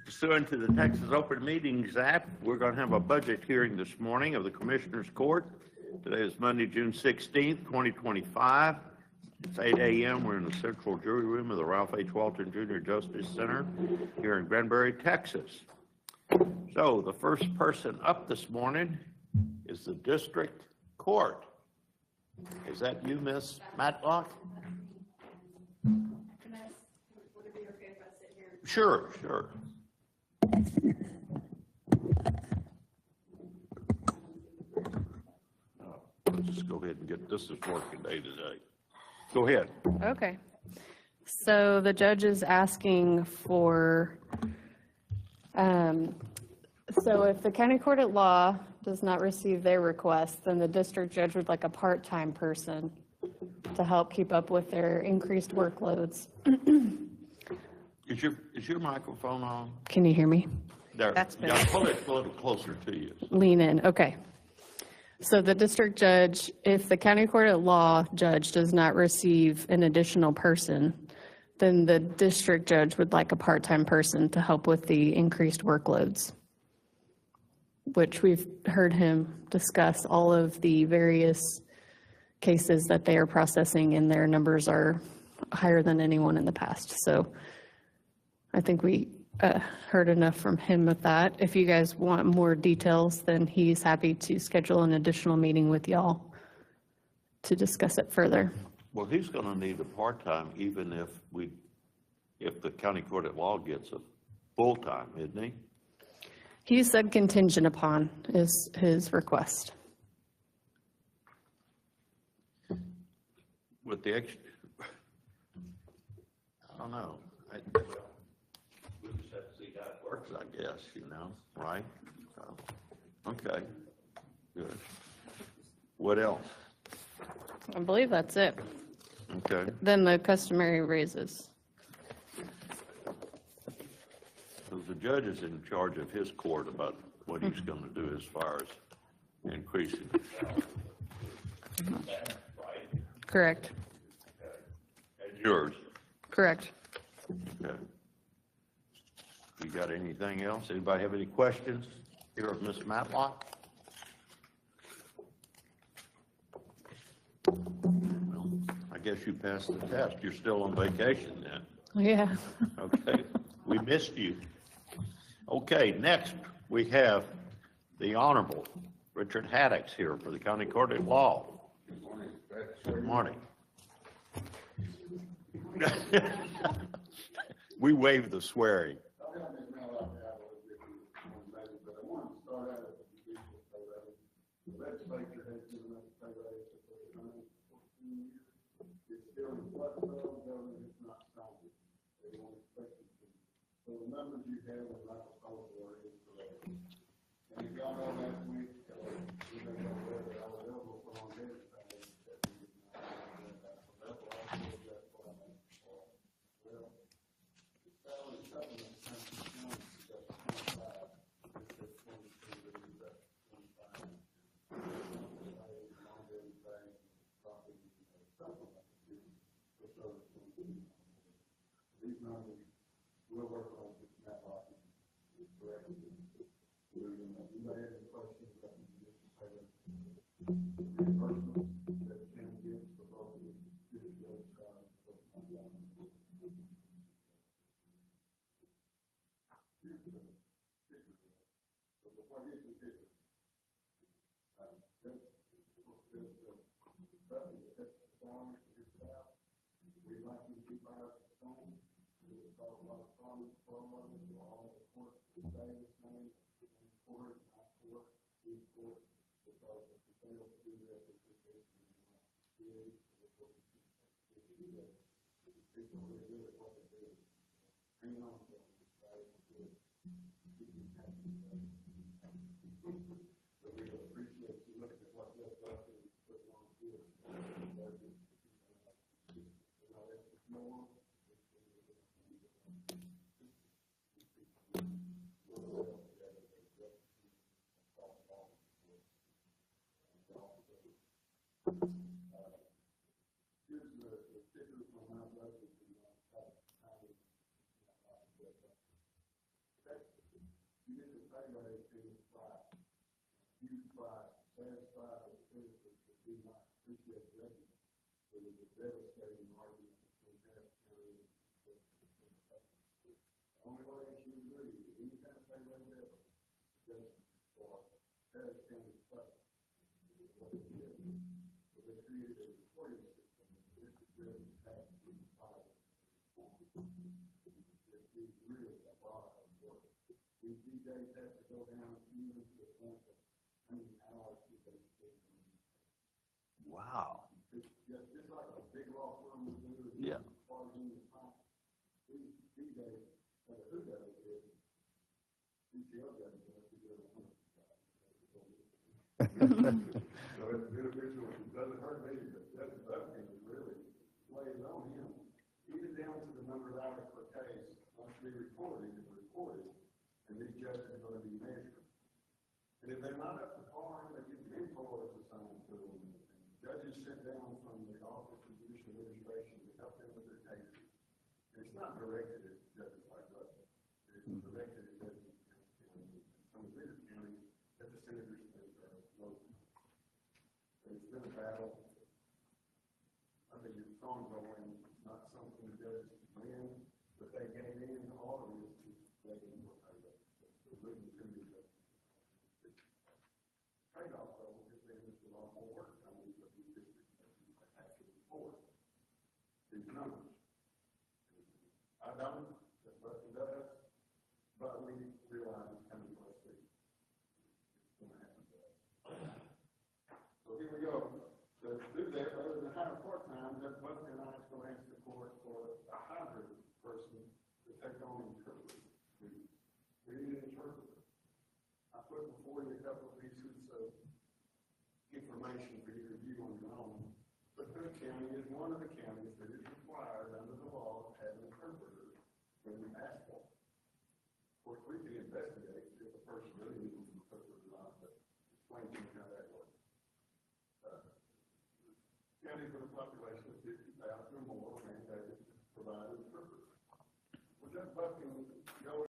Pursuant to the Texas Open Meetings Act, we're going to have a budget hearing this morning of the Commissioners Court. Today is Monday, June 16th, 2025. It's 8 a.m. We're in the central jury room of the Ralph H. Walton Jr. Justice Center here in Granbury, Texas. So the first person up this morning is the District Court. Is that you, Miss Matlock? Would it be okay if I sit here? Sure. Let's just go ahead and get this is working day today. Go ahead. Okay. So the judge is asking for, so if the county court at law does not receive their request, then the district judge would like a part-time person to help keep up with their increased workloads. Is your microphone on? Can you hear me? There. That's better. Yeah, pull it a little closer to you. Lean in. Okay. So the district judge, if the county court at law judge does not receive an additional person, then the district judge would like a part-time person to help with the increased workloads, which we've heard him discuss all of the various cases that they are processing, and their numbers are higher than anyone in the past. So I think we heard enough from him with that. If you guys want more details, then he's happy to schedule an additional meeting with y'all to discuss it further. Well, he's going to need a part-time even if the county court at law gets a full-time, isn't he? He said contingent upon is his request. With the extra, I don't know. We just have to see how it works, I guess, right? So, okay, good. What else? I believe that's it. Okay. Then the customary raises. So the judge is in charge of his court about what he's going to do as far as increasing the salary. Right? Correct. Okay. And yours? Correct. Okay. You got anything else? Anybody have any questions here of Ms. Matlock? Well, I guess you passed the test. You're still on vacation then. Yeah. Okay. We missed you. Okay, next we have the Honorable Richard Haddix here for the County Court of Law. Good morning. Good morning. We waive the swearing. The legislature has given us a pay raise for the coming 14 years. It's still in flux, though, government is not signed it. They don't expect it to. So the numbers you have in my proposal are incorrect. And if y'all know last week, we made a letter that I was eligible for on this pay, that we did not have that. So that's why I feel that's what I'm asking for. Well, the salary supplement comes to the county, that's 25. It's 22, but it's at 25. These numbers will work on this map office correctly. You may have any questions about the reimbursement that the county gives for both the city judge and we'd like to keep our phone. We would talk about the farmers program, all the courts, the same, court, not court, these courts, because if we fail to do that, it's just people really good at what they do. Hang on to them, right? So we appreciate you looking at what they've done and putting on here. More. raise is pride. Huge pride, satisfied that citizens that do not appreciate judges. It is a devastating argument between Harris County and the only way I should agree is any kind of pay rate ever, just for Harris County stuff. What it is, so they created a reporting system, and this is really tax free private. It is really a lot of work. These DJs have to go down even to the point of how many hours do they spend. Wow. It's just like a big law firm would do. Yeah. As far as in the time, these DJs, who does it, CCL does it, that's a good one. So it's beneficial, it doesn't hurt me, but that's something that really weighs on him. Even down to the number of hours per case, must be reported, and these judges are gonna be measured. And if they're not up to par, they get mentors assigned to them. Judges sit down from the Office of Judicial Administration to help them with their cases. And it's not directed at judges like us. It's directed at judges in some of the bigger counties that the senators think are local. It's been a battle. I think it's ongoing. It's not something the judges win, but they gave in to all of this. They didn't work out. It's really to me that trade-off though, is that there's a lot more work on these of these districts that we have to report these numbers. I don't, that's what it does, but we realize it's coming to us. It's going to happen to us. So here we go. To do that, rather than hire part-time, Judge Buckley and I is going to ask the court for a hybrid person to take on interpreter. We need an interpreter. I put before you a couple of pieces of information for you to review on your own. But Hood County is one of the counties that is required under the law to have an interpreter when we ask for it. Of course, we can investigate if a person really needs an interpreter or not, but explain to me how that works. Counties with a population of 50,000 or more are mandated to provide an interpreter. Well, Judge Buckley go.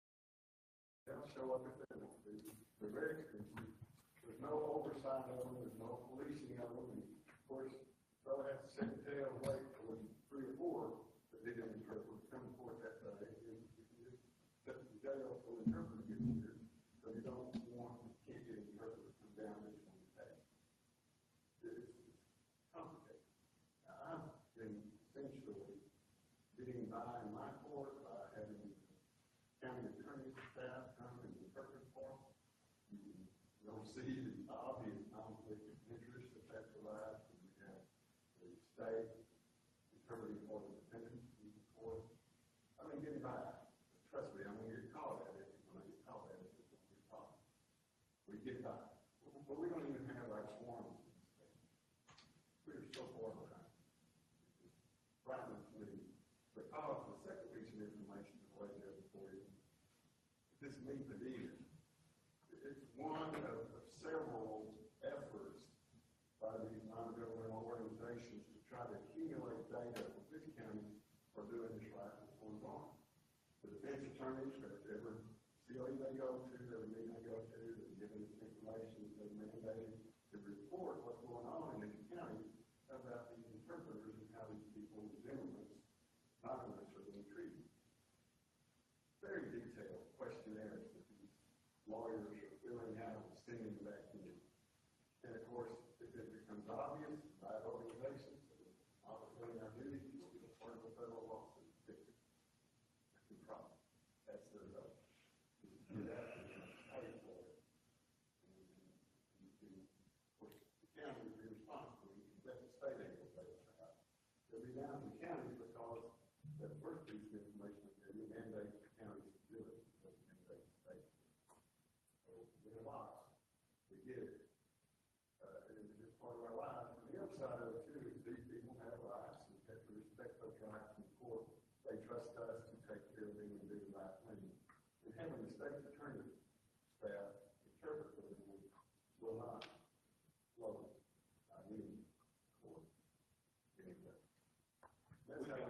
They'll show up if they want to. They're very expensive. There's no oversight of them. There's no policing of them. And of course, they'll have to sit and tell, wait for 3 or 4 that they didn't interpret, come to court that day. And you just set the jail for the interpreter gets here. So you don't want to keep getting interpreter from down this one day. It's complicated. Now, I've been essentially getting by in my court by having county attorney staff come and interpret for them. You don't see the obvious conflict of interest that provides. We have the state interpreting for the defendants in the court. I mean, getting by. Trust me, I'm going to get called at it. When I get called at it, it's going to be a problem. We get by. But we don't even have our sworn in the state. We're so far behind. It's frightening to me. Because the second piece of information is laid there before you. This meet the deal. It's one of several efforts by these non-governmental organizations to try to accumulate data from this county for doing this right before it's on. The defense attorneys, every COE they go to, every meeting they go to, they're given this information, they're mandated to report what's going on in the county about these interpreters and how these people in Zimmerman's not necessarily being treated. Very detailed questionnaires that these lawyers are filling out and sending back to you. And of course, if it becomes obvious by organizations that are not fulfilling our duties, you'll be a part of a federal lawsuit. That's the problem. That's their goal. You do that, and you pay for it. And of course, the county will be responsible. You can let the state able to pay for that. It'll be down to the county because that first piece of information that you mandate the county to do it, but mandate the state. So we have lots. We get it. And it's just part of our lives. And the other side of it too is these people have rights and we have to respect those rights in court. They trust us to take care of them and do the right thing. And having the state attorney staff interpret for them will not flow any court anyway. That's how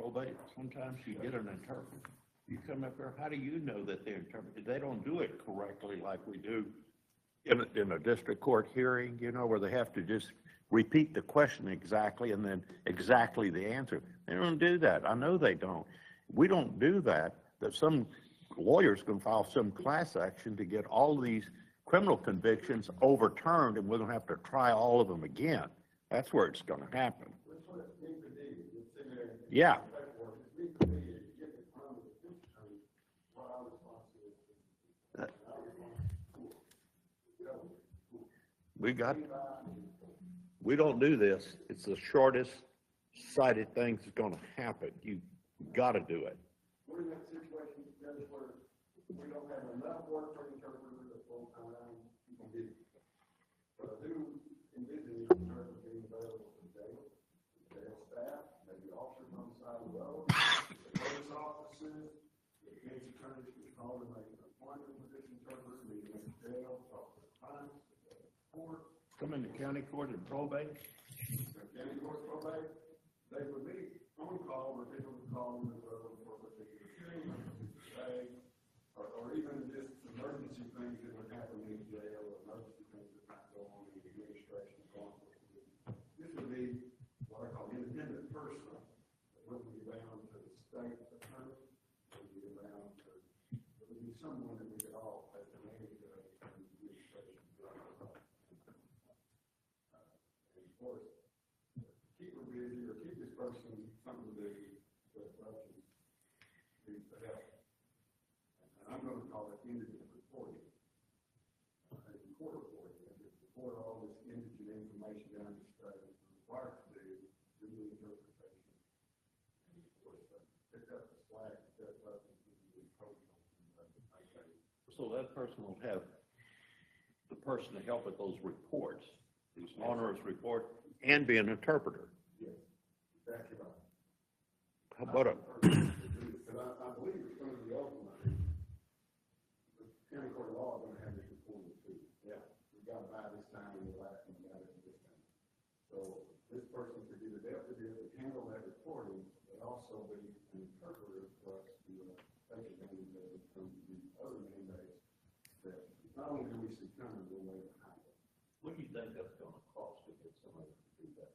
probate, sometimes you get an interpreter. You come up there, how do you know that they interpret? They don't do it correctly like we do in a district court hearing, you know, where they have to just repeat the question exactly and then exactly the answer. They don't do that. I know they don't. We don't do that. That some lawyers can file some class action to get all these criminal convictions overturned, and we don't have to try all of them again. That's where it's going to happen. Yeah. We don't do this. It's the shortest sighted thing that's going to happen. You got to do it. We're in that situation together where we don't have enough work for interpreters at full time. People get it. But I do envision these interpreters being available to jail staff, maybe officers on the side of the road, the police officers, the case attorneys can call and make an appointment with this interpreter, meet in the jail, talk to the clients, the court. Come into county court and probate. County court probate, they would be on call, or people would call them for a particular thing, or even just emergency things that would happen in jail, or emergency things that might go on in the administration. This would be what I call independent person, that wouldn't be bound to the state attorney, would be bound to, it would be someone that we could all have to manage the administration. And of course, keep her busy or keep this person something to do, but needs to help. And I'm going to call it indigent reporting. Court reporting. Report all this indigent information down to the state is required to do the interpretation. And of course, pick up the slack, pick up the protocol. So that person will have the person to help with those reports, these onerous reports, and be an interpreter. Yes, exactly right. How about a I believe it's going to be ultimately, the county court of law is going to have this reported too. Yeah. We got to buy this time and the last one, we got to do this time. So this person could be the deputy to handle that reporting, but also be an interpreter for us to take advantage of from the other mandates that not only do we see coming, we're way behind it. What do you think that's going to cost to get somebody to do that?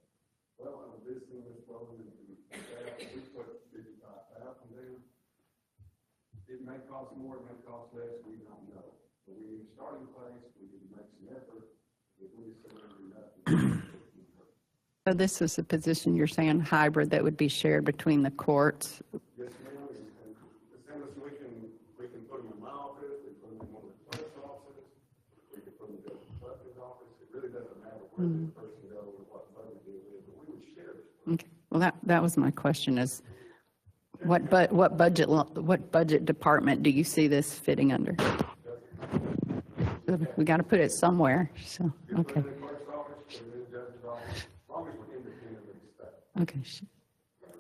Well, I'm visiting this program, and we put 55,000 down. It may cost more, it may cost less, we don't know. But we need a starting place, we need to make some effort. If we sit there and do nothing. So this is a position you're saying hybrid that would be shared between the courts? Yes, ma'am, and we can put them in my office, we can put them in one of the clerk's offices, we can put them in the collector's office. It really doesn't matter where this person goes or what budget it is, but we would share this. Okay. Well, that was my question is, what budget department do you see this fitting under? We got to put it somewhere, so, okay. Okay.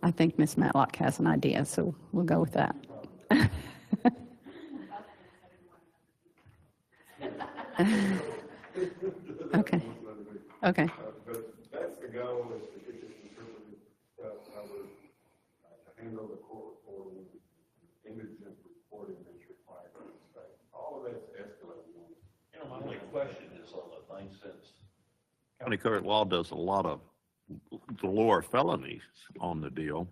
I think Ms. Matlock has an idea, so we'll go with that. Okay. Okay. But that's the goal, is to get this interpreted, to handle the court reporting, indigent reporting that's required by the state. All of that's escalating. You know, my only question is on the thing, since county court law does a lot of the lower felonies on the deal,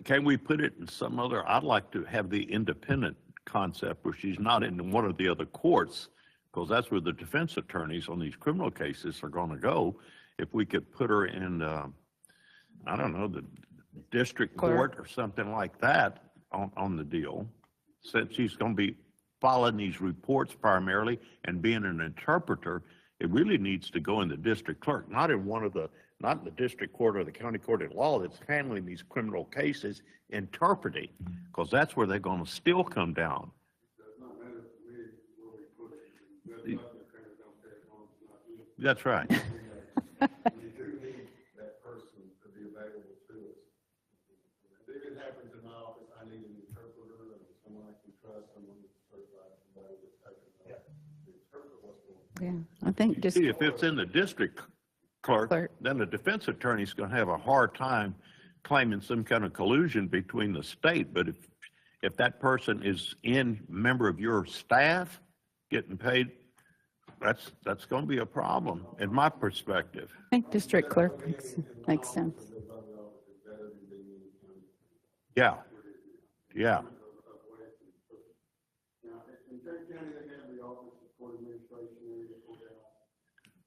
can we put it in some other, I'd like to have the independent concept where she's not in one of the other courts, because that's where the defense attorneys on these criminal cases are going to go. If we could put her in, I don't know, the district court or something like that on the deal, since she's going to be following these reports primarily and being an interpreter, it really needs to go in the district clerk, not in not in the district court or the county court of law that's handling these criminal cases, interpreting, because that's where they're going to still come down. That's right. We do need that person to be available to us. If it happens in my office, I need an interpreter, and someone I can trust, someone that's certified, somebody that's taken the interpret what's going on. Yeah, I think just. See, if it's in the district clerk, then the defense attorney's going to have a hard time claiming some kind of collusion between the state, but if that person is member of your staff getting paid, that's going to be a problem, in my perspective. I think district clerk makes sense. Yeah, yeah, Now, in Tarrant County, they have the Office of Court Administration area, courthouse.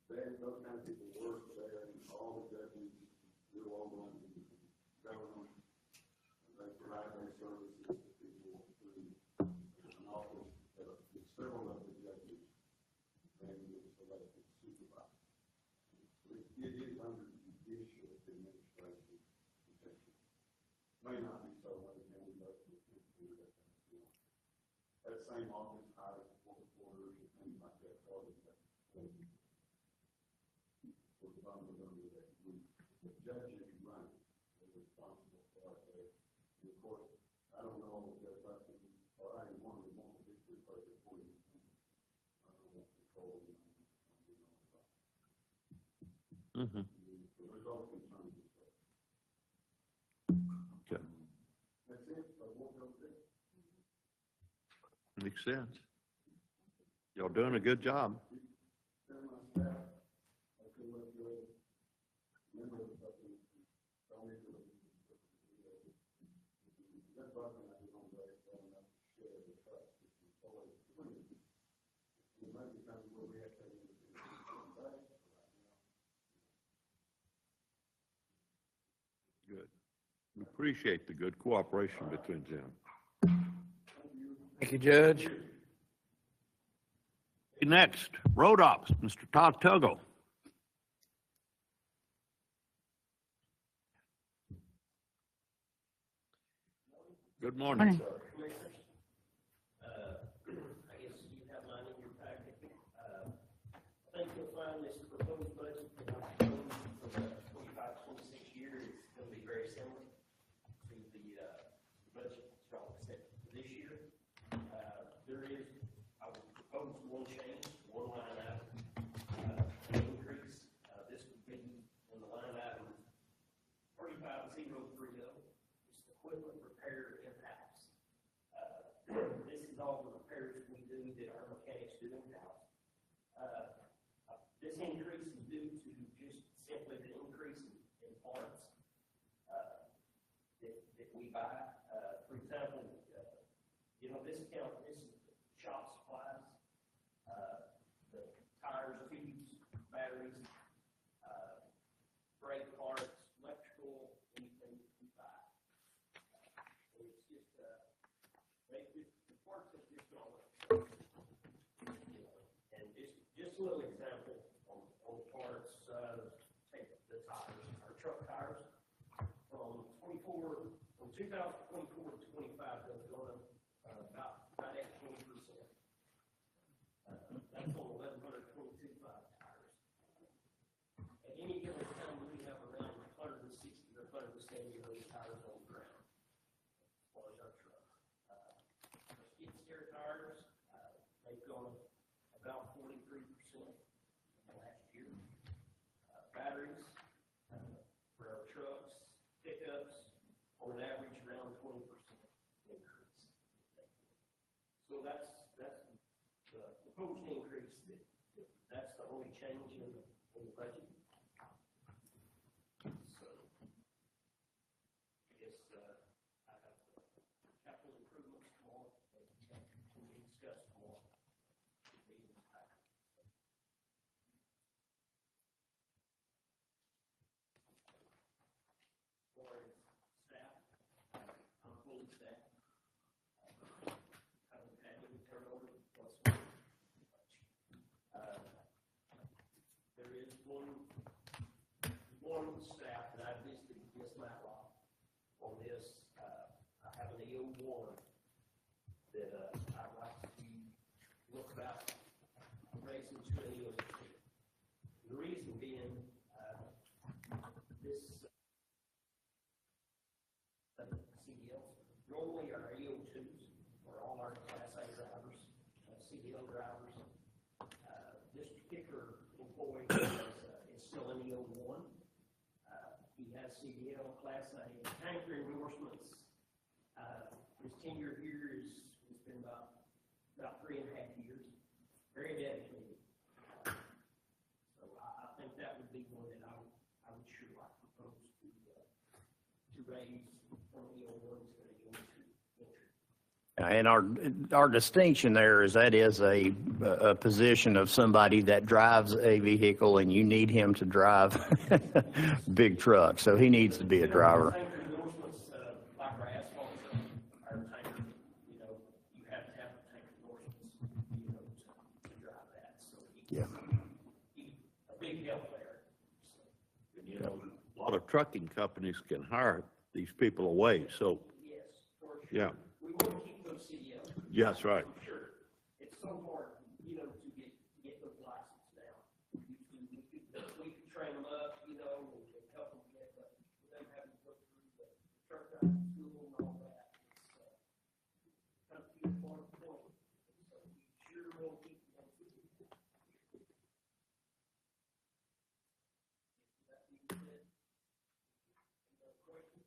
Those kind of people work there, and all the judges do all the government. They provide their services to people through an office that several of the judges and selected supervisors. It is under judicial administration protection. May not be so much county, but it can do that. That same office hires court reporters and things like that, for the bundle under that group. The judges run it, they're responsible for it there. And of course, I don't know if that's like, or I ain't one of them on the district clerk for you. I don't know what control you know. mm-hmm. So there's all concerns with that. Okay. That's it, I won't go there. Makes sense. Y'all doing a good job. Tell my staff, I could let you remember something, tell me to, that's what I did on there, telling us to share the trust, which is always free. It might be times where we have to, Good. We appreciate the good cooperation between them. Thank you, Judge. Next, Road Ops, Mr. Todd Tuggle. Good morning. Morning. I guess you have mine in your packet. I think you'll find this proposed budget that I proposed for the 25-26 year is going to be very similar to the budget y'all set for this year. I will propose one change, one line item, an increase. This would be in the line item 35030. It's equipment repair impacts. This is all the repairs we do that our mechanics do in-house. This increase is due to just simply the increase in parts that we buy. For example, this is shop supplies, the tires, tubes, batteries, brake parts, electrical, anything we buy. It's just, the parts are just all and just a little example on the parts, take the tires, our truck tires, from 2024 to 25, they're going about 20%. That's on 1,122 tires. At any given time, we have around 160 or 170 of those tires on the ground, as far as our truck. Skid steer tires, they've gone about 43% last year. Batteries, for our trucks, pickups, on an average around 20% increase. So that's the proposed increase. That's the only change in the budget. So I guess I have capital improvements tomorrow that can be discussed tomorrow. As far as staff, I'm fully staffed. Haven't had any turnover whatsoever. There is one staff that I visited Miss Matlock on this. I have an EO1 that I'd like to look about raising to an EO2. The reason being, this CDLs, normally our EO2s for all our Class A drivers, CDL drivers. This particular employee is still in EO1. He has CDL, Class A. Tanker endorsements, his tenure here has been about 3.5 years. Very dedicated. So I think that would be one that I would sure like to propose to raise from the old ones that are going to enter. And our distinction there is that is a position of somebody that drives a vehicle, and you need him to drive big trucks, so he needs to be a driver. Tanker endorsements, like our asphalt, our tanker, you have to have the tanker endorsements, to drive that. So Yeah. a big help there. A lot of trucking companies can hire these people away, so, Yes, for sure. yeah, We want to keep those CDLs. yes, right. For sure. It's so hard, to get those licenses now. We could train them up, and help them get, but them having to go through the truck driving school and all that. It's kind of too far to point. So we sure will keep them. That being said, any other questions?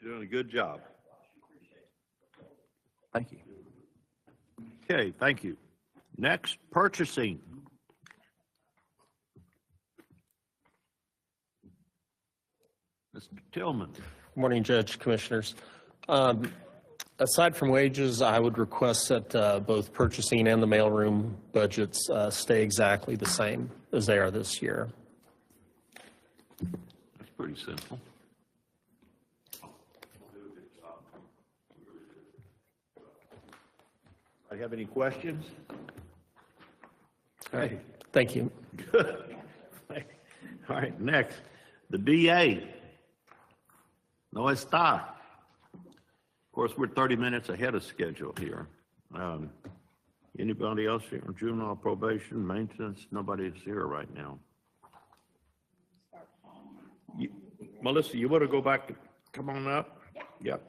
You're doing a good job. Thank you. Okay, thank you. Next, purchasing. Mr. Tillman. Morning, Judge, Commissioners. Aside from wages, I would request that both purchasing and the mailroom budgets stay exactly the same as they are this year. That's pretty simple. I have any questions? All right, thank you. Good. All right, next, the DA. No está. Of course, we're 30 minutes ahead of schedule here. Anybody else here on juvenile probation, maintenance? Nobody is here right now. Melissa, you want to go back, come on up? Yep.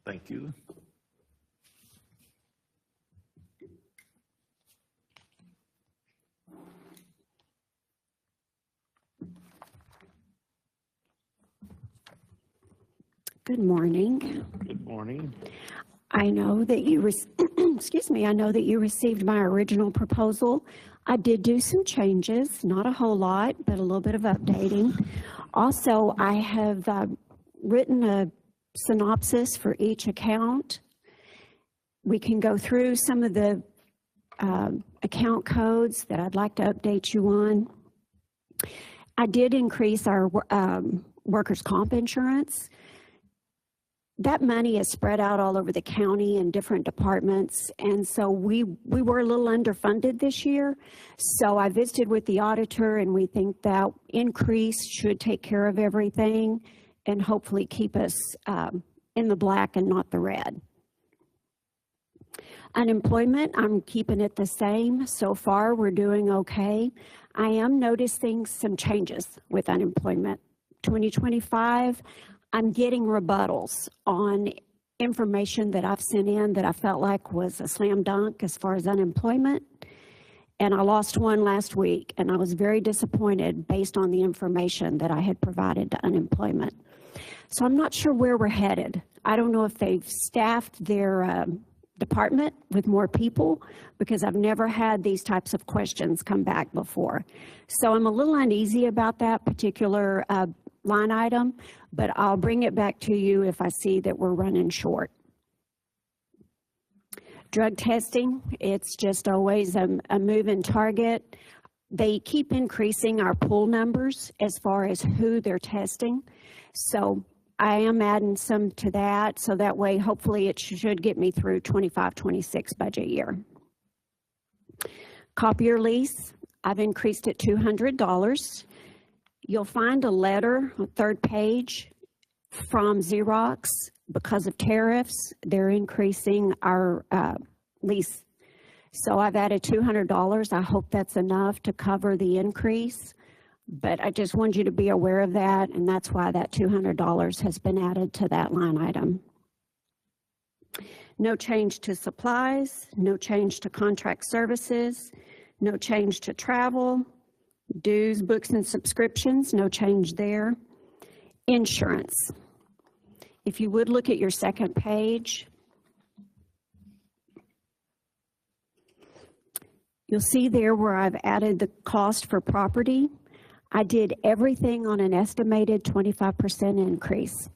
Thank you. Good morning. Good morning. I know that you, excuse me, I know that you received my original proposal. I did do some changes, not a whole lot, but a little bit of updating. Also, I have written a synopsis for each account. We can go through some of the account codes that I'd like to update you on. I did increase our workers' comp insurance. That money is spread out all over the county in different departments, and so we were a little underfunded this year. So I visited with the auditor, and we think that increase should take care of everything and hopefully keep us in the black and not the red. Unemployment, I'm keeping it the same. So far, we're doing okay. I am noticing some changes with unemployment. 2025, I'm getting rebuttals on information that I've sent in that I felt like was a slam dunk as far as unemployment. And I lost one last week, and I was very disappointed based on the information that I had provided to unemployment. So I'm not sure where we're headed. I don't know if they've staffed their department with more people, because I've never had these types of questions come back before. So I'm a little uneasy about that particular line item, but I'll bring it back to you if I see that we're running short. Drug testing, it's just always a moving target. They keep increasing our pool numbers as far as who they're testing. So I am adding some to that, so that way hopefully it should get me through 25-26 budget year. Copier lease, I've increased it $200. You'll find a letter on the third page from Xerox. Because of tariffs, they're increasing our lease. So I've added $200. I hope that's enough to cover the increase. But I just wanted you to be aware of that, and that's why that $200 has been added to that line item. No change to supplies, no change to contract services, no change to travel, dues, books, and subscriptions, no change there. Insurance. If you would look at your second page, you'll see there where I've added the cost for property. I did everything on an estimated 25% increase.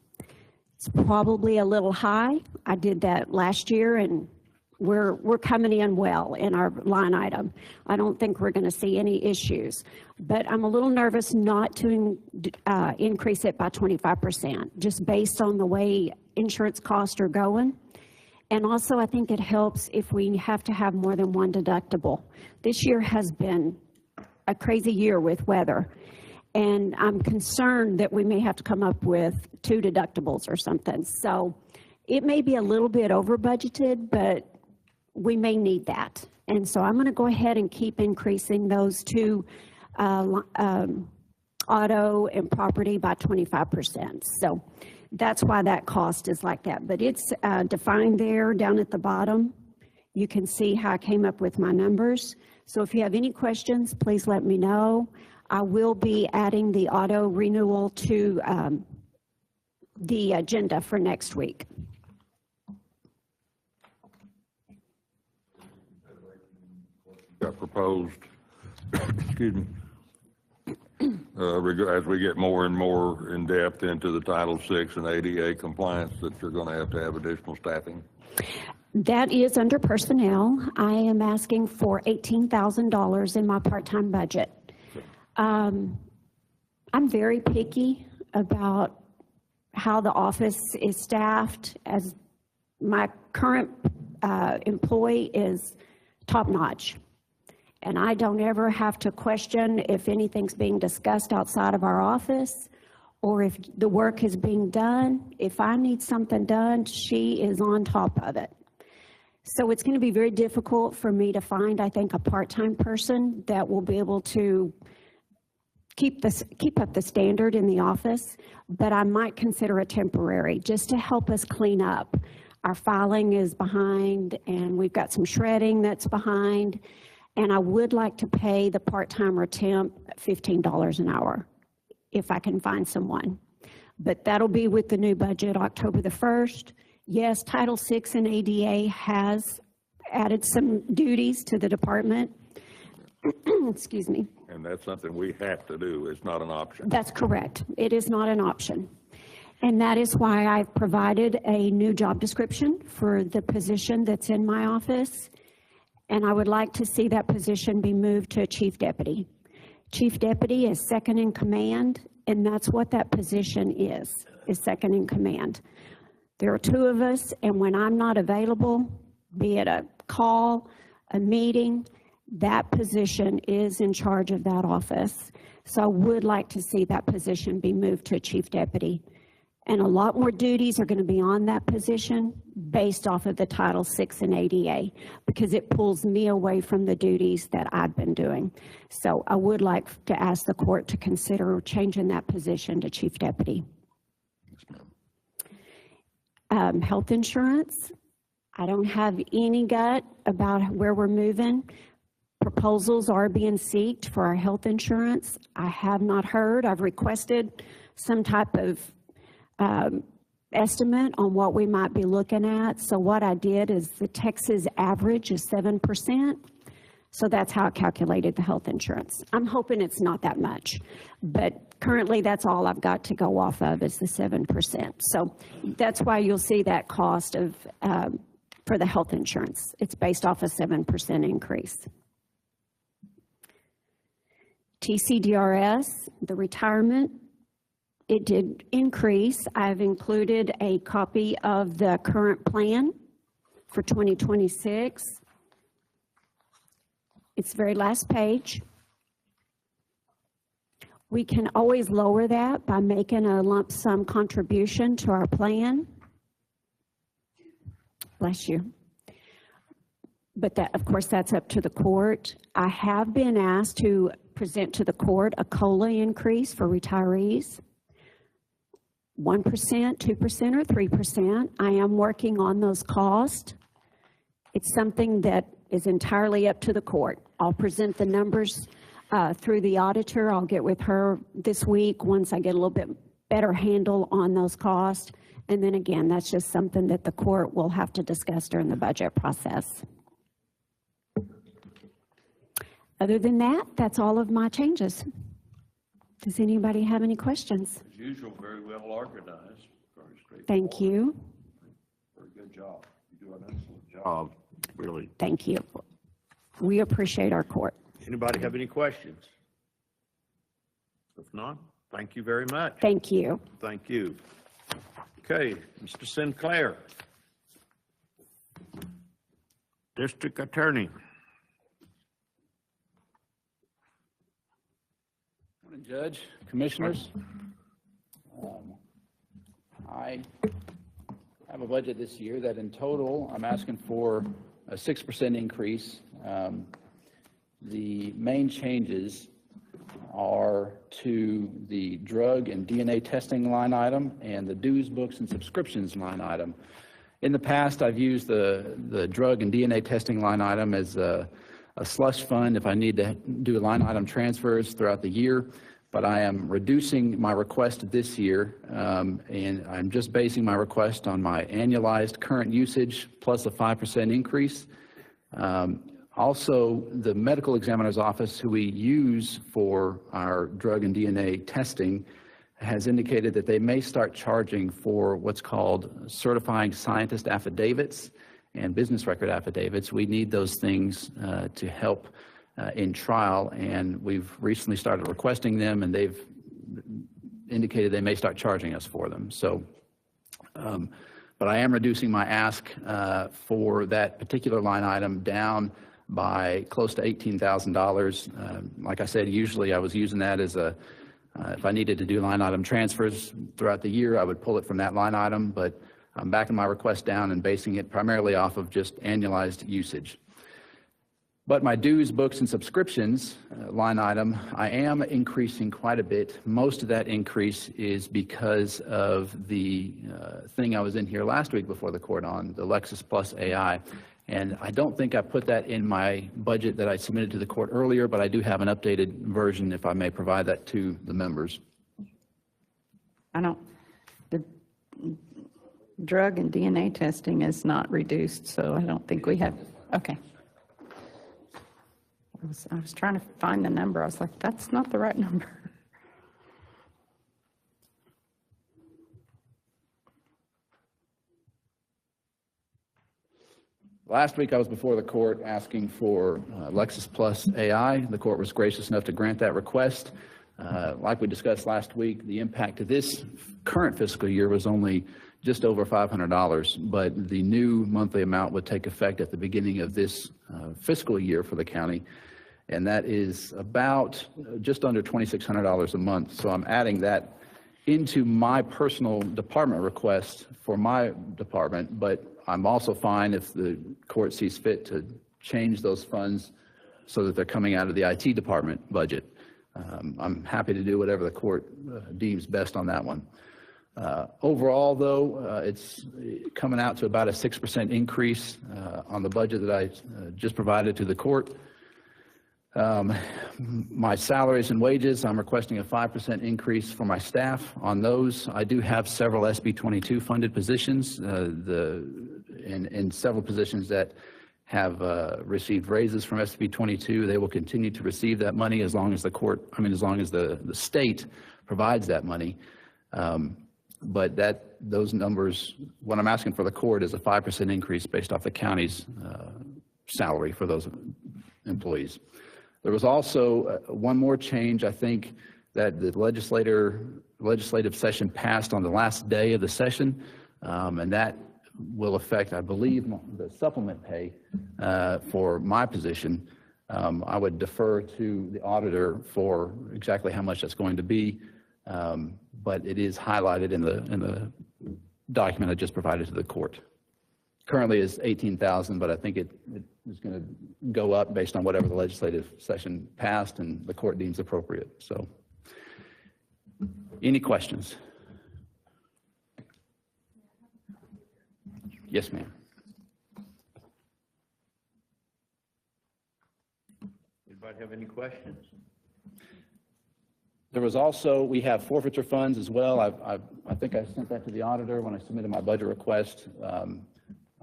It's probably a little high. I did that last year, and we're coming in well in our line item. I don't think we're going to see any issues, but I'm a little nervous not to increase it by 25%, just based on the way insurance costs are going. And also, I think it helps if we have to have more than one deductible. This year has been a crazy year with weather, and I'm concerned that we may have to come up with 2 deductibles or something. So it may be a little bit over budgeted, but we may need that. And so I'm going to go ahead and keep increasing those 2, auto and property, by 25%. So that's why that cost is like that. But it's defined there down at the bottom. You can see how I came up with my numbers. So if you have any questions, please let me know. I will be adding the auto renewal to the agenda for next week. Got proposed, excuse me, as we get more and more in depth into the Title VI and ADA compliance, that you're going to have additional staffing? That is under personnel. I am asking for $18,000 in my part-time budget. I'm very picky about how the office is staffed, as my current employee is top-notch. And I don't ever have to question if anything's being discussed outside of our office or if the work is being done. If I need something done, she is on top of it. So it's going to be very difficult for me to find, I think, a part-time person that will be able to keep up the standard in the office, but I might consider a temporary just to help us clean up. Our filing is behind, and we've got some shredding that's behind. And I would like to pay the part-time or temp $15 an hour if I can find someone. But that'll be with the new budget, October the 1st. Yes, Title VI and ADA has added some duties to the department. Excuse me. And that's something we have to do. It's not an option. That's correct. It is not an option. And that is why I've provided a new job description for the position that's in my office. And I would like to see that position be moved to a chief deputy. Chief deputy is second in command, and that's what that position is second in command. There are 2 of us, and when I'm not available, be it a call, a meeting, that position is in charge of that office. So I would like to see that position be moved to a chief deputy. And a lot more duties are going to be on that position based off of the Title VI and ADA, because it pulls me away from the duties that I've been doing. So I would like to ask the court to consider changing that position to chief deputy. Health insurance, I don't have any gut about where we're moving. Proposals are being sought for our health insurance. I have not heard. I've requested some type of estimate on what we might be looking at. So what I did is the Texas average is 7%. So that's how I calculated the health insurance. I'm hoping it's not that much, but currently that's all I've got to go off of is the 7%. So that's why you'll see that cost of for the health insurance. It's based off a 7% increase. TCDRS, the retirement, it did increase. I've included a copy of the current plan for 2026. It's the very last page. We can always lower that by making a lump sum contribution to our plan. Bless you. But that, of course, that's up to the court. I have been asked to present to the court a COLA increase for retirees, 1%, 2%, or 3%. I am working on those costs. It's something that is entirely up to the court. I'll present the numbers through the auditor. I'll get with her this week once I get a little bit better handle on those costs. And then again, that's just something that the court will have to discuss during the budget process. Other than that, that's all of my changes. Does anybody have any questions? As usual, very well organized, very straightforward. Thank you. Very good job. You do an excellent job, really. Thank you. We appreciate our court. Anybody have any questions? If not, thank you very much. Thank you. Thank you. Okay, Mr. Sinclair. District Attorney. Morning, Judge, Commissioners. I have a budget this year that in total, I'm asking for a 6% increase. The main changes are to the drug and DNA testing line item and the dues, books, and subscriptions line item. In the past, I've used the drug and DNA testing line item as a slush fund if I need to do line item transfers throughout the year, but I am reducing my request this year, and I'm just basing my request on my annualized current usage plus a 5% increase. Also, the medical examiner's office, who we use for our drug and DNA testing, has indicated that they may start charging for what's called certifying scientist affidavits and business record affidavits. We need those things to help in trial, and we've recently started requesting them, and they've indicated they may start charging us for them. So, but I am reducing my ask for that particular line item down by close to $18,000. Like I said, usually I was using that as a, if I needed to do line item transfers throughout the year, I would pull it from that line item, but I'm backing my request down and basing it primarily off of just annualized usage. But my dues, books, and subscriptions line item, I am increasing quite a bit. Most of that increase is because of the thing I was in here last week before the court on, the Lexis Plus AI. And I don't think I put that in my budget that I submitted to the court earlier, but I do have an updated version if I may provide that to the members. The drug and DNA testing is not reduced, so I don't think we have, okay. I was trying to find the number. I was like, that's not the right number. Last week, I was before the court asking for Lexis Plus AI. The court was gracious enough to grant that request. Like we discussed last week, the impact to this current fiscal year was only just over $500, but the new monthly amount would take effect at the beginning of this fiscal year for the county, and that is about just under $2,600 a month. So I'm adding that into my personal department request for my department, but I'm also fine if the court sees fit to change those funds so that they're coming out of the IT department budget. I'm happy to do whatever the court deems best on that one. Overall, though, it's coming out to about a 6% increase on the budget that I just provided to the court. My salaries and wages, I'm requesting a 5% increase for my staff on those. I do have several SB 22 funded positions, and several positions that have received raises from SB 22. They will continue to receive that money as long as the court, as long as the state provides that money. But those numbers, what I'm asking for the court is a 5% increase based off the county's salary for those employees. There was also one more change, I think, that the legislative session passed on the last day of the session, and that will affect, I believe, the supplement pay for my position. I would defer to the auditor for exactly how much that's going to be, but it is highlighted in the document I just provided to the court. Currently is $18,000, but I think it is going to go up based on whatever the legislative session passed and the court deems appropriate. So, any questions? Yes, ma'am. Anybody have any questions? There was also, we have forfeiture funds as well. I think I sent that to the auditor when I submitted my budget request.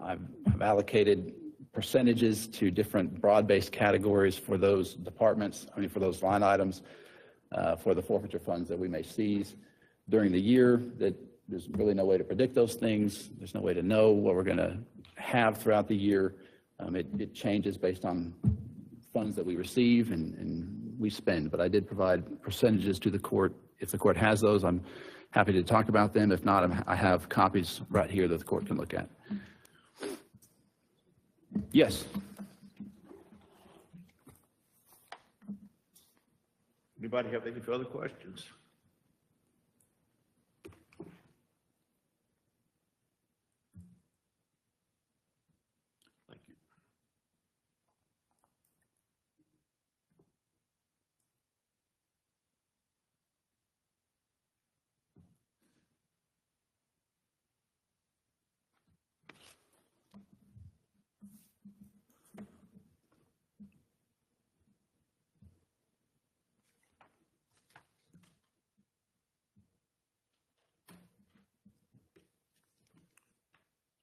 I've allocated percentages to different broad-based categories for those departments, for those line items, for the forfeiture funds that we may seize during the year. That there's really no way to predict those things. There's no way to know what we're going to have throughout the year. It changes based on funds that we receive and we spend, but I did provide percentages to the court. If the court has those, I'm happy to talk about them. If not, I have copies right here that the court can look at. Yes. Anybody have any further questions? Thank you.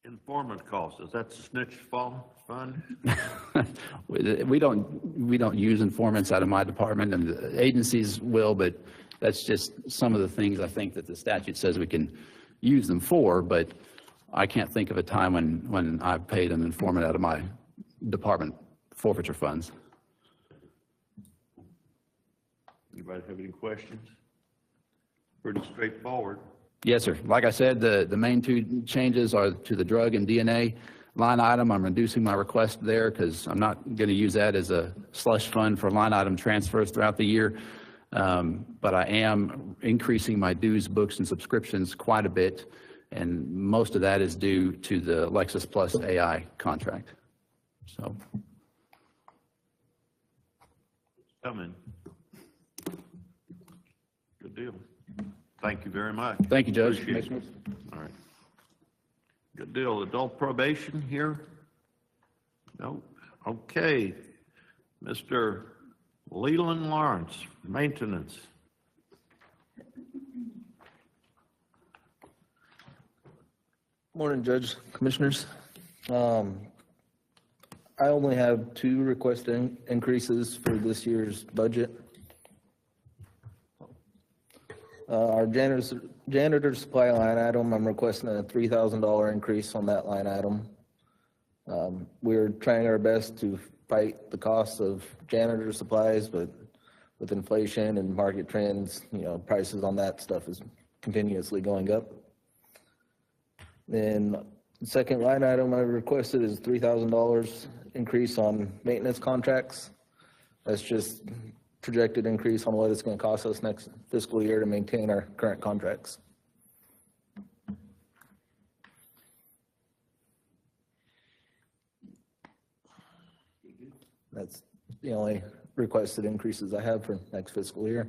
Informant costs, is that the snitch fund? We don't use informants out of my department, and the agencies will, but that's just some of the things I think that the statute says we can use them for, but I can't think of a time when I've paid an informant out of my department forfeiture funds. Anybody have any questions? Pretty straightforward. Yes, sir. Like I said, the main two changes are to the drug and DNA line item. I'm reducing my request there because I'm not going to use that as a slush fund for line item transfers throughout the year. But I am increasing my dues, books, and subscriptions quite a bit, and most of that is due to the Lexis Plus AI contract. So. Coming. Good deal. Thank you very much. Thank you, Judge. Appreciate it. All right. Good deal. Adult probation here? Nope. Okay. Mr. Leland Lawrence, maintenance. Morning, Judge, Commissioners. I only have 2 requested increases for this year's budget. Our janitor supply line item, I'm requesting a $3,000 increase on that line item. We're trying our best to fight the cost of janitor supplies, but with inflation and market trends, prices on that stuff is continuously going up. Then the second line item I requested is $3,000 increase on maintenance contracts. That's just projected increase on what it's going to cost us next fiscal year to maintain our current contracts. That's the only requested increases I have for next fiscal year.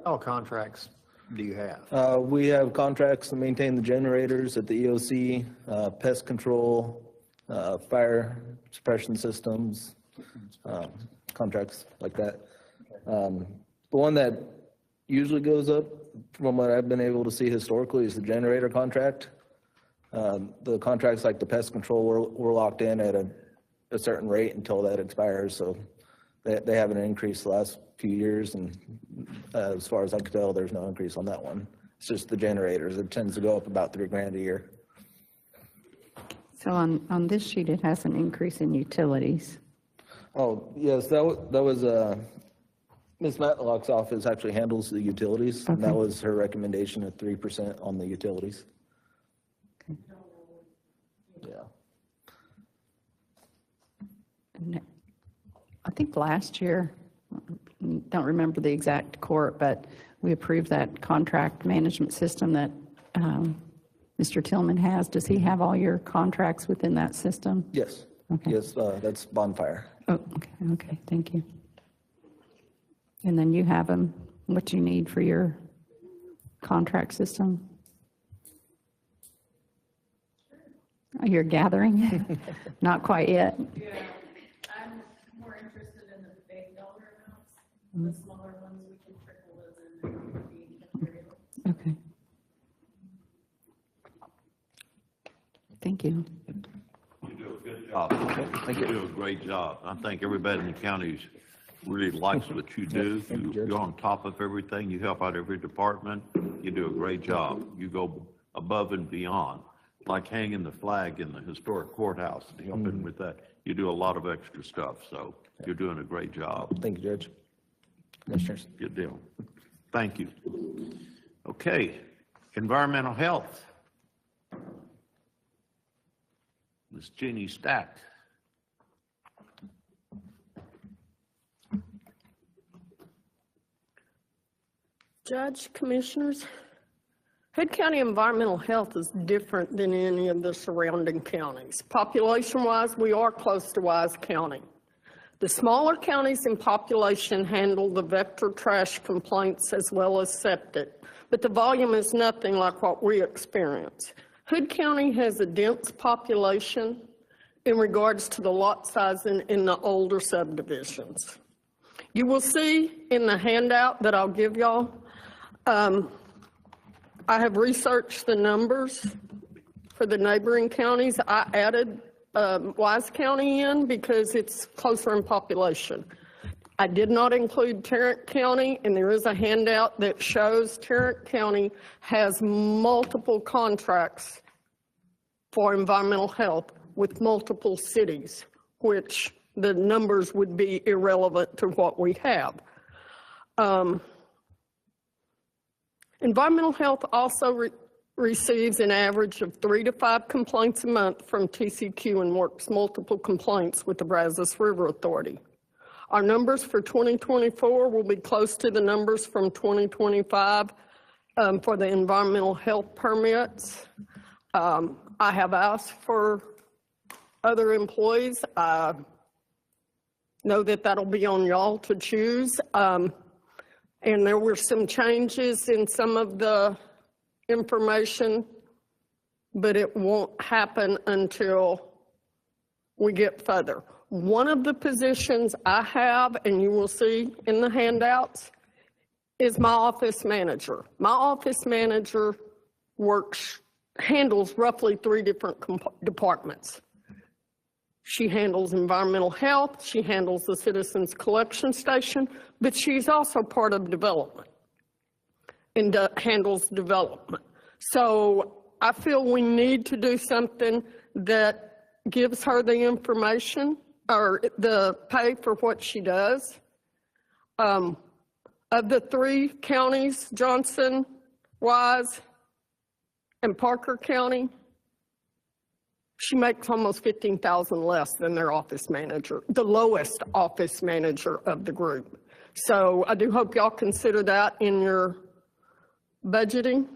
All contracts do you have? We have contracts to maintain the generators at the EOC, pest control, fire suppression systems, contracts like that. The one that usually goes up, from what I've been able to see historically, is the generator contract. The contracts like the pest control, we're locked in at a certain rate until that expires, so they haven't increased the last few years, and as far as I can tell, there's no increase on that one. It's just the generators. It tends to go up about $3,000 a year. So on this sheet, it has an increase in utilities. Oh, yes, that was Ms. Matlock's office actually handles the utilities, and that was her recommendation of 3% on the utilities. Okay. Yeah. I think last year, don't remember the exact court, but we approved that contract management system that Mr. Tillman has. Does he have all your contracts within that system? Yes. Okay. Yes, that's bonfire. Oh, okay, thank you. And then you have them, what you need for your contract system? Oh, you're gathering? Not quite yet. Yeah, I'm more interested in the big dollar amounts. The smaller ones we can trickle those in. Okay. Thank you. You do a good job. You do a great job. I think everybody in the county really likes what you do. You're on top of everything. You help out every department. You do a great job. You go above and beyond, like hanging the flag in the historic courthouse and helping with that. You do a lot of extra stuff, so you're doing a great job. Thank you, Judge. Commissioners. Good deal. Thank you. Okay, environmental health. Ms. Jeannie Stack. Judge, Commissioners, Hood County environmental health is different than any of the surrounding counties. Population-wise, we are close to Wise County. The smaller counties in population handle the vector trash complaints as well as septic, but the volume is nothing like what we experience. Hood County has a dense population in regards to the lot size in the older subdivisions. You will see in the handout that I'll give y'all, I have researched the numbers for the neighboring counties. I added Wise County in because it's closer in population. I did not include Tarrant County, and there is a handout that shows Tarrant County has multiple contracts for environmental health with multiple cities, which the numbers would be irrelevant to what we have. Environmental health also receives an average of 3 to 5 complaints a month from TCQ and works multiple complaints with the Brazos River Authority. Our numbers for 2024 will be close to the numbers from 2025 for the environmental health permits. I have asked for other employees. I know that that'll be on y'all to choose. And there were some changes in some of the information, but it won't happen until we get further. One of the positions I have, and you will see in the handouts, is my office manager. My office manager handles roughly 3 different departments. She handles environmental health, she handles the Citizens Collection Station, but she's also part of development and handles development. So I feel we need to do something that gives her the information or the pay for what she does. Of the 3 counties, Johnson, Wise, and Parker County, she makes almost $15,000 less than their office manager, the lowest office manager of the group. So I do hope y'all consider that in your budgeting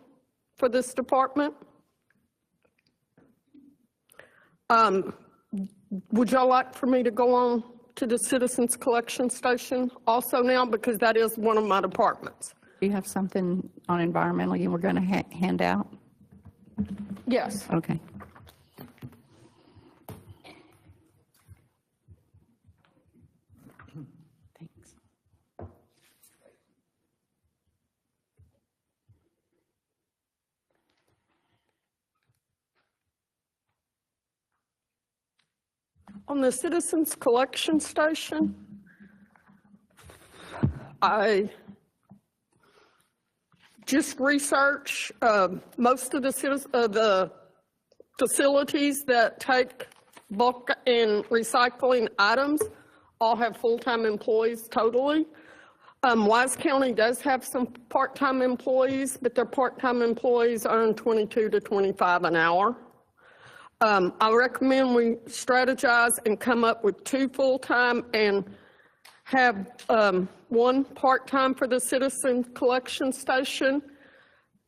for this department. Would y'all like for me to go on to the Citizens Collection Station also now, because that is one of my departments? Do you have something on environmental you were going to hand out? Yes. Okay. Thanks. On the Citizens Collection Station, I just researched most of the facilities that take bulk and recycling items all have full-time employees totally. Wise County does have some part-time employees, but their part-time employees earn $22 to $25 an hour. I recommend we strategize and come up with 2 full-time and have 1 part-time for the Citizen Collection Station.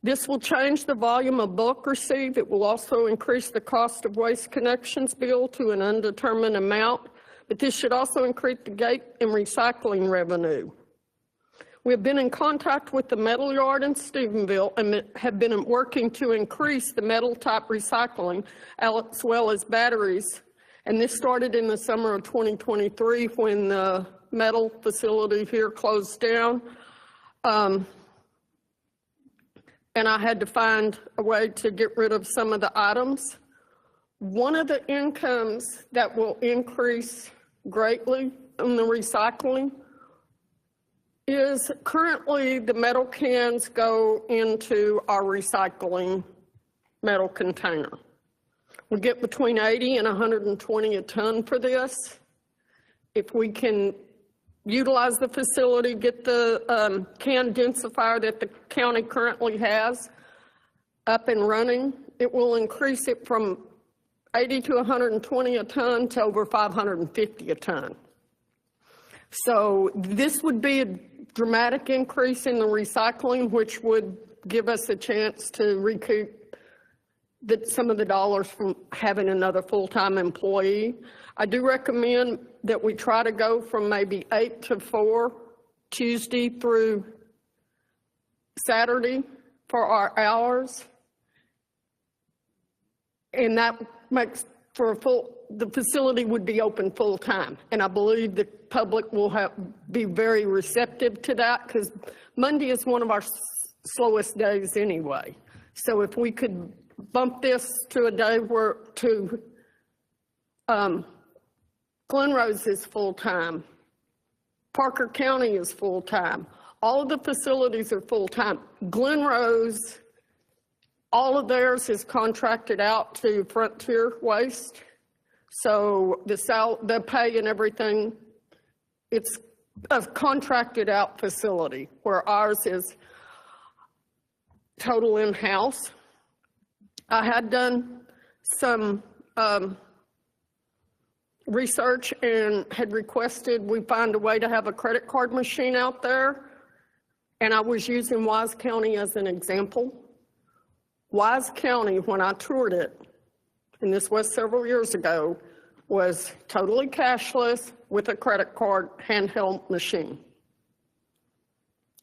This will change the volume of bulk received. It will also increase the cost of waste connections bill to an undetermined amount, but this should also increase the gate and recycling revenue. We have been in contact with the metal yard in Stephenville and have been working to increase the metal type recycling as well as batteries. And this started in the summer of 2023 when the metal facility here closed down. And I had to find a way to get rid of some of the items. One of the incomes that will increase greatly in the recycling is currently the metal cans go into our recycling metal container. We get between 80 and 120 a ton for this. If we can utilize the facility, get the can densifier that the county currently has up and running, it will increase it from 80 to 120 a ton to over 550 a ton. So this would be a dramatic increase in the recycling, which would give us a chance to recoup some of the dollars from having another full-time employee. I do recommend that we try to go from maybe 8 to 4, Tuesday through Saturday for our hours. And that makes for the facility would be open full-time. And I believe the public will be very receptive to that because Monday is one of our slowest days anyway. So if we could bump this to a day where Glenrose is full-time, Parker County is full-time, all of the facilities are full-time. Glenrose, all of theirs is contracted out to Frontier Waste. So the pay and everything, it's a contracted out facility where ours is total in-house. I had done some research and had requested we find a way to have a credit card machine out there. And I was using Wise County as an example. Wise County, when I toured it, and this was several years ago, was totally cashless with a credit card handheld machine.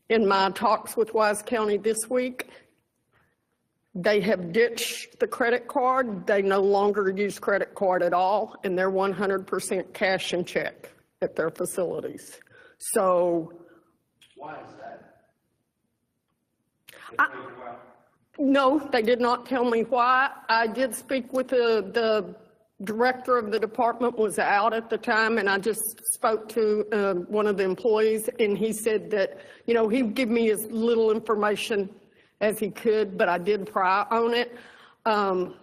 In my talks with Wise County this week, they have ditched the credit card. They no longer use credit card at all, and they're 100% cash and check at their facilities. So, why is that? No, they did not tell me why. I did speak with the director of the department was out at the time, and I just spoke to one of the employees, and he said that, you know, he'd give me as little information as he could, but I did pry on it. I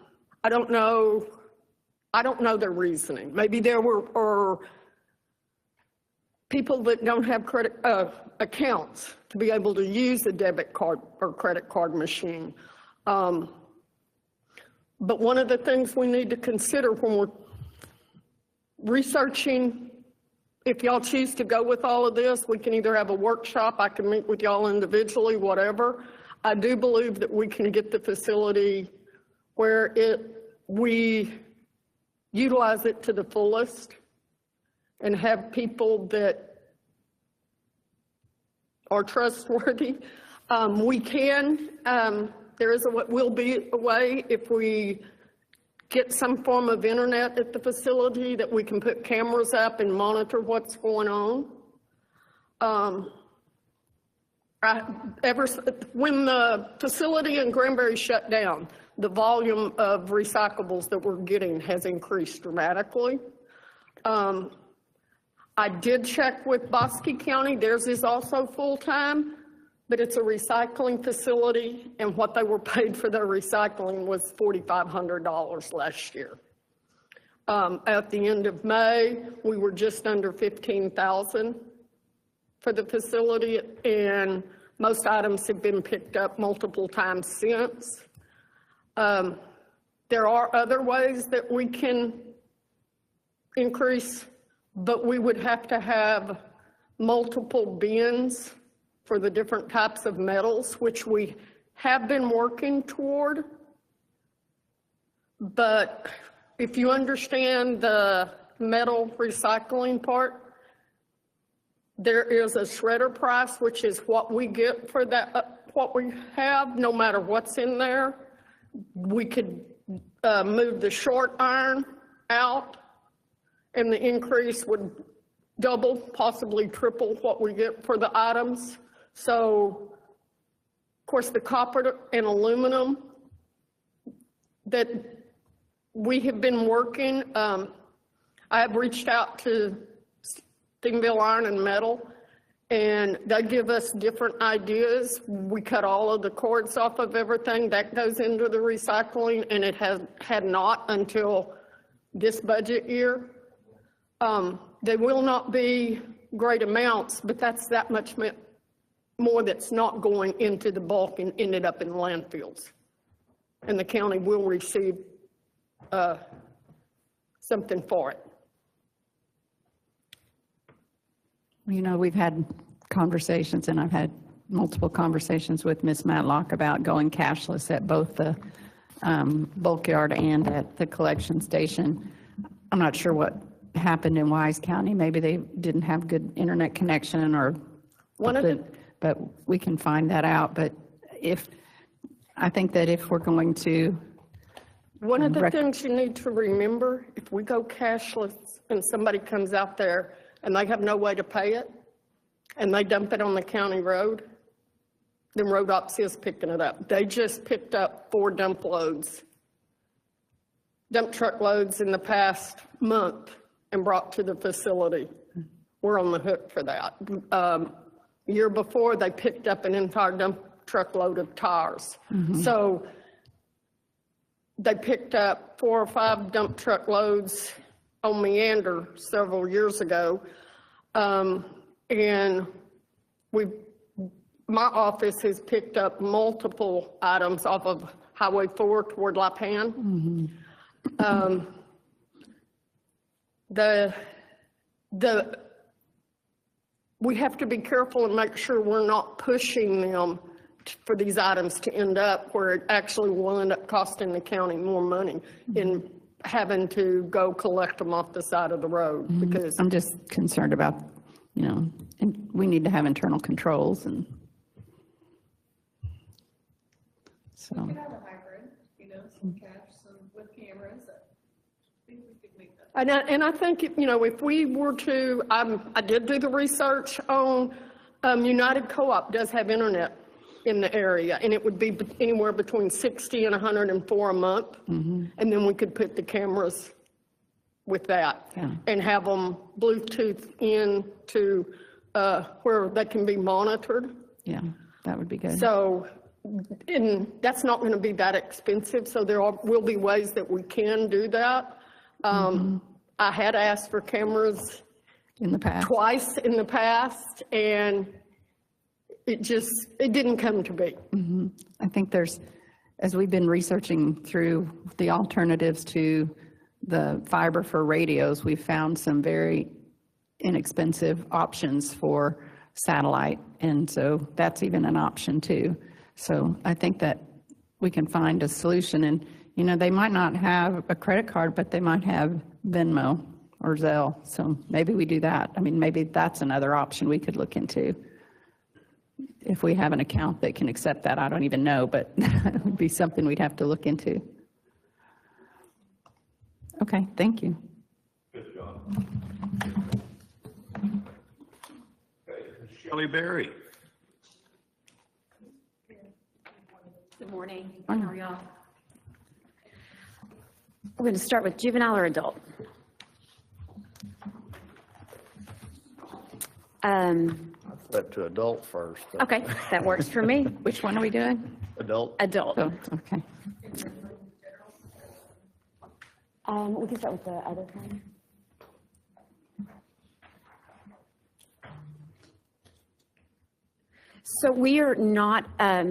don't know their reasoning. Maybe there were people that don't have credit accounts to be able to use a debit card or credit card machine. But one of the things we need to consider when we're researching, if y'all choose to go with all of this, we can either have a workshop, I can meet with y'all individually, whatever. I do believe that we can get the facility where we utilize it to the fullest and have people that are trustworthy. We can, will be a way if we get some form of internet at the facility that we can put cameras up and monitor what's going on. When the facility in Granbury shut down, the volume of recyclables that we're getting has increased dramatically. I did check with Bosque County. Theirs is also full-time, but it's a recycling facility, and what they were paid for their recycling was $4,500 last year. At the end of May, we were just under $15,000 for the facility, and most items have been picked up multiple times since. There are other ways that we can increase, but we would have to have multiple bins for the different types of metals, which we have been working toward. But if you understand the metal recycling part, there is a shredder price, which is what we get for that, what we have, no matter what's in there. We could move the short iron out, and the increase would double, possibly triple what we get for the items. So, of course, the copper and aluminum that we have been working, I have reached out to Stingville Iron and Metal, and they give us different ideas. We cut all of the cords off of everything. That goes into the recycling, and it had not until this budget year. They will not be great amounts, but that's that much more that's not going into the bulk and ended up in landfills. And the county will receive something for it. You know, we've had conversations, and I've had multiple conversations with Ms. Matlock about going cashless at both the bulk yard and at the collection station. I'm not sure what happened in Wise County. Maybe they didn't have good internet connection, or but we can find that out. But I think that if we're going to, one of the things you need to remember, if we go cashless and somebody comes out there and they have no way to pay it, and they dump it on the county road, then Road Ops is picking it up. They just picked up 4 dump truck loads in the past month and brought to the facility. We're on the hook for that. Year before, they picked up an entire dump truck load of tires. So they picked up 4 or 5 dump truck loads on Meander several years ago. And my office has picked up multiple items off of Highway 4 toward La Pan. We have to be careful and make sure we're not pushing them for these items to end up where it actually will end up costing the county more money in having to go collect them off the side of the road. Because I'm just concerned about, you know, and we need to have internal controls, and so. We could have a hybrid, you know, some cash, some with cameras. I think we could make that. And I think, you know, if we were to, I did do the research on, United Co-op does have internet in the area, and it would be anywhere between 60 and 104 a month. And then we could put the cameras with that and have them Bluetooth into where they can be monitored. Yeah, that would be good. So, and that's not going to be that expensive, so there will be ways that we can do that. I had asked for cameras in the past, twice in the past, and it didn't come to be. I think as we've been researching through the alternatives to the fiber for radios, we've found some very inexpensive options for satellite, and so that's even an option too. So I think that we can find a solution, and you know, they might not have a credit card, but they might have Venmo or Zelle, so maybe we do that. I mean, maybe that's another option we could look into. If we have an account that can accept that, I don't even know, but it would be something we'd have to look into. Okay, thank you. Good job. Okay, Shelley Berry. Good morning. How are y'all? We're going to start with juvenile or adult. Flip to adult first. Okay, that works for me. Which one are we doing? Adult. Adult. Oh, okay. We can start with the other one. So we are not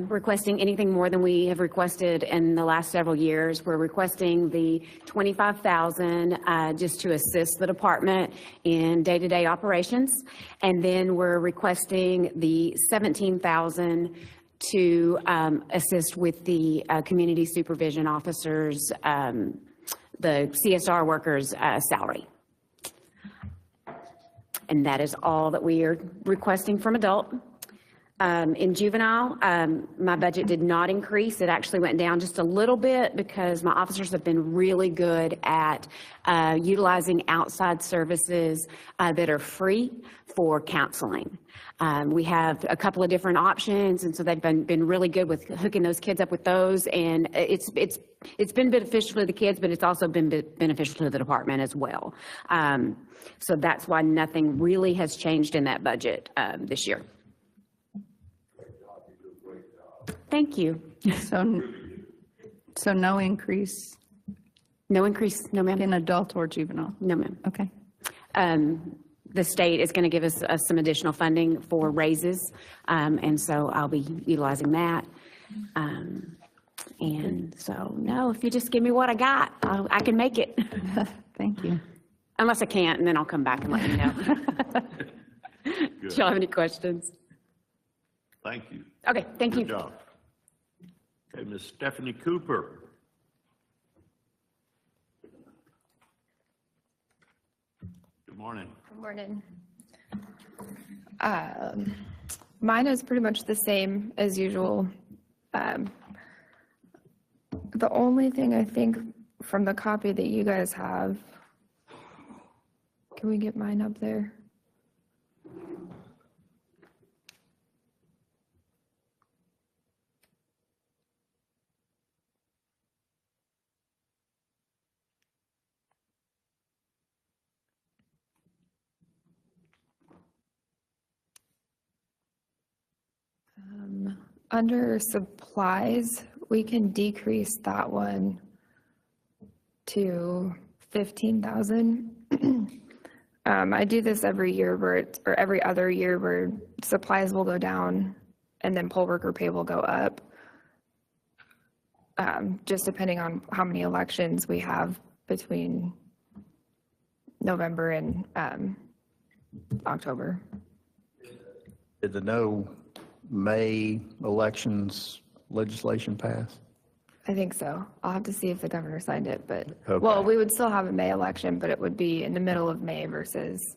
requesting anything more than we have requested in the last several years. We're requesting the $25,000 just to assist the department in day-to-day operations. And then we're requesting the $17,000 to assist with the community supervision officers, the CSR workers' salary. And that is all that we are requesting from adult. In juvenile, my budget did not increase. It actually went down just a little bit because my officers have been really good at utilizing outside services that are free for counseling. We have a couple of different options, and so they've been really good with hooking those kids up with those. And it's been beneficial to the kids, but it's also been beneficial to the department as well. So that's why nothing really has changed in that budget this year. Thank you. So no increase? No increase, no ma'am. In adult or juvenile? No ma'am. Okay. The state is going to give us some additional funding for raises, and so I'll be utilizing that. And so, no, if you just give me what I got, I can make it. Thank you. Unless I can't, and then I'll come back and let you know. Do y'all have any questions? Thank you. Okay, thank you. Good job. Okay, Ms. Stephanie Cooper. Good morning. Good morning. Mine is pretty much the same as usual. The only thing I think from the copy that you guys have, can we get mine up there? Under supplies, we can decrease that one to 15,000. I do this every year or every other year where supplies will go down and then poll worker pay will go up. Just depending on how many elections we have between November and October. Did the no May elections legislation pass? I think so. I'll have to see if the governor signed it, but, Okay. well, we would still have a May election, but it would be in the middle of May versus,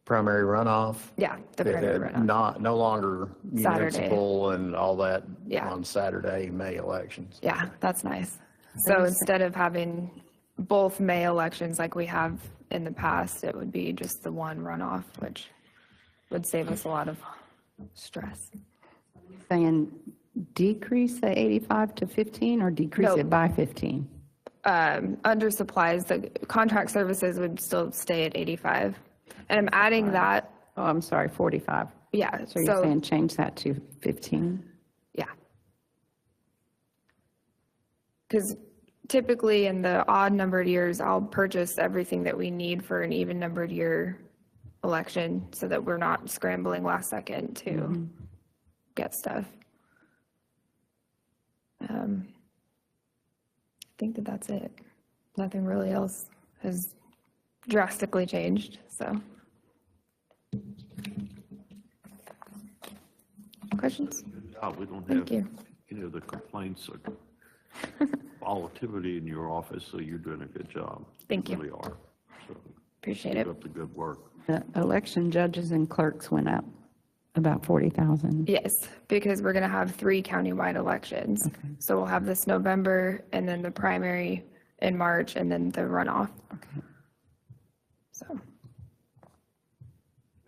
Primary runoff? yeah, the primary runoff. No longer Saturday. municipal and all that Yeah. on Saturday, May elections. Yeah, that's nice. So instead of having both May elections like we have in the past, it would be just the one runoff, which would save us a lot of stress. Saying decrease the 85 to 15 or decrease No. it by 15? Under supplies, the contract services would still stay at 85. And I'm adding that, Oh, I'm sorry, 45. yeah, So you're saying change that to 15? yeah. Because typically in the odd numbered years, I'll purchase everything that we need for an even numbered year election so that we're not scrambling last second to get stuff. I think that that's it. Nothing really else has drastically changed, so. Questions? We don't Thank have you. any of the complaints of volatility in your office, so you're doing a good job. Thank you. really are. So Appreciate keep it. up the good work. The election judges and clerks went up about 40,000. Yes, because we're gonna have 3 countywide elections. So we'll have this November, and then the primary in March, and then the runoff. Okay. So,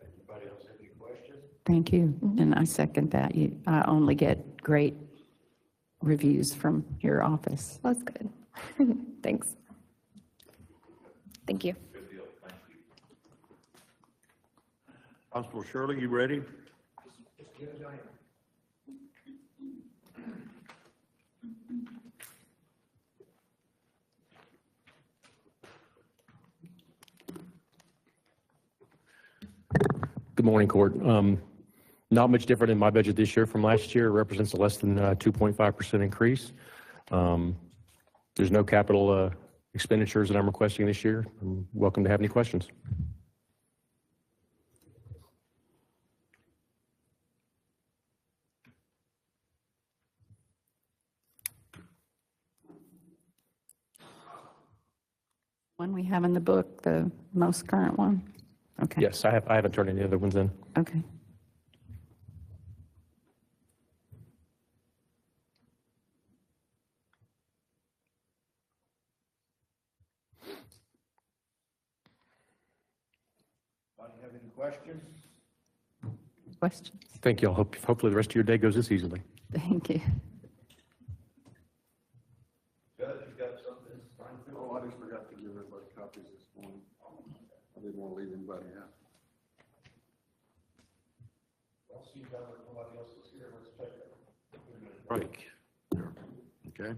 Anybody else have any questions? Thank you. And I second that. I only get great reviews from your office. that's good. Thanks. Thank you. Good deal, thank you. Constable Shirley, you ready? Good morning, Court. Not much different in my budget this year from last year. It represents a less than 2.5% increase. There's no capital expenditures that I'm requesting this year. I'm welcome to have any questions. One we have in the book, the most current one? Okay. Yes, I haven't turned any other ones in. Okay. Anybody have any questions? Questions? Thank you. Hopefully the rest of your day goes this easily. Thank you. Judge, you got something? Oh, I just forgot to give everybody copies this morning. I didn't want to leave anybody out. I'll see if nobody else is here. Let's check it. Break. Okay.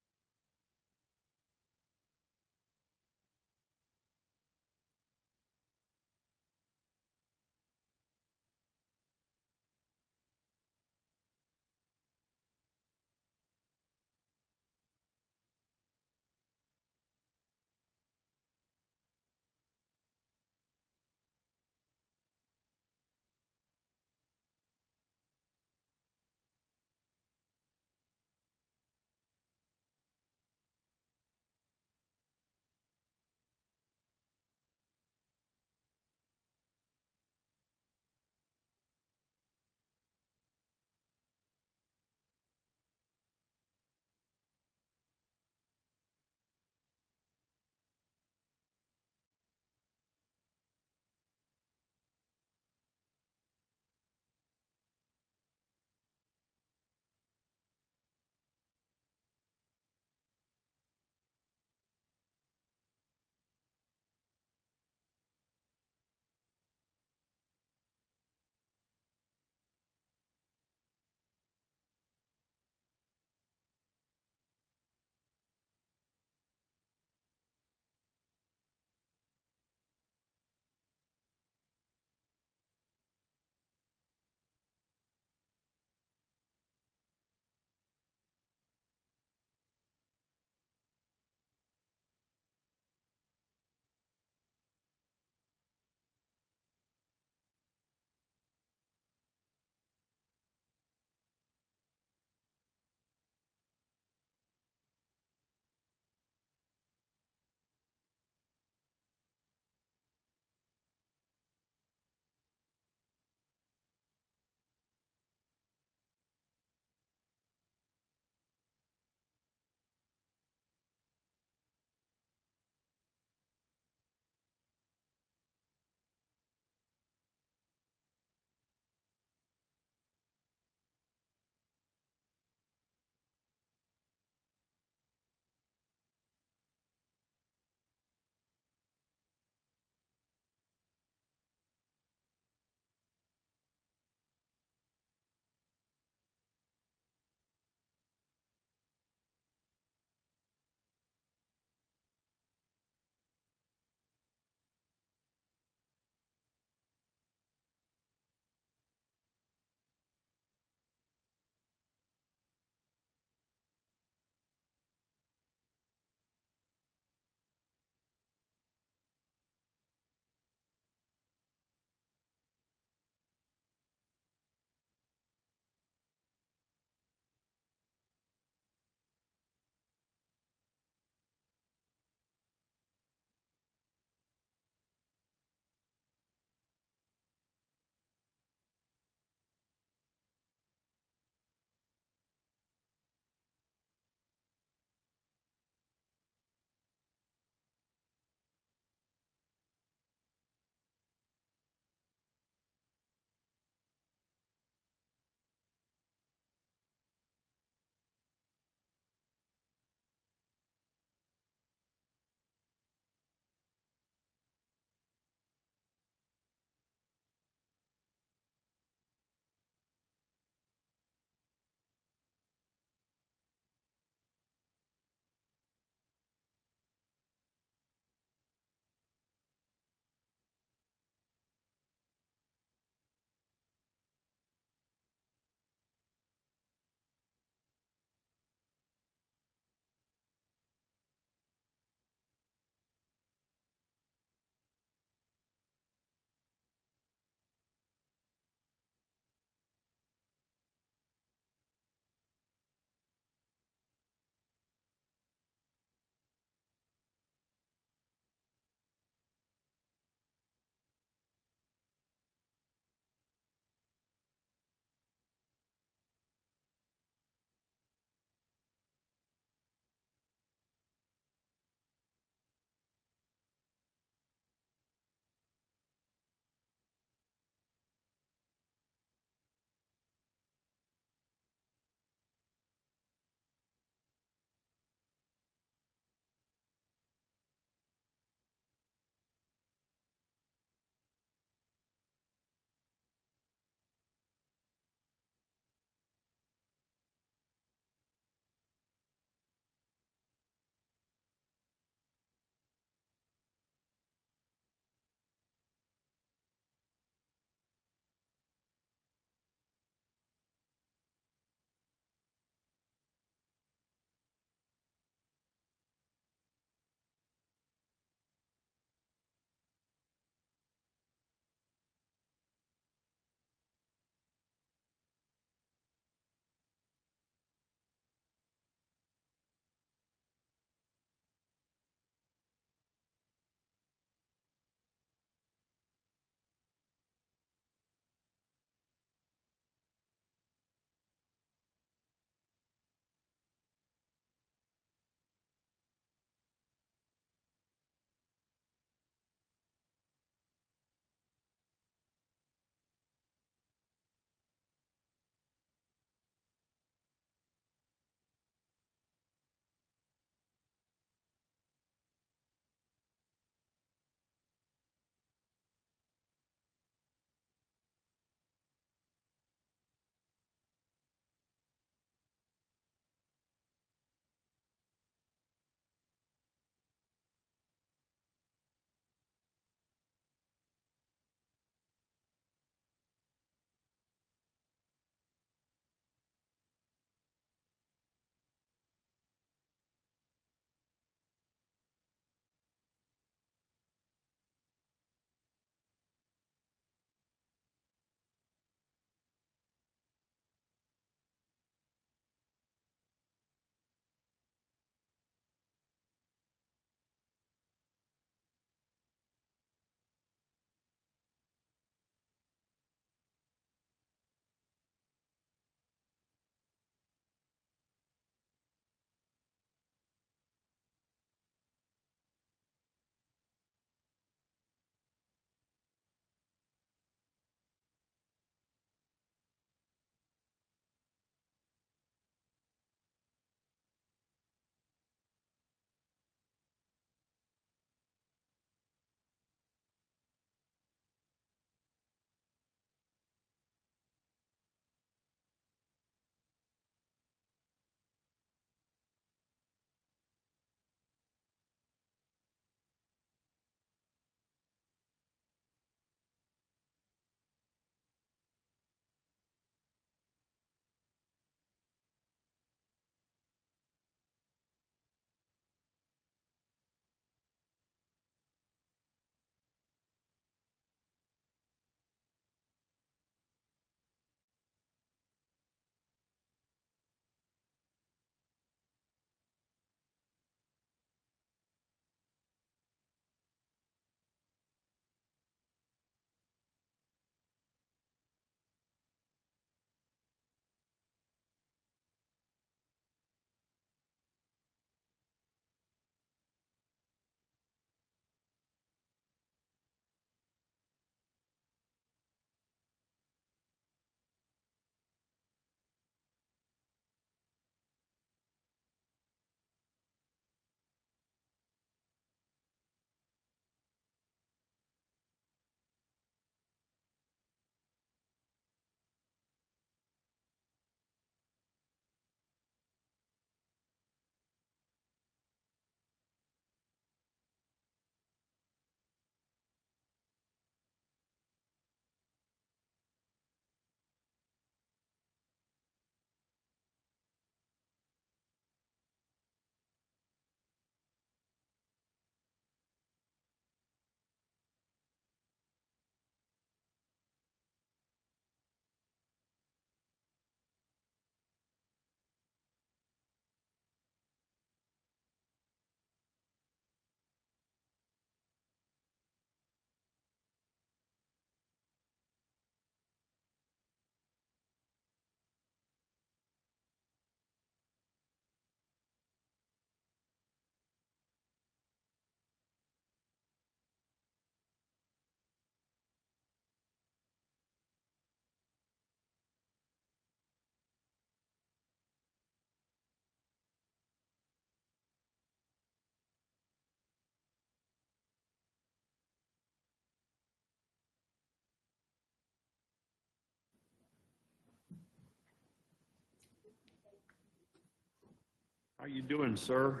How you doing, sir?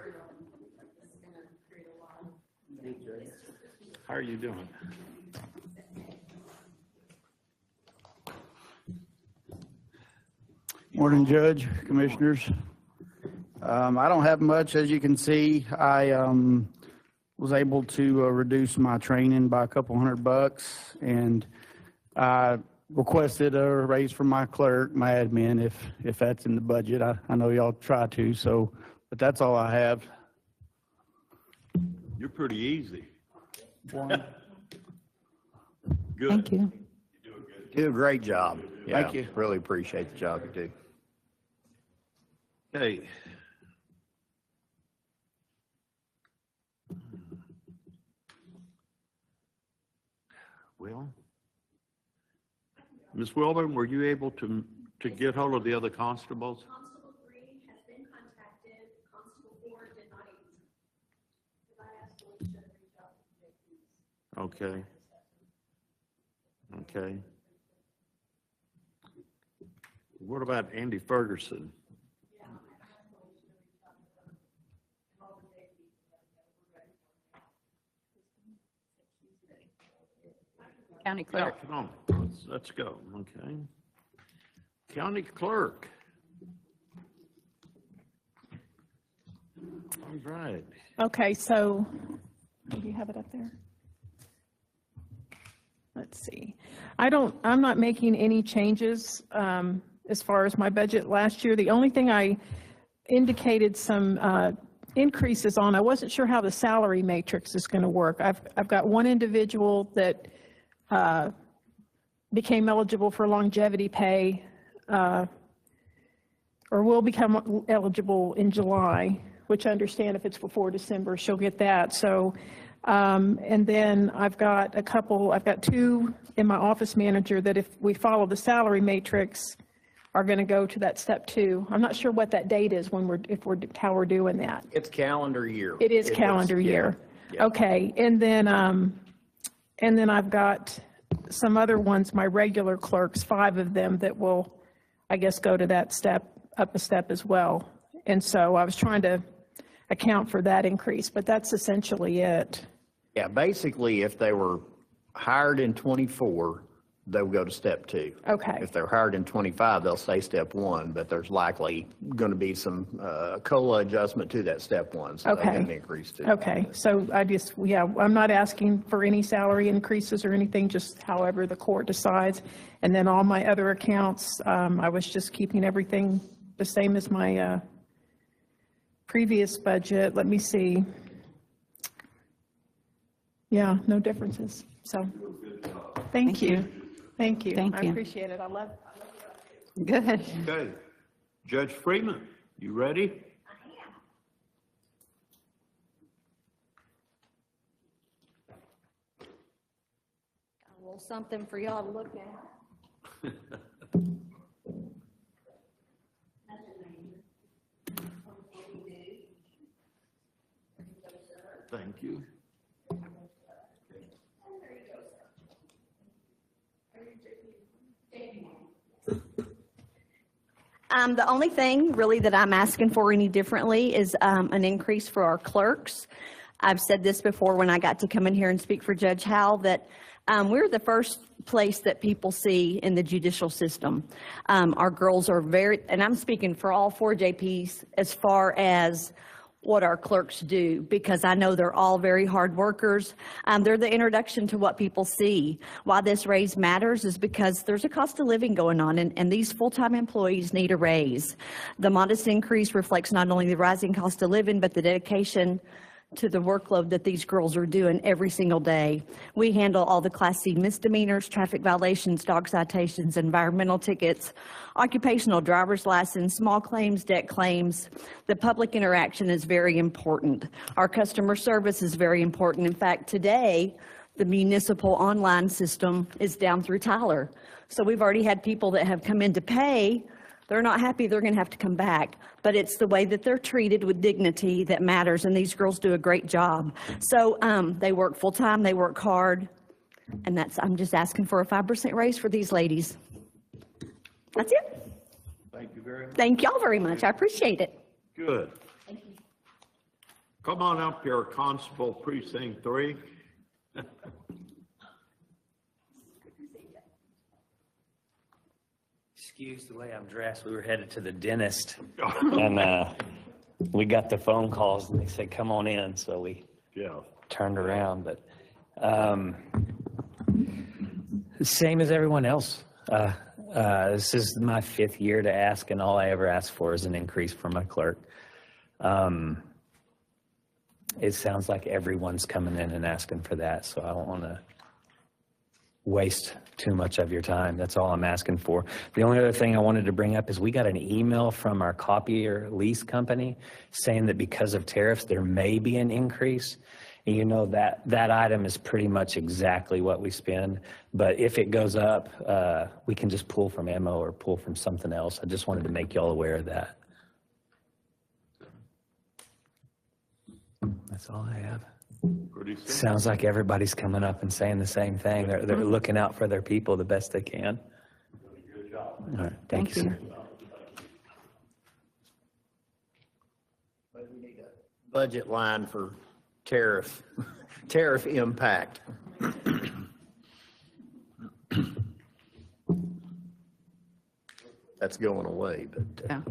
How are you doing? Morning, Judge, Commissioners. I don't have much, as you can see. I was able to reduce my training by a couple $100, and I requested a raise from my clerk, my admin, if that's in the budget. I know y'all try to, so, but that's all I have. You're pretty easy. One. Good. Thank you. You do a great job. Thank you. Really appreciate the job you do. Okay. Well, Ms. Wilburn, were you able to get hold of the other constables? Constable 3 has been contacted, Constable 4 did not answer. Because I asked Alicia to reach out to JPs. Okay. Okay. What about Andy Ferguson? County Yeah, Clerk. come on, let's go, okay. County Clerk. All right. Okay, so, do you have it up there? Let's see. I'm not making any changes as far as my budget last year. The only thing I indicated some increases on, I wasn't sure how the salary matrix is going to work. I've got one individual that became eligible for longevity pay, or will become eligible in July, which I understand if it's before December, she'll get that. So, and then I've got two in my office manager that if we follow the salary matrix are going to go to that step 2. I'm not sure what that date is how we're doing that. It's calendar year. It is calendar year. Yeah. Okay, and then I've got some other ones, my regular clerks, 5 of them that will, I guess, go to that up a step as well. And so I was trying to account for that increase, but that's essentially it. Yeah, basically, if they were hired in '24, they'll go to step 2. Okay. If they're hired in '25, they'll stay step 1, but there's likely going to be some COLA adjustment to that step 1, so they'll get an increase too. Okay, so I'm not asking for any salary increases or anything, just however the court decides. And then all my other accounts, I was just keeping everything the same as my previous budget. Let me see. Yeah, no differences. So, thank you. Thank you. Thank I you. appreciate it. I love it. Good. Okay. Judge Freeman, you ready? Got a little something for y'all to look at. Thank you. The only thing really that I'm asking for any differently is an increase for our clerks. I've said this before when I got to come in here and speak for Judge Howell, that we're the first place that people see in the judicial system. Our girls are and I'm speaking for all 4 JPs as far as what our clerks do, because I know they're all very hard workers. They're the introduction to what people see. Why this raise matters is because there's a cost of living going on, and these full-time employees need a raise. The modest increase reflects not only the rising cost of living, but the dedication to the workload that these girls are doing every single day. We handle all the Class C misdemeanors, traffic violations, dog citations, environmental tickets, occupational driver's license, small claims, debt claims. The public interaction is very important. Our customer service is very important. In fact, today, the municipal online system is down through Tyler. So we've already had people that have come in to pay. They're not happy, they're going to have to come back. But it's the way that they're treated with dignity that matters, and these girls do a great job. So they work full-time, they work hard, and I'm just asking for a 5% raise for these ladies. That's it. Thank you very much. Thank y'all very much. I appreciate it. Good. Thank you. Come on up here, Constable Precinct 3. Excuse the way I'm dressed. We were headed to the dentist, and we got the phone calls, and they said, "Come on in." So we turned around, but same as everyone else. This is my 5th year to ask, and all I ever asked for is an increase for my clerk. It sounds like everyone's coming in and asking for that, so I don't want to waste too much of your time. That's all I'm asking for. The only other thing I wanted to bring up is we got an email from our copier lease company saying that because of tariffs, there may be an increase. And you know that item is pretty much exactly what we spend. But if it goes up, we can just pull from ammo or pull from something else. I just wanted to make y'all aware of that. That's all I have. Sounds like everybody's coming up and saying the same thing. They're looking out for their people the best they can. Good job. All right. Thank you, sir. We need a budget line for tariff impact. That's going away, but Yeah.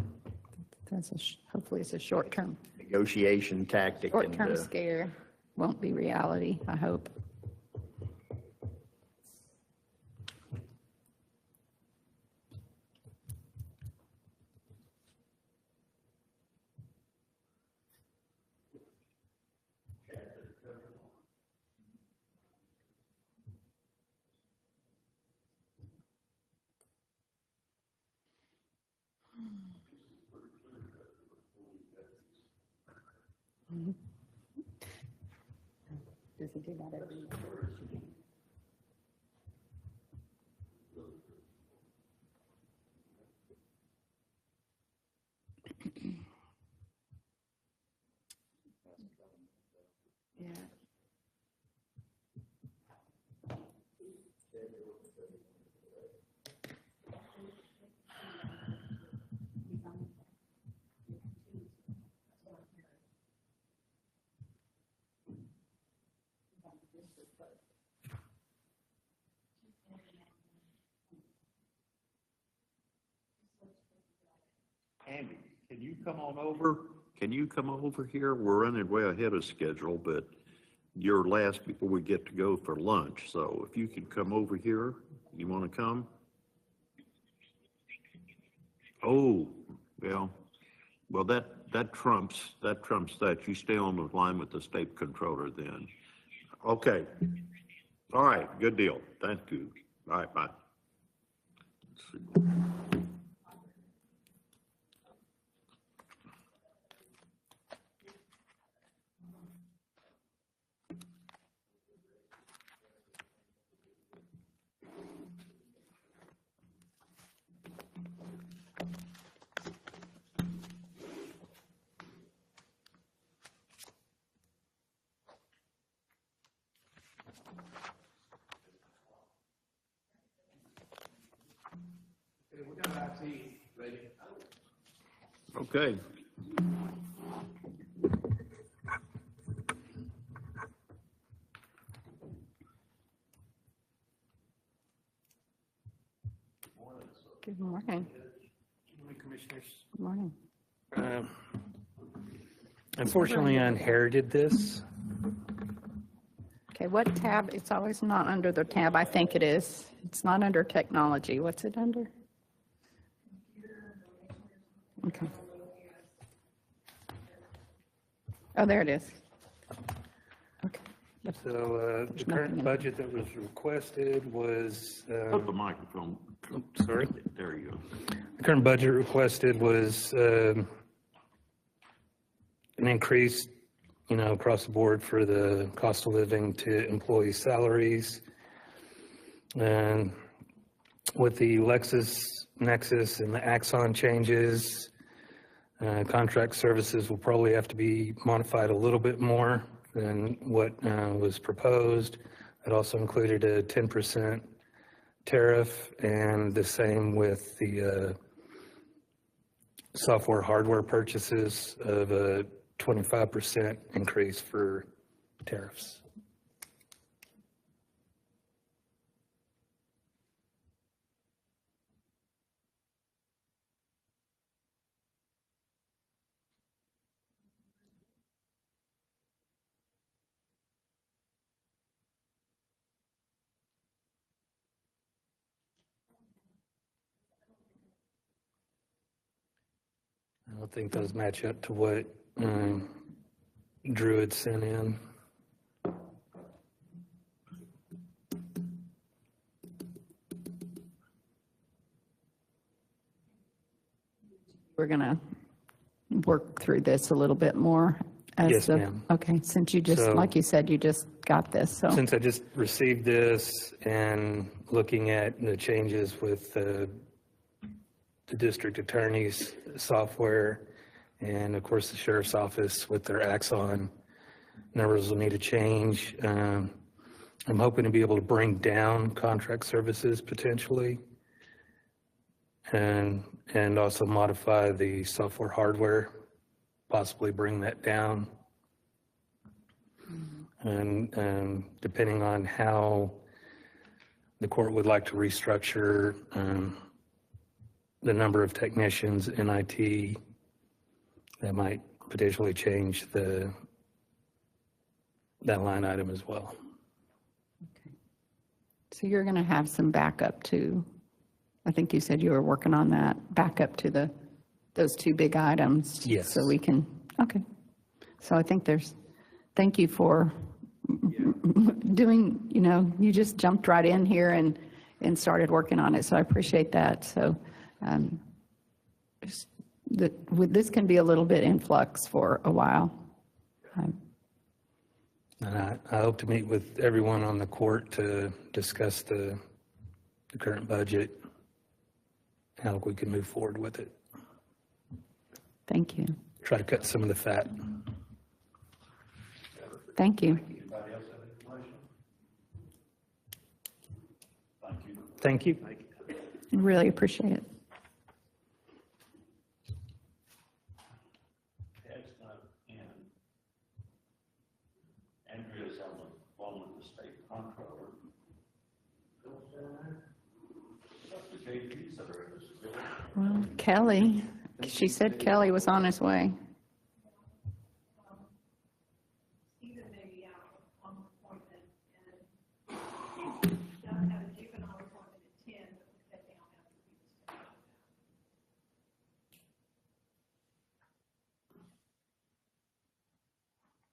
That's hopefully it's a short-term. Negotiation tactic. Short-term scare won't be reality, I hope. Does he do that every year? Yeah. Andy, can you come on over? Can you come over here? We're running way ahead of schedule, but you're last before we get to go for lunch. So if you could come over here, you want to come? Oh, well, that trumps that. You stay on the line with the state controller then. Okay. All right, good deal. Thank you. All right, bye. Let's see. Okay. Good morning. Good morning, Commissioners. Good morning. Unfortunately, I inherited this. Okay, what tab? It's always not under the tab I think it is. It's not under technology. What's it under? Okay. Oh, there it is. Okay. So the current budget that was requested was. Put the microphone. Sorry. There you go. The current budget requested was an increase, across the board for the cost of living to employee salaries. And with the LexisNexis and the Axon changes, contract services will probably have to be modified a little bit more than what was proposed. It also included a 10% tariff, and the same with the software hardware purchases of 25% increase for tariffs. I don't think those match up to what Drew had sent in. We're going to work through this a little bit more. Yes, ma'am. Okay, since you just, So- like you said, you just got this, so. Since I just received this and looking at the changes with the district attorney's software and of course the sheriff's office with their Axon, numbers will need to change. I'm hoping to be able to bring down contract services potentially and also modify the software hardware, possibly bring that down. And depending on how the court would like to restructure the number of technicians in IT, that might potentially change that line item as well. So you're going to have some backup to, I think you said you were working on that, backup to those two big items. Yes. So we can, okay. So I think thank you for doing, you just jumped right in here and started working on it. So I appreciate that. So this can be a little bit in flux for a while. And I hope to meet with everyone on the court to discuss the current budget, how we can move forward with it. Thank you. Try to cut some of the fat. Thank you. Thank you. Really appreciate it. Andrea's on the phone with the state comptroller. Well, Kelly, she said Kelly was on his way.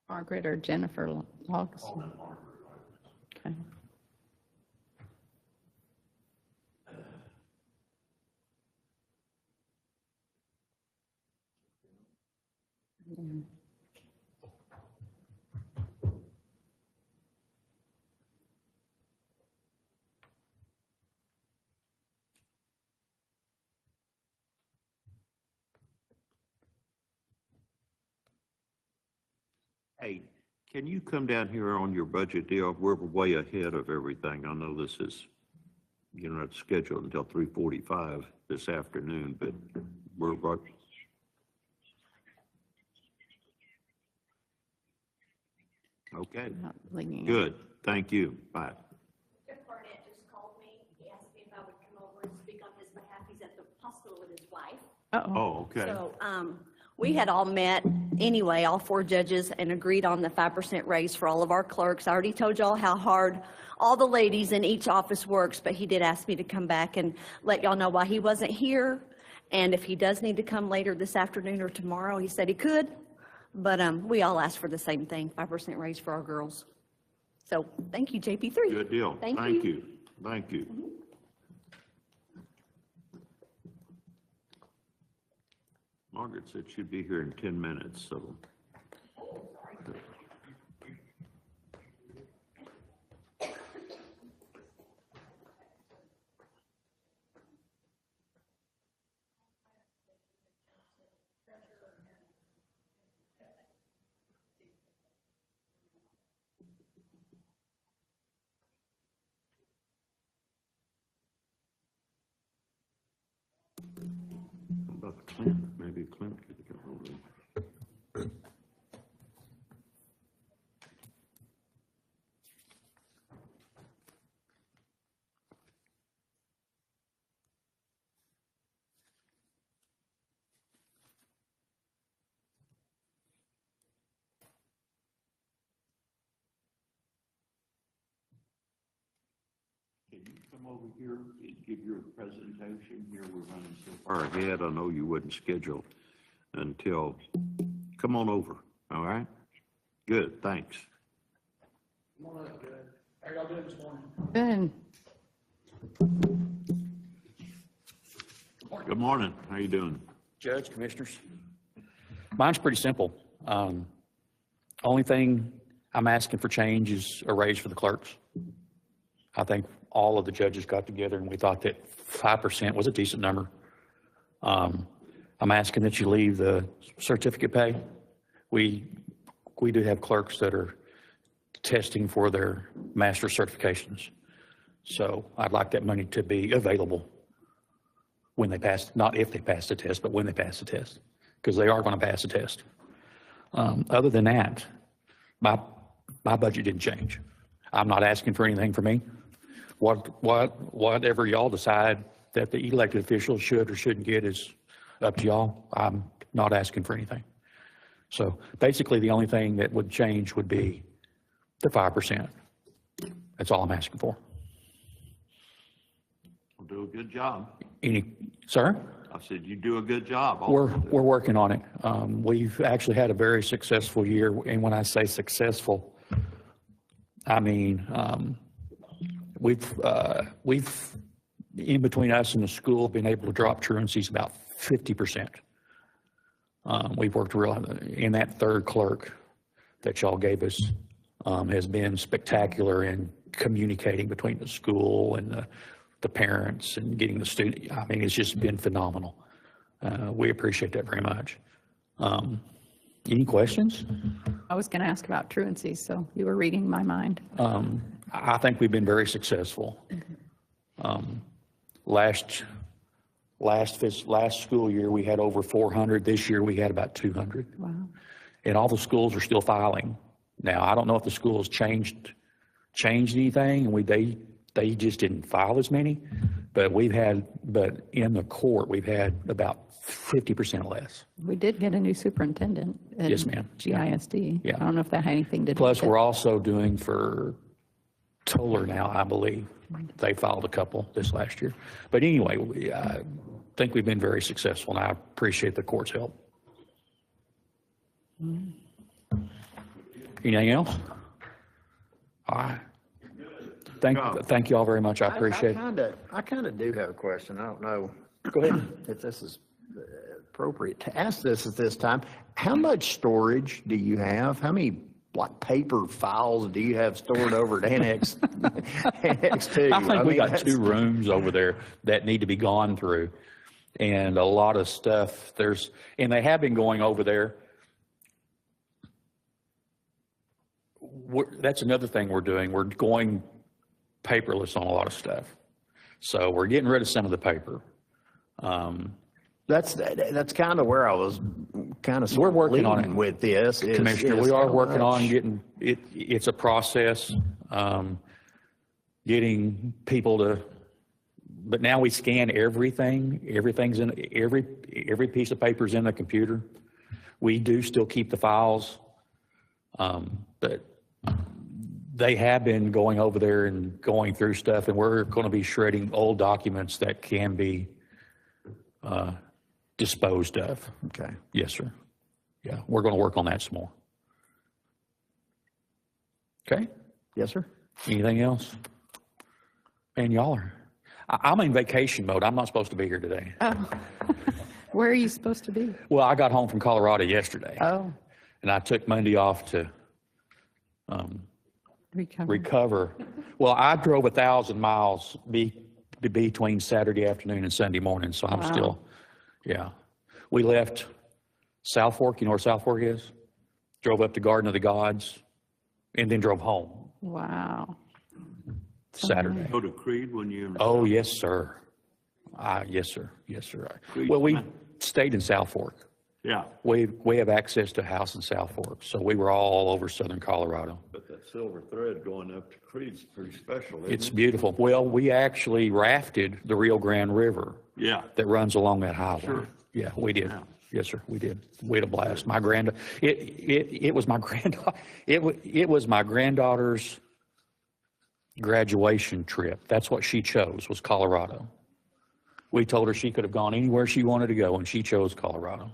Margaret or Jennifer Lawson? Okay. Yeah. Hey, can you come down here on your budget deal? We're way ahead of everything. I know this is, it's scheduled until 3:45 this afternoon, but we're right. Okay, Not leaning. good. Thank you. Bye. Jeff Barnett just called me. He asked me if I would come over and speak on his behalf. He's at the hospital with his wife. Uh-oh. Oh, okay. So, we had all met anyway, all four judges, and agreed on the 5% raise for all of our clerks. I already told y'all how hard all the ladies in each office works, but he did ask me to come back and let y'all know why he wasn't here. And if he does need to come later this afternoon or tomorrow, he said he could. But we all asked for the same thing, 5% raise for our girls. So thank you, JP3. Good deal. Thank you. Thank you. Margaret said she'd be here in 10 minutes, so. About Clint, maybe Clint could come over. come over here and give your presentation here? We're running so far ahead. I know you wouldn't schedule until, come on over, all right? Good, thanks. Come on up, Judge. How y'all doing this morning? Good. Good morning. How you doing? Judge, Commissioners. Mine's pretty simple. Only thing I'm asking for change is a raise for the clerks. I think all of the judges got together and we thought that 5% was a decent number. I'm asking that you leave the certificate pay. We do have clerks that are testing for their master certifications. So I'd like that money to be available when they pass, not if they pass the test, but when they pass the test, because they are going to pass the test. Other than that, my budget didn't change. I'm not asking for anything for me. Whatever y'all decide that the elected officials should or shouldn't get is up to y'all. I'm not asking for anything. So basically the only thing that would change would be the 5%. That's all I'm asking for. We'll do a good job. Sir? I said, you do a good job. We're working on it. We've actually had a very successful year. And when I say successful, I mean, we've in between us and the school, been able to drop truancies about 50%. We've worked real, in that third clerk that y'all gave us has been spectacular in communicating between the school and the parents and getting the student. I mean, it's just been phenomenal. We appreciate that very much. Any questions? I was going to ask about truancy, so you were reading my mind. I think we've been very successful. Last school year, we had over 400. This year, we had about 200. Wow. And all the schools are still filing. Now, I don't know if the schools changed anything, and they just didn't file as many. But in the court, we've had about 50% less. We did get a new superintendent. Yes, ma'am. GISD. Yeah. I don't know if that had anything to do Plus, with we're it. also doing for Toller now, I believe. They filed a couple this last year. But anyway, I think we've been very successful, and I appreciate the court's help. Anything else? All right. Thank you all very much. I appreciate it. I kind of do have a question. I don't know. Go ahead. If this is appropriate to ask this at this time. How much storage do you have? How many paper files do you have stored over at Annex 2? I think we got 2 rooms over there that need to be gone through, and a lot of stuff and they have been going over there. That's another thing we're doing. We're going paperless on a lot of stuff. So we're getting rid of some of the paper. That's kind of where I was kind of we're working on it with this. Commissioner, we are working on getting it. It's a process, getting people to, but now we scan everything. Everything's in every piece of paper is in the computer. We do still keep the files, but they have been going over there and going through stuff, and we're going to be shredding old documents that can be disposed of. Okay. Yes, sir. Yeah, we're going to work on that some more. Okay? Yes, sir. Anything else? And y'all are, I'm in vacation mode. I'm not supposed to be here today. Oh. Where are you supposed to be? Well, I got home from Colorado yesterday. Oh. And I took Monday off to recover. Well, I drove 1,000 miles between Saturday afternoon and Sunday morning, so I'm still, yeah. We left South Fork, you know where South Fork is? Drove up to Garden of the Gods, and then drove home. Wow. Saturday. Go to Creed when you. Oh, yes, sir. Yes, sir. Yes, sir. Well, we stayed in South Fork. Yeah. We have access to a house in South Fork, so we were all over southern Colorado. But that silver thread going up to Creed's pretty special, isn't It's it? beautiful. Well, we actually rafted the Rio Grande River. Yeah. That runs along that highway. Sure. Yeah, we did. Yeah. Yes, sir, we did. We had a blast. My granddaughter, it was my granddaughter, it was my granddaughter's graduation trip. That's what she chose, was Colorado. We told her she could have gone anywhere she wanted to go, and she chose Colorado.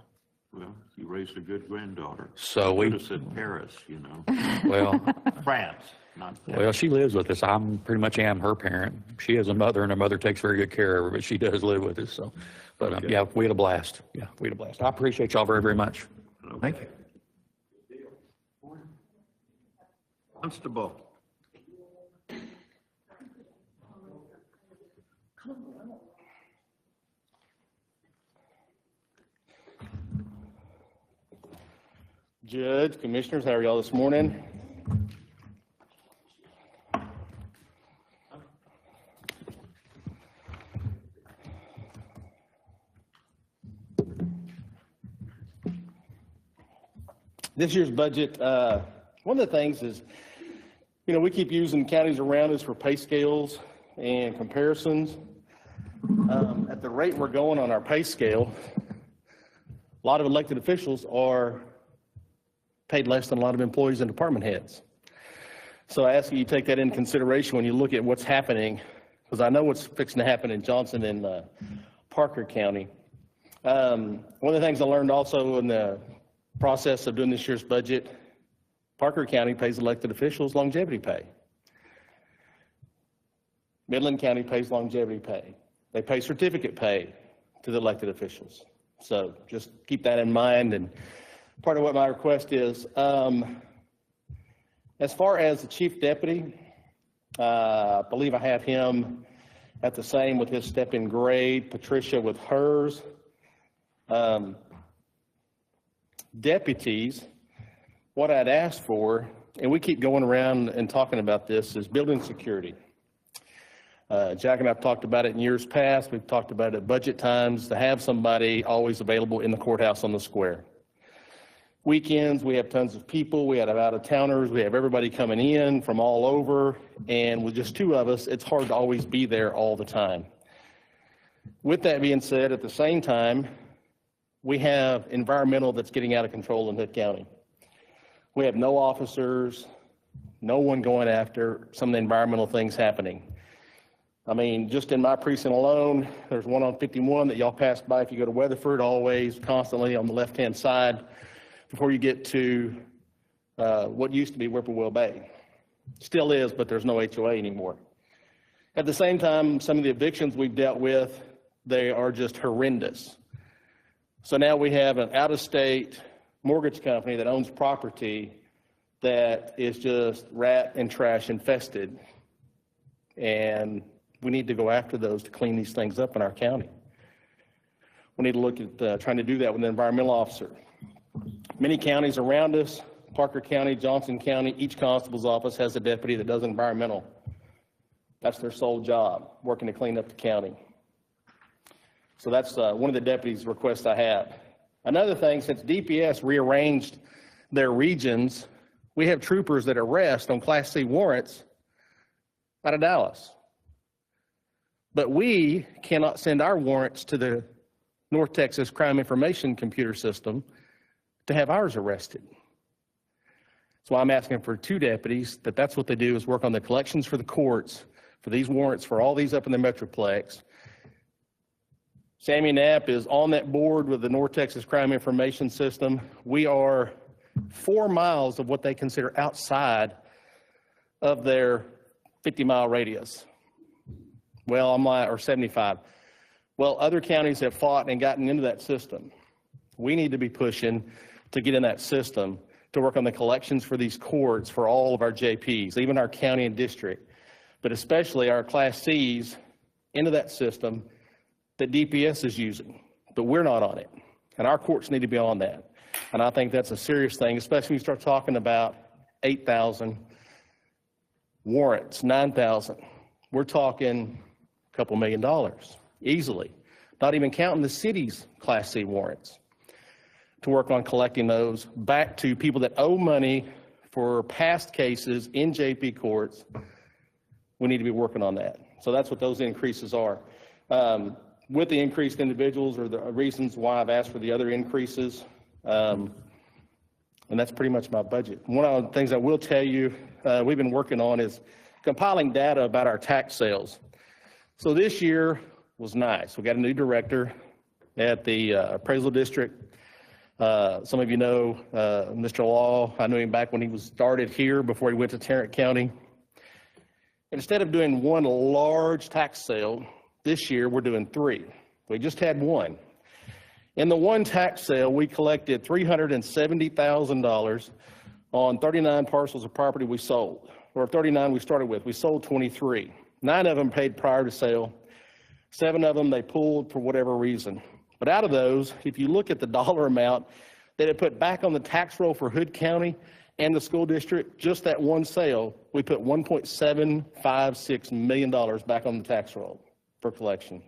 Well, you raised a good granddaughter. So I we could have said Paris, you know. Well, France, not well, she lives with us. I'm pretty much am her parent. She has a mother, and her mother takes very good care of her, but she does live with us. So, but Okay. yeah, we had a blast. Yeah, we had a blast. I appreciate y'all very, very much. Thank you. Constable. Judge, Commissioners, how are y'all this morning? This year's budget, one of the things is, you know, we keep using counties around us for pay scales and comparisons. At the rate we're going on our pay scale, a lot of elected officials are paid less than a lot of employees and department heads. So I ask you to take that into consideration when you look at what's happening, because I know what's fixing to happen in Johnson and Parker County. One of the things I learned also in the process of doing this year's budget, Parker County pays elected officials longevity pay. Midland County pays longevity pay. They pay certificate pay to the elected officials. So just keep that in mind. And part of what my request is, as far as the chief deputy, I believe I have him at the same with his step in grade, Patricia with hers. Deputies, what I'd asked for, and we keep going around and talking about this, is building security. Jack and I have talked about it in years past. We've talked about it at budget times, to have somebody always available in the courthouse on the square. Weekends, we have tons of people. We have out-of-towners. We have everybody coming in from all over. And with just two of us, it's hard to always be there all the time. With that being said, at the same time, we have environmental that's getting out of control in Hood County. We have no officers, no one going after some of the environmental things happening. I mean, just in my precinct alone, there's one on 51 that y'all pass by if you go to Weatherford, always constantly on the left-hand side before you get to what used to be Whippoorwill Bay. Still is, but there's no HOA anymore. At the same time, some of the evictions we've dealt with, they are just horrendous. So now we have an out-of-state mortgage company that owns property that is just rat and trash infested. And we need to go after those to clean these things up in our county. We need to look at trying to do that with an environmental officer. Many counties around us, Parker County, Johnson County, each constable's office has a deputy that does environmental. That's their sole job, working to clean up the county. So that's one of the deputies' requests I have. Another thing, since DPS rearranged their regions, we have troopers that arrest on Class C warrants out of Dallas. But we cannot send our warrants to the North Texas Crime Information Computer System to have ours arrested. So I'm asking for two deputies that's what they do, is work on the collections for the courts, for these warrants, for all these up in the Metroplex. Sammy Knapp is on that board with the North Texas Crime Information System. We are 4 miles of what they consider outside of their 50-mile radius. Well, or 75. Well, other counties have fought and gotten into that system. We need to be pushing to get in that system to work on the collections for these courts for all of our JPs, even our county and district, but especially our Class Cs into that system that DPS is using, but we're not on it. And our courts need to be on that. And I think that's a serious thing, especially when you start talking about 8,000 warrants, 9,000. We're talking a couple $1 million, easily. Not even counting the city's Class C warrants, to work on collecting those back to people that owe money for past cases in JP courts. We need to be working on that. So that's what those increases are. With the increased individuals are the reasons why I've asked for the other increases. And that's pretty much my budget. One of the things I will tell you we've been working on is compiling data about our tax sales. So this year was nice. We got a new director at the appraisal district. Some of you know Mr. Law. I knew him back when he was started here before he went to Tarrant County. Instead of doing one large tax sale, this year we're doing 3. We just had one. In the one tax sale, we collected $370,000 on 39 parcels of property we sold, or 39 we started with. We sold 23. 9 of them paid prior to sale. 7 of them they pulled for whatever reason. But out of those, if you look at the dollar amount that it put back on the tax roll for Hood County and the school district, just that one sale, we put $1.756 million back on the tax roll for collection.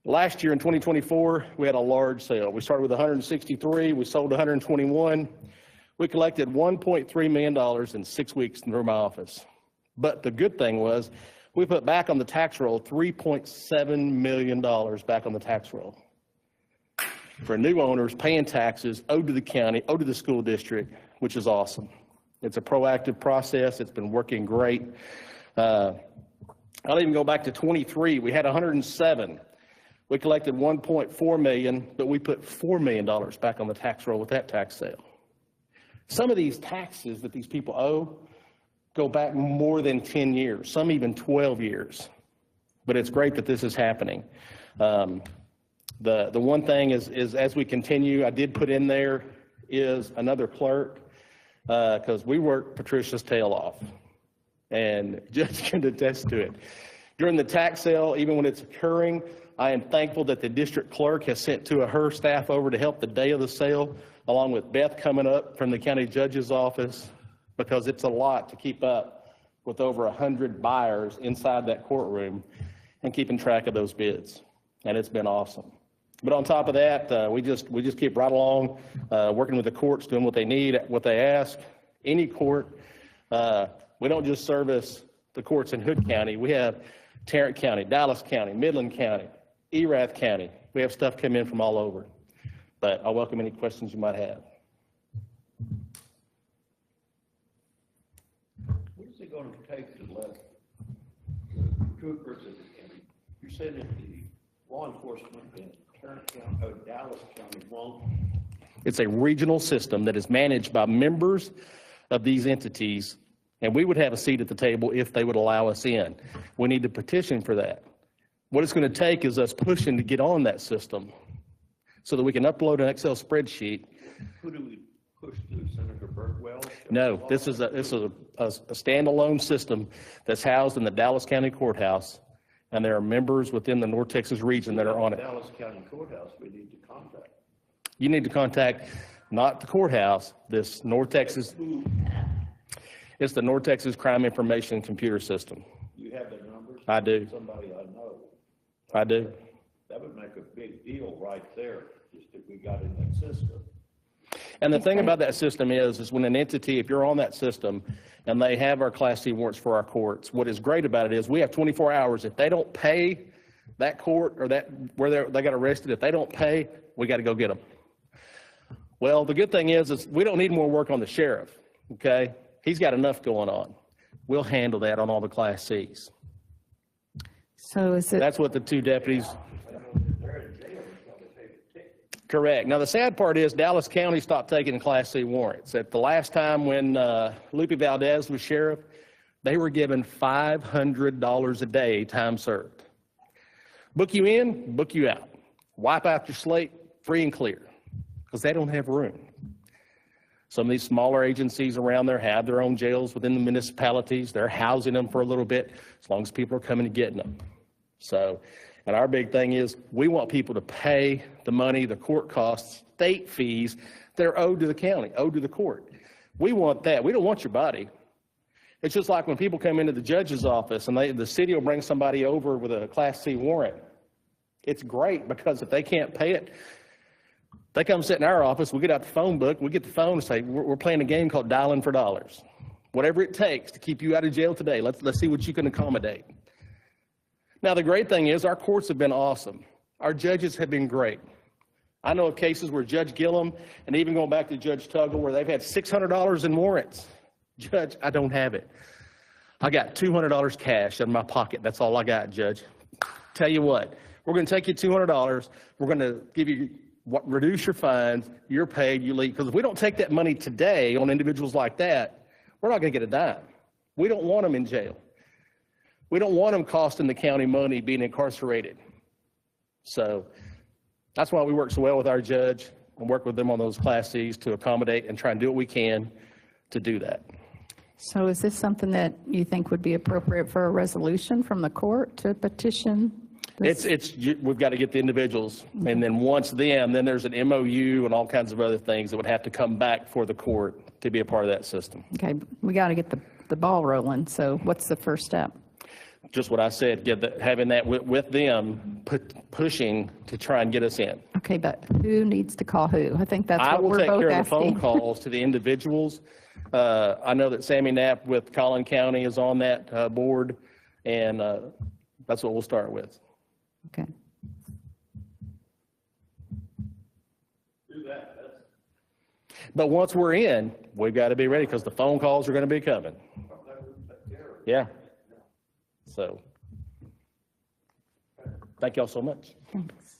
Last year in 2024, we had a large sale. We started with 163, we sold 121. We collected $1.3 million in 6 weeks from my office. But the good thing was, we put back on the tax roll $3.7 million back on the tax roll for new owners paying taxes owed to the county, owed to the school district, which is awesome. It's a proactive process. It's been working great. I'll even go back to 23. We had 107. We collected $1.4 million, but we put $4 million back on the tax roll with that tax sale. Some of these taxes that these people owe go back more than 10 years, some even 12 years. But it's great that this is happening. The one thing is as we continue, I did put in there is another clerk, because we worked Patricia's tail off, and Judge can attest to it. During the tax sale, even when it's occurring, I am thankful that the district clerk has sent 2 of her staff over to help the day of the sale, along with Beth coming up from the county judge's office, because it's a lot to keep up with over 100 buyers inside that courtroom and keeping track of those bids. And it's been awesome. But on top of that, we just keep right along, working with the courts, doing what they need, what they ask. Any court, we don't just service the courts in Hood County. We have Tarrant County, Dallas County, Midland County, Erath County. We have stuff come in from all over. But I welcome any questions you might have. What is it going to take to let troopers in the county, you said that the law enforcement in Tarrant County, Dallas County won't? It's a regional system that is managed by members of these entities, and we would have a seat at the table if they would allow us in. We need to petition for that. What it's going to take is us pushing to get on that system so that we can upload an Excel spreadsheet. Who do we push to, Senator Burtwell? No, this is a standalone system that's housed in the Dallas County Courthouse, and there are members within the North Texas region that are on it. Dallas County Courthouse we need to contact. You need to contact not the courthouse, this North Texas. It's the North Texas Crime Information Computer System. You have their numbers? I do. Somebody I know. I do. That would make a big deal right there, just if we got in that system. And the thing about that system is when an entity, if you're on that system and they have our Class C warrants for our courts, what is great about it is we have 24 hours. If they don't pay that court or that where they got arrested, if they don't pay, we got to go get them. Well, the good thing is we don't need more work on the sheriff, okay? He's got enough going on. We'll handle that on all the Class Cs. So is it? That's what the 2 deputies. Correct. Now, the sad part is Dallas County stopped taking Class C warrants. At the last time when Lupe Valdez was sheriff, they were given $500 a day time served. Book you in, book you out. Wipe out your slate, free and clear, because they don't have room. Some of these smaller agencies around there have their own jails within the municipalities. They're housing them for a little bit as long as people are coming and getting them. So, and our big thing is we want people to pay the money, the court costs, state fees that are owed to the county, owed to the court. We want that. We don't want your body. It's just like when people come into the judge's office and the city will bring somebody over with a Class C warrant. It's great because if they can't pay it, they come sit in our office, we get out the phone book, we get the phone and say, we're playing a game called Dialing for Dollars. Whatever it takes to keep you out of jail today, let's see what you can accommodate. Now, the great thing is our courts have been awesome. Our judges have been great. I know of cases where Judge Gillum, and even going back to Judge Tuggle, where they've had $600 in warrants. Judge, I don't have it. I got $200 cash in my pocket. That's all I got, Judge. Tell you what, we're going to take you $200. We're going to give you reduce your fines. You're paid. You leave. Because if we don't take that money today on individuals like that, we're not going to get a dime. We don't want them in jail. We don't want them costing the county money being incarcerated. So that's why we work so well with our judge and work with them on those Class Cs to accommodate and try and do what we can to do that. So is this something that you think would be appropriate for a resolution from the court to petition? We've got to get the individuals, and then once then there's an MOU and all kinds of other things that would have to come back for the court to be a part of that system. Okay, we got to get the ball rolling. So what's the first step? Just what I said, having that with them, pushing to try and get us in. Okay, but who needs to call who? I think that's what we're both asking. I will take care of the phone calls to the individuals. I know that Sammy Knapp with Collin County is on that board, and that's what we'll start with. Okay. Do that. But once we're in, we've got to be ready because the phone calls are going to be coming. Yeah. So, thank y'all so much. Thanks.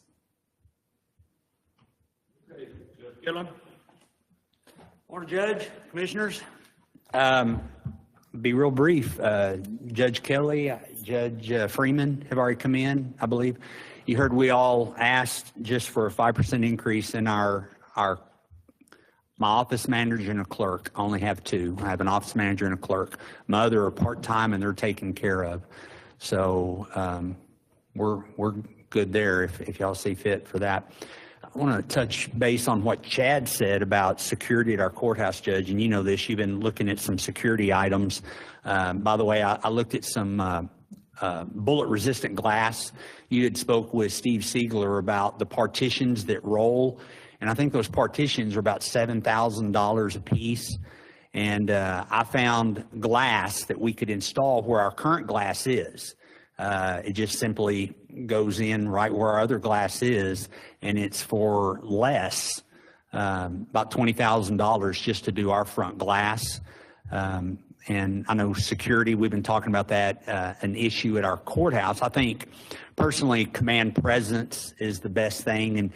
Okay, Judge Gillen. Morning, Judge, Commissioners. Be real brief. Judge Kelly, Judge Freeman have already come in, I believe. You heard we all asked just for a 5% increase in my office manager and a clerk. I only have two. I have an office manager and a clerk. My other are part-time and they're taken care of. So we're good there if y'all see fit for that. I want to touch base on what Chad said about security at our courthouse, Judge. And you know this, you've been looking at some security items. By the way, I looked at some bullet-resistant glass. You had spoke with Steve Siegler about the partitions that roll. And I think those partitions are about $7,000 a piece. And I found glass that we could install where our current glass is. It just simply goes in right where our other glass is, and it's for less, about $20,000 just to do our front glass. And I know security, we've been talking about that, an issue at our courthouse. I think personally command presence is the best thing. And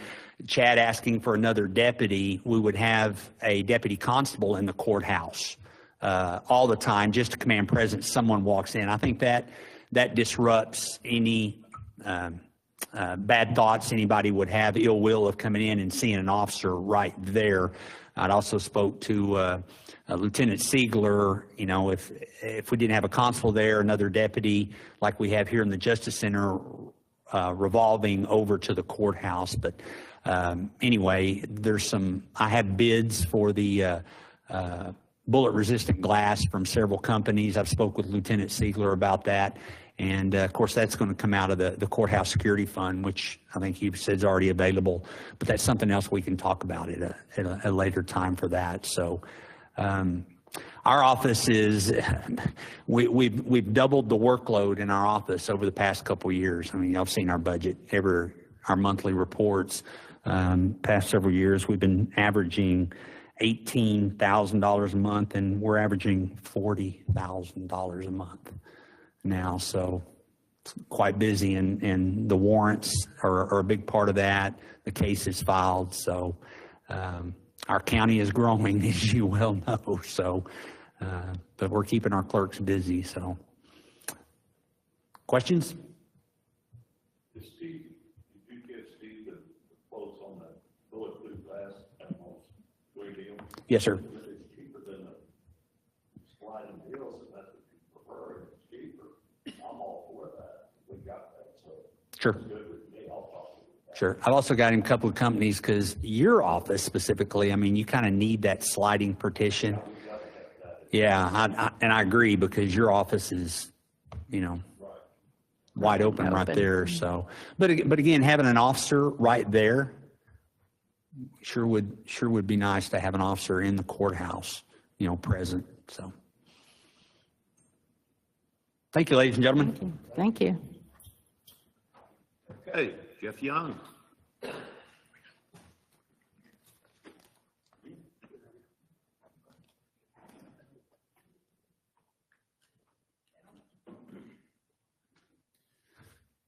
Chad asking for another deputy, we would have a deputy constable in the courthouse all the time, just to command presence. Someone walks in. I think that disrupts any bad thoughts anybody would have, ill will of coming in and seeing an officer right there. I'd also spoke to Lieutenant Siegler, you know, if we didn't have a constable there, another deputy like we have here in the Justice Center revolving over to the courthouse. But anyway, I have bids for the bullet-resistant glass from several companies. I've spoke with Lieutenant Siegler about that. And, of course, that's going to come out of the Courthouse Security Fund, which I think he said is already available. But that's something else we can talk about at a later time for that. So our office is, we've doubled the workload in our office over the past couple of years. I mean, y'all have seen our budget, our monthly reports. Past several years, we've been averaging $18,000 a month, and we're averaging $40,000 a month now. So it's quite busy, and the warrants are a big part of that. The cases filed. So our county is growing, as you well know. So, but we're keeping our clerks busy. So, questions? Steve, did you get Steve the quotes on the bulletproof glass at most? Yes, sir. It's cheaper than the sliding deals, and that's what you prefer. It's cheaper. I'm all for that. We got that, so. Sure. It's good with me. I'll talk to you. Sure. I've also got him a couple of companies because your office specifically, I mean, you kind of need that sliding partition. Yeah, and I agree because your office is, you know, wide open right there. So, but again, having an officer right there sure would be nice to have an officer in the courthouse, you know, present. So, thank you, ladies and gentlemen. Thank you. Okay, Jeff Young.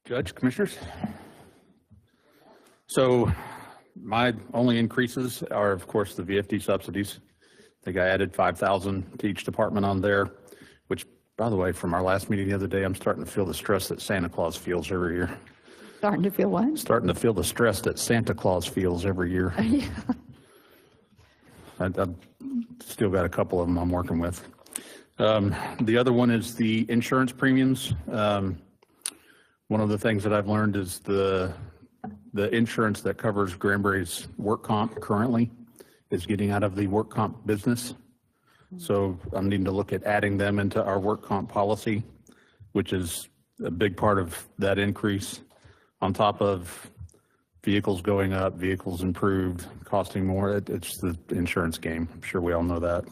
Judge, Commissioners. So my only increases are, of course, the VFD subsidies. I think I added 5,000 to each department on there, which, by the way, from our last meeting the other day, I'm starting to feel the stress that Santa Claus feels every year. Starting to feel what? Starting to feel the stress that Santa Claus feels every year. Yeah. I've still got a couple of them I'm working with. The other one is the insurance premiums. One of the things that I've learned is the insurance that covers Granbury's work comp currently is getting out of the work comp business. So I'm needing to look at adding them into our work comp policy, which is a big part of that increase, on top of vehicles going up, vehicles improved, costing more. It's the insurance game. I'm sure we all know that.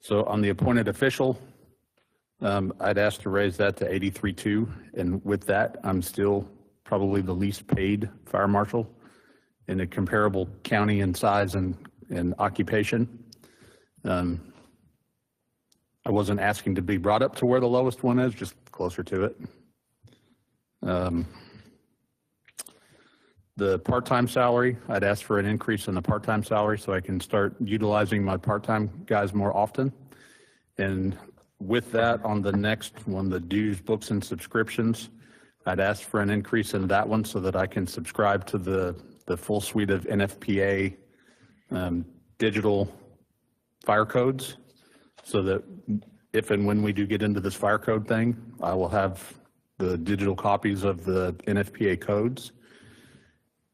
So on the appointed official, I'd ask to raise that to 83.2, and with that, I'm still probably the least paid fire marshal in a comparable county in size and occupation. I wasn't asking to be brought up to where the lowest one is, just closer to it. The part-time salary, I'd ask for an increase in the part-time salary so I can start utilizing my part-time guys more often. And with that, on the next one, the dues, books, and subscriptions, I'd ask for an increase in that one so that I can subscribe to the full suite of NFPA digital fire codes, so that if and when we do get into this fire code thing, I will have the digital copies of the NFPA codes.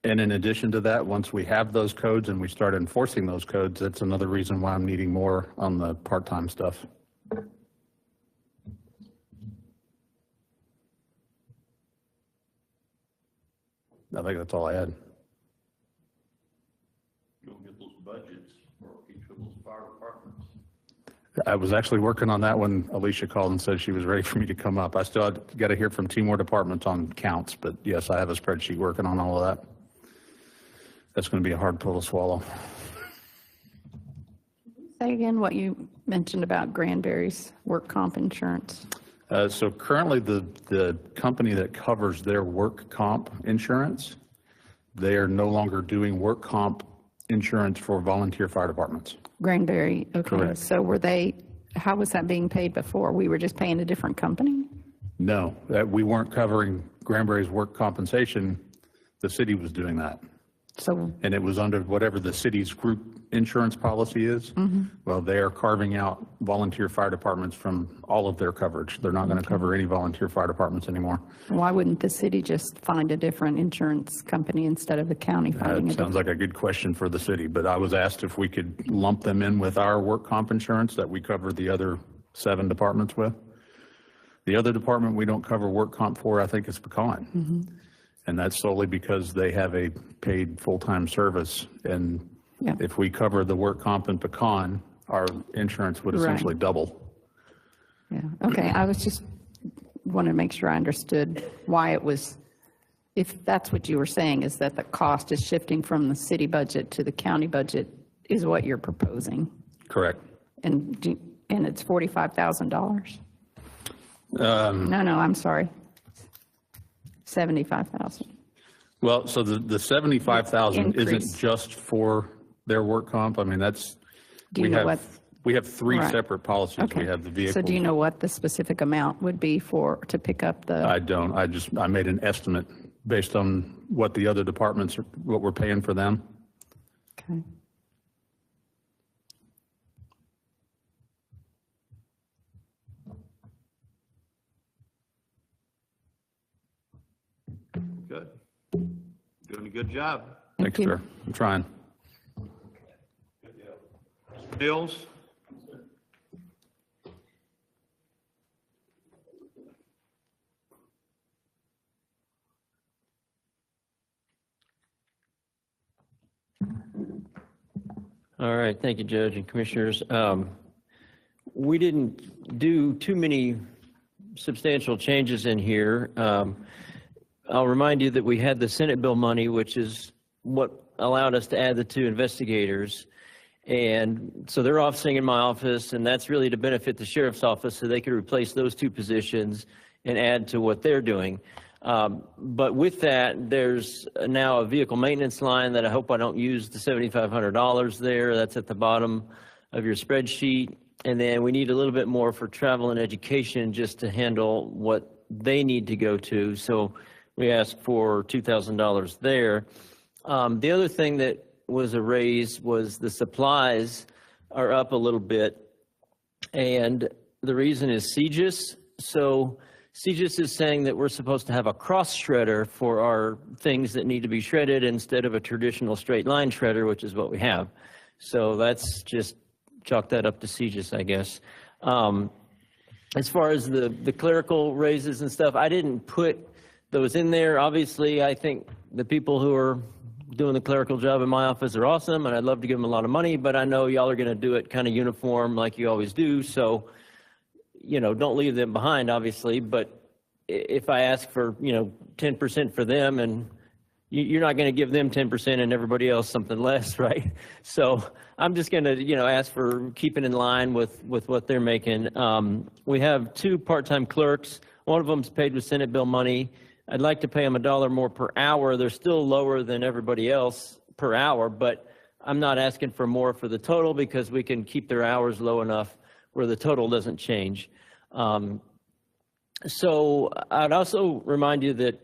And in addition to that, once we have those codes and we start enforcing those codes, that's another reason why I'm needing more on the part-time stuff. I think that's all I had. You'll get those budgets for each of those fire departments. I was actually working on that when Alicia called and said she was ready for me to come up. I still got to hear from two more departments on counts, but yes, I have a spreadsheet working on all of that. That's going to be a hard pill to swallow. Say again what you mentioned about Granbury's work comp insurance. So currently the company that covers their work comp insurance, they are no longer doing work comp insurance for volunteer fire departments. Granbury, okay. Correct. So how was that being paid before? We were just paying a different company? No, we weren't covering Granbury's work compensation. The city was doing that. So, and it was under whatever the city's group insurance policy is. Well, they are carving out volunteer fire departments from all of their coverage. They're not going to cover any volunteer fire departments anymore. why wouldn't the city just find a different insurance company instead of the county finding That sounds like a good question for the city, but I was asked if we could lump them in with our work comp insurance that we cover the other 7 departments with. The other department we don't cover work comp for, I think, is Pecan. And that's solely because they have a paid full-time service. And if we cover the work comp in Pecan, our insurance would essentially double. Yeah, okay, I was just wanted to make sure I understood why it was, if that's what you were saying, is that the cost is shifting from the city budget to the county budget is what you're proposing. Correct. And it's $45,000? No, I'm sorry. 75,000. Well, so the 75,000 isn't just for their work comp. I mean, that's, we have 3 separate policies. Okay. We have the vehicle. So do you know what the specific amount would be to pick up the? I don't. I made an estimate based on what the other departments, what we're paying for them. Okay. Good. Doing a good job. Thanks, sir. I'm trying. Mills? All right, thank you, Judge and Commissioners. We didn't do too many substantial changes in here. I'll remind you that we had the Senate bill money, which is what allowed us to add the 2 investigators. And so they're officing in my office, and that's really to benefit the sheriff's office so they could replace those two positions and add to what they're doing. But with that, there's now a vehicle maintenance line that I hope I don't use the $7,500 there. That's at the bottom of your spreadsheet. And then we need a little bit more for travel and education just to handle what they need to go to. So we asked for $2,000 there. The other thing that was a raise was the supplies are up a little bit. And the reason is CGIS. So CGIS is saying that we're supposed to have a cross shredder for our things that need to be shredded instead of a traditional straight line shredder, which is what we have. So that's just chalk that up to CGIS, I guess. As far as the clerical raises and stuff, I didn't put those in there. Obviously, I think the people who are doing the clerical job in my office are awesome, and I'd love to give them a lot of money, but I know y'all are going to do it kind of uniform like you always do. So, you know, don't leave them behind, obviously, but if I ask for, 10% for them, and you're not going to give them 10% and everybody else something less, right? So I'm just going to, ask for keeping in line with what they're making. We have 2 part-time clerks. One of them's paid with Senate bill money. I'd like to pay them $1 more per hour. They're still lower than everybody else per hour, but I'm not asking for more for the total because we can keep their hours low enough where the total doesn't change. So I'd also remind you that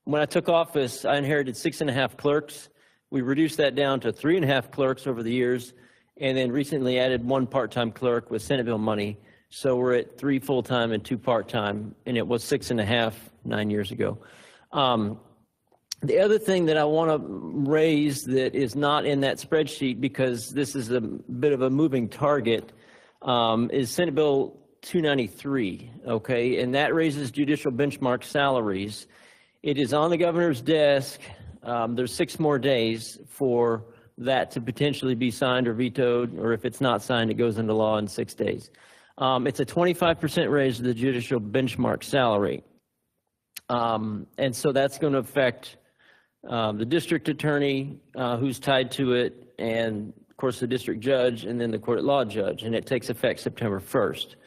when I took office, I inherited 6.5 clerks. We reduced that down to 3.5 clerks over the years, and then recently added 1 part-time clerk with Senate bill money. So we're at 3 full-time and 2 part-time, and it was 6.5 9 years ago. The other thing that I want to raise that is not in that spreadsheet, because this is a bit of a moving target, is Senate Bill 293, okay? And that raises judicial benchmark salaries. It is on the governor's desk. There's 6 more days for that to potentially be signed or vetoed, or if it's not signed, it goes into law in 6 days. It's a 25% raise to the judicial benchmark salary. And so that's going to affect the district attorney who's tied to it, and of course the district judge, and then the court at law judge, and it takes effect September 1st.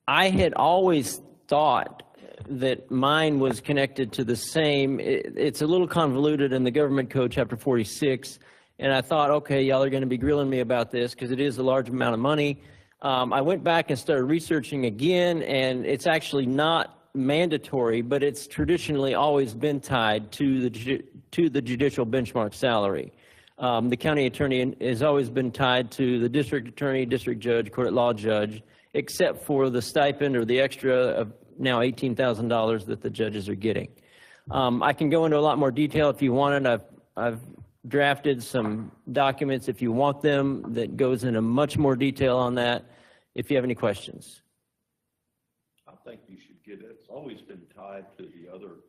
I had always thought that mine was connected to the same. It's a little convoluted in the government code, chapter 46. And I thought, okay, y'all are going to be grilling me about this because it is a large amount of money. I went back and started researching again, and it's actually not mandatory, but it's traditionally always been tied to the judicial benchmark salary. The county attorney has always been tied to the district attorney, district judge, court at law judge, except for the stipend or the extra of now $18,000 that the judges are getting. I can go into a lot more detail if you want it. I've drafted some documents if you want them that goes into much more detail on that if you have any questions. I think you should get it. It's always been tied to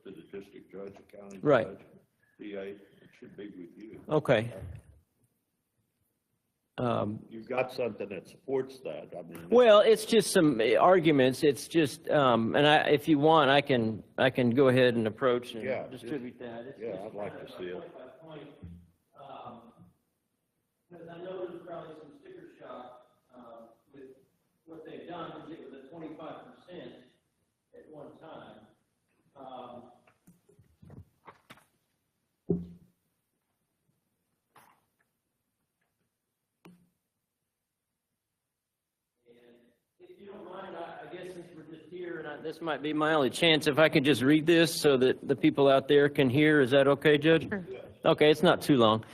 the district judge, the county Right. judge, DA. It should be with you. Okay. You've got something that supports that. I mean, Well, it's just some arguments. It's just, and if you want, I can go ahead and approach and distribute that. I'd like to see it. Because I know there's probably some sticker shock with what they've done, because it was a 25% at one time. If you don't mind, I guess since we're just here, and this might be my only chance, if I could just read this so that the people out there can hear. Is that okay, Judge? Sure. Okay, it's not too long.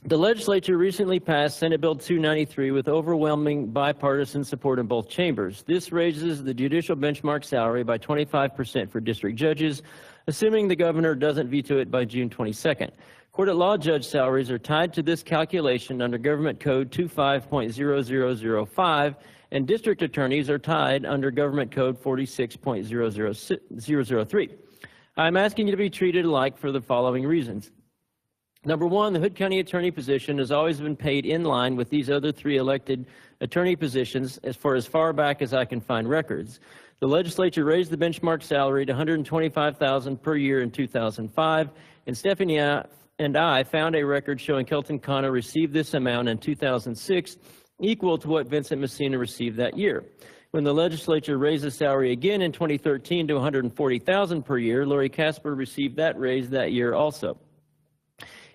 The legislature recently passed Senate Bill 293 with overwhelming bipartisan support in both chambers. This raises the judicial benchmark salary by 25% for district judges, assuming the governor doesn't veto it by June 22nd. Court at law judge salaries are tied to this calculation under Government Code 25.0005, and district attorneys are tied under Government Code 46.003. I'm asking you to be treated alike for the following reasons. Number one, the Hood County attorney position has always been paid in line with these other 3 elected attorney positions as far back as I can find records. The legislature raised the benchmark salary to $125,000 per year in 2005, and Stephanie and I found a record showing Kelton Connor received this amount in 2006, equal to what Vincent Messina received that year. When the legislature raised the salary again in 2013 to $140,000 per year, Lori Casper received that raise that year also.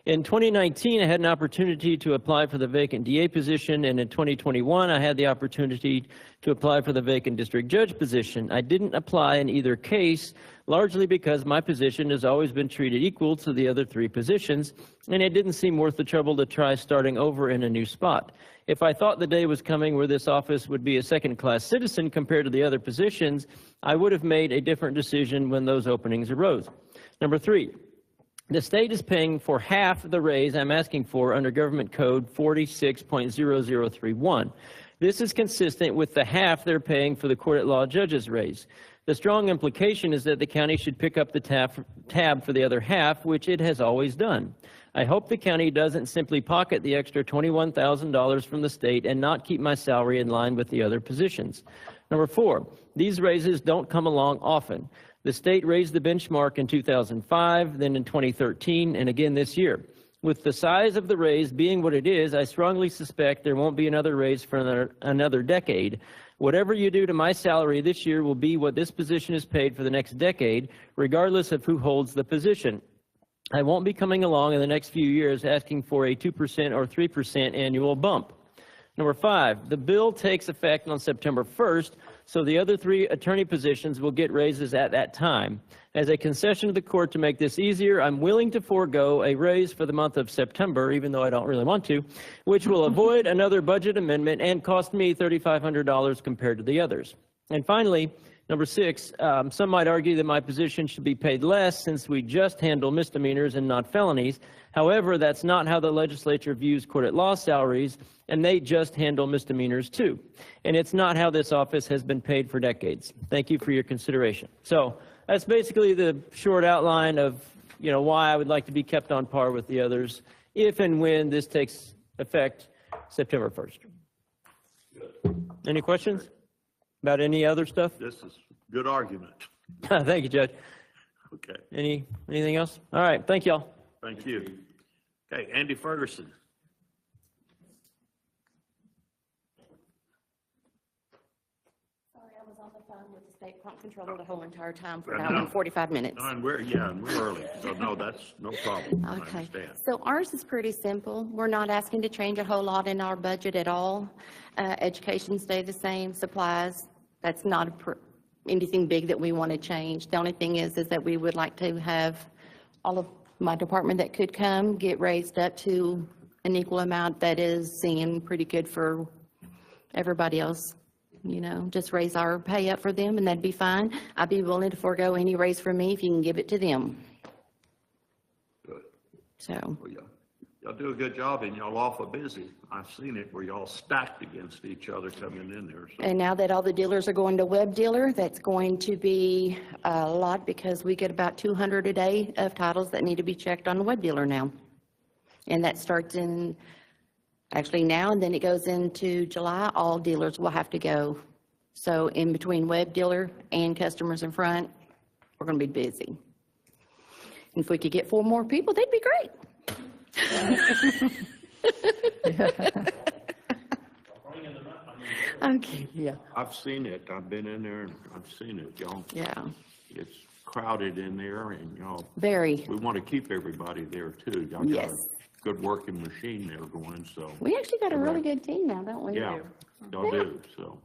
In 2019, I had an opportunity to apply for the vacant DA position, and in 2021, I had the opportunity to apply for the vacant district judge position. I didn't apply in either case, largely because my position has always been treated equal to the other 3 positions, and it didn't seem worth the trouble to try starting over in a new spot. If I thought the day was coming where this office would be a second-class citizen compared to the other positions, I would have made a different decision when those openings arose. Number 3. The state is paying for half the raise I'm asking for under Government Code 46.0031. This is consistent with the half they're paying for the court-at-law judge's raise. The strong implication is that the county should pick up the tab for the other half, which it has always done. I hope the county doesn't simply pocket the extra $21,000 from the state and not keep my salary in line with the other positions. Number 4, these raises don't come along often. The state raised the benchmark in 2005, then in 2013, and again this year. With the size of the raise being what it is, I strongly suspect there won't be another raise for another decade. Whatever you do to my salary this year will be what this position is paid for the next decade, regardless of who holds the position. I won't be coming along in the next few years asking for a 2% or 3% annual bump. Number 5, the bill takes effect on September 1st, so the other 3 attorney positions will get raises at that time. As a concession to the court to make this easier, I'm willing to forego a raise for the month of September, even though I don't really want to, which will avoid another budget amendment and cost me $3,500 compared to the others. And finally, number 6, some might argue that my position should be paid less since we just handle misdemeanors and not felonies. However, that's not how the legislature views court-at-law salaries, and they just handle misdemeanors too. And it's not how this office has been paid for decades. Thank you for your consideration. So that's basically the short outline of, why I would like to be kept on par with the others if and when this takes effect September 1st. Any questions about any other stuff? This is good argument. Thank you, Judge. Okay. Anything else? All right. Thank y'all. Thank you. Okay, Andy Ferguson. Sorry, I was on the phone with the state pump controller the whole entire time for an hour and 45 minutes. No, and we're early, so no, that's no problem. I Okay, understand. so ours is pretty simple. We're not asking to change a whole lot in our budget at all. Education stay the same, supplies, that's not anything big that we want to change. The only thing is that we would like to have all of my department that could come get raised up to an equal amount that is seeming pretty good for everybody else. Just raise our pay up for them and that'd be fine. I'd be willing to forego any raise for me if you can give it to them. Good. So. Well, y'all do a good job and y'all awful busy. I've seen it where y'all stacked against each other coming in there. So. And now that all the dealers are going to web dealer, that's going to be a lot because we get about 200 a day of titles that need to be checked on the web dealer now. And that starts in, actually now, and then it goes into July, all dealers will have to go. So in between web dealer and customers in front, we're going to be busy. And if we could get 4 more people, that'd be great. Okay. Yeah. I've seen it. I've been in there and I've seen it, y'all. Yeah. It's crowded in there and y'all. Very. We want to keep everybody there too. Y'all got Yes. a good working machine there going, so. We actually got a really good team now, don't we? Yeah, y'all do, so.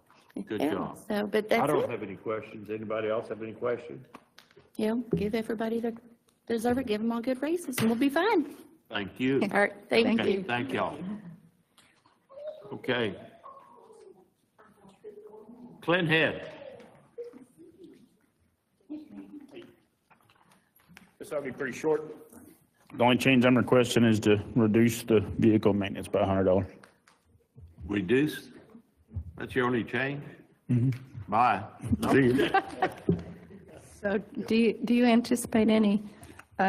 Good Yeah, job. so, but that's I don't it. have any questions. Anybody else have any questions? Give everybody that deserve it, give them all good raises, and we'll be fine. Thank you. All right, thank Okay, you. Thank y'all. Okay. Clint Head. This will be pretty short. The only change I'm requesting is to reduce the vehicle maintenance by $100. Reduce? That's your only change? Bye. No. See you. So do you anticipate any?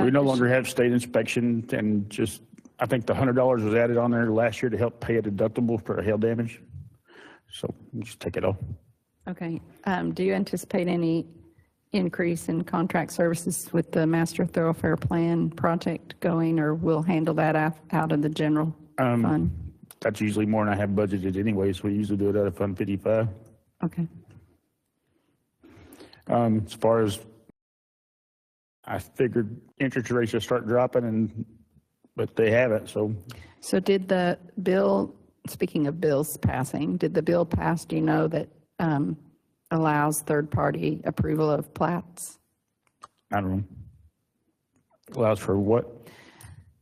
We no longer have state inspection and just, I think the $100 was added on there last year to help pay a deductible for hail damage. So just take it off. Okay. Do you anticipate any increase in contract services with the Master Thoroughfare Plan project going, or we'll handle that out of the general fund? That's usually more than I have budgeted anyway, so we usually do it out of Fund 55. Okay. As far as, I figured interest rates will start dropping, but they haven't, so. So did the bill, speaking of bills passing, did the bill pass, do you know, that allows third-party approval of plats? I don't know. Allows for what?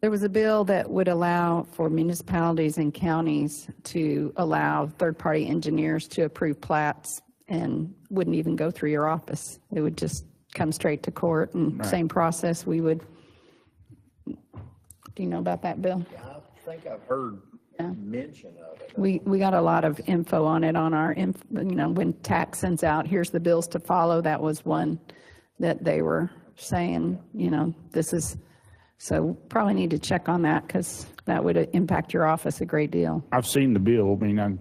There was a bill that would allow for municipalities and counties to allow third-party engineers to approve plats and wouldn't even go through your office. It would just come straight to court and Right. same process we would. Do you know about that bill? I think I've heard mention of it. We got a lot of info on it on our, when TAC sends out, here's the bills to follow, that was one that they were saying, this is, so probably need to check on that because that would impact your office a great deal. I've seen the bill. I mean,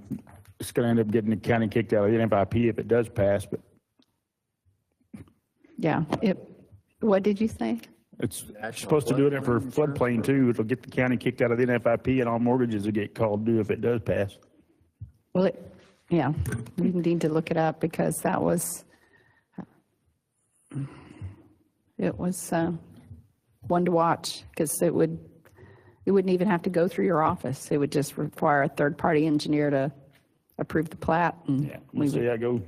it's going to end up getting the county kicked out of the NFIP if it does pass, but. Yeah. What did you say? It's supposed to do it for floodplain too. It'll get the county kicked out of the NFIP and all mortgages will get called due if it does pass. Well, yeah, we need to look it up because it was one to watch because it wouldn't even have to go through your office. It would just require a third-party engineer to approve the plat. And yeah, we'll see how it goes.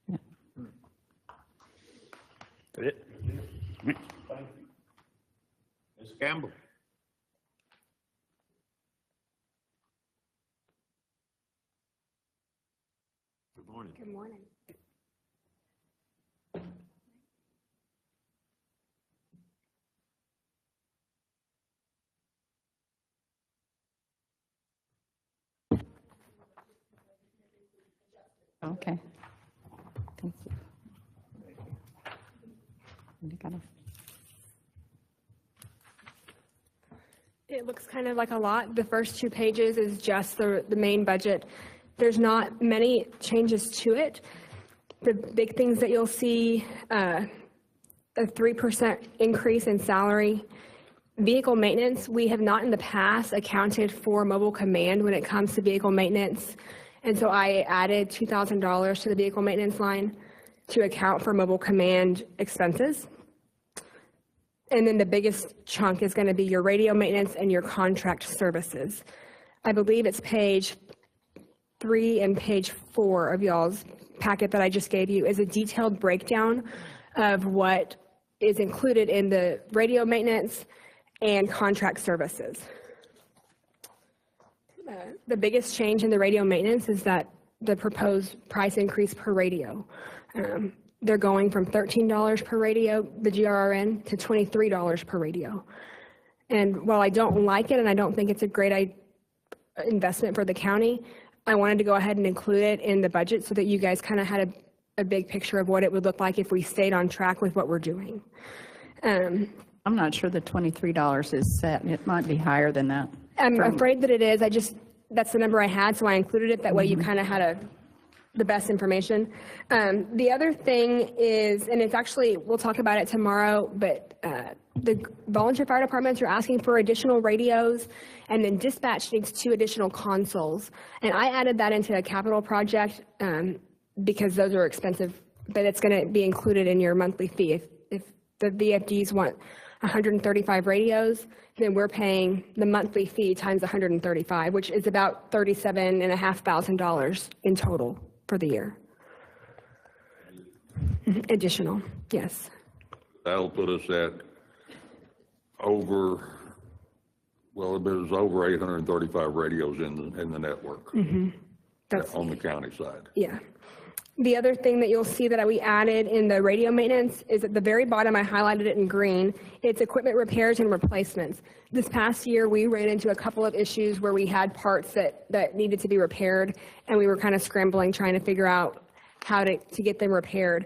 Yeah. That's it. Ms. Campbell. Good morning. Good morning. Okay. Thank you. It looks kind of like a lot. The first 2 pages is just the main budget. There's not many changes to it. The big things that you'll see, a 3% increase in salary. Vehicle maintenance, we have not in the past accounted for mobile command when it comes to vehicle maintenance. And so I added $2,000 to the vehicle maintenance line to account for mobile command expenses. And then the biggest chunk is going to be your radio maintenance and your contract services. I believe it's page 3 and page 4 of y'all's packet that I just gave you is a detailed breakdown of what is included in the radio maintenance and contract services. The biggest change in the radio maintenance is that the proposed price increase per radio. They're going from $13 per radio, the GRRN, to $23 per radio. And while I don't like it and I don't think it's a great investment for the county, I wanted to go ahead and include it in the budget so that you guys kind of had a big picture of what it would look like if we stayed on track with what we're doing. I'm not sure the $23 is set. It might be higher than that. I'm afraid that it is. That's the number I had, so I included it. That way you kind of had the best information. The other thing is, and it's actually, we'll talk about it tomorrow, but the volunteer fire departments are asking for additional radios, and then dispatch needs 2 additional consoles. And I added that into a capital project because those are expensive, but it's going to be included in your monthly fee. If the VFDs want 135 radios, then we're paying the monthly fee times 135, which is about $37,500 in total for the year. Additional, yes. That'll put us at over, well, there's over 835 radios in the network on the county side. Yeah. The other thing that you'll see that we added in the radio maintenance is at the very bottom, I highlighted it in green. It's equipment repairs and replacements. This past year, we ran into a couple of issues where we had parts that needed to be repaired, and we were kind of scrambling, trying to figure out how to get them repaired.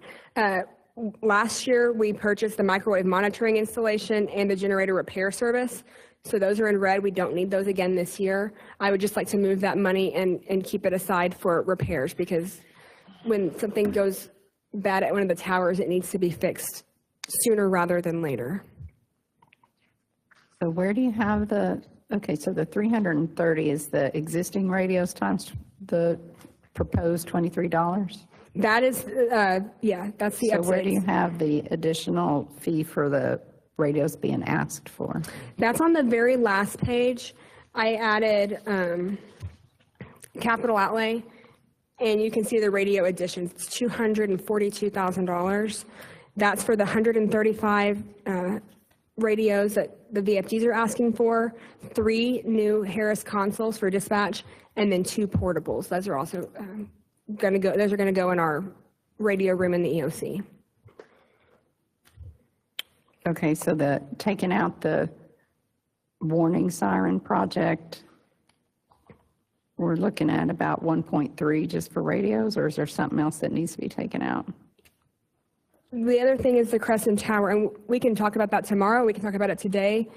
Last year, we purchased the microwave monitoring installation and the generator repair service. So those are in red. We don't need those again this year. I would just like to move that money and keep it aside for repairs because when something goes bad at one of the towers, it needs to be fixed sooner rather than later. So where do you have the, okay, so the 330 is the existing radios times the proposed $23? That is, yeah, that's the So where do you updates. have the additional fee for the radios being asked for? That's on the very last page. I added capital outlay, and you can see the radio additions. It's $242,000. That's for the 135 radios that the VFDs are asking for, 3 new Harris consoles for dispatch, and then 2 portables. Those are also going to go. Those are going to go in our radio room in the EOC. Okay, so the, taking out the warning siren project, we're looking at about 1.3 just for radios, or is there something else that needs to be taken out? The other thing is the Crescent Tower, and we can talk about that tomorrow. We can talk about it today.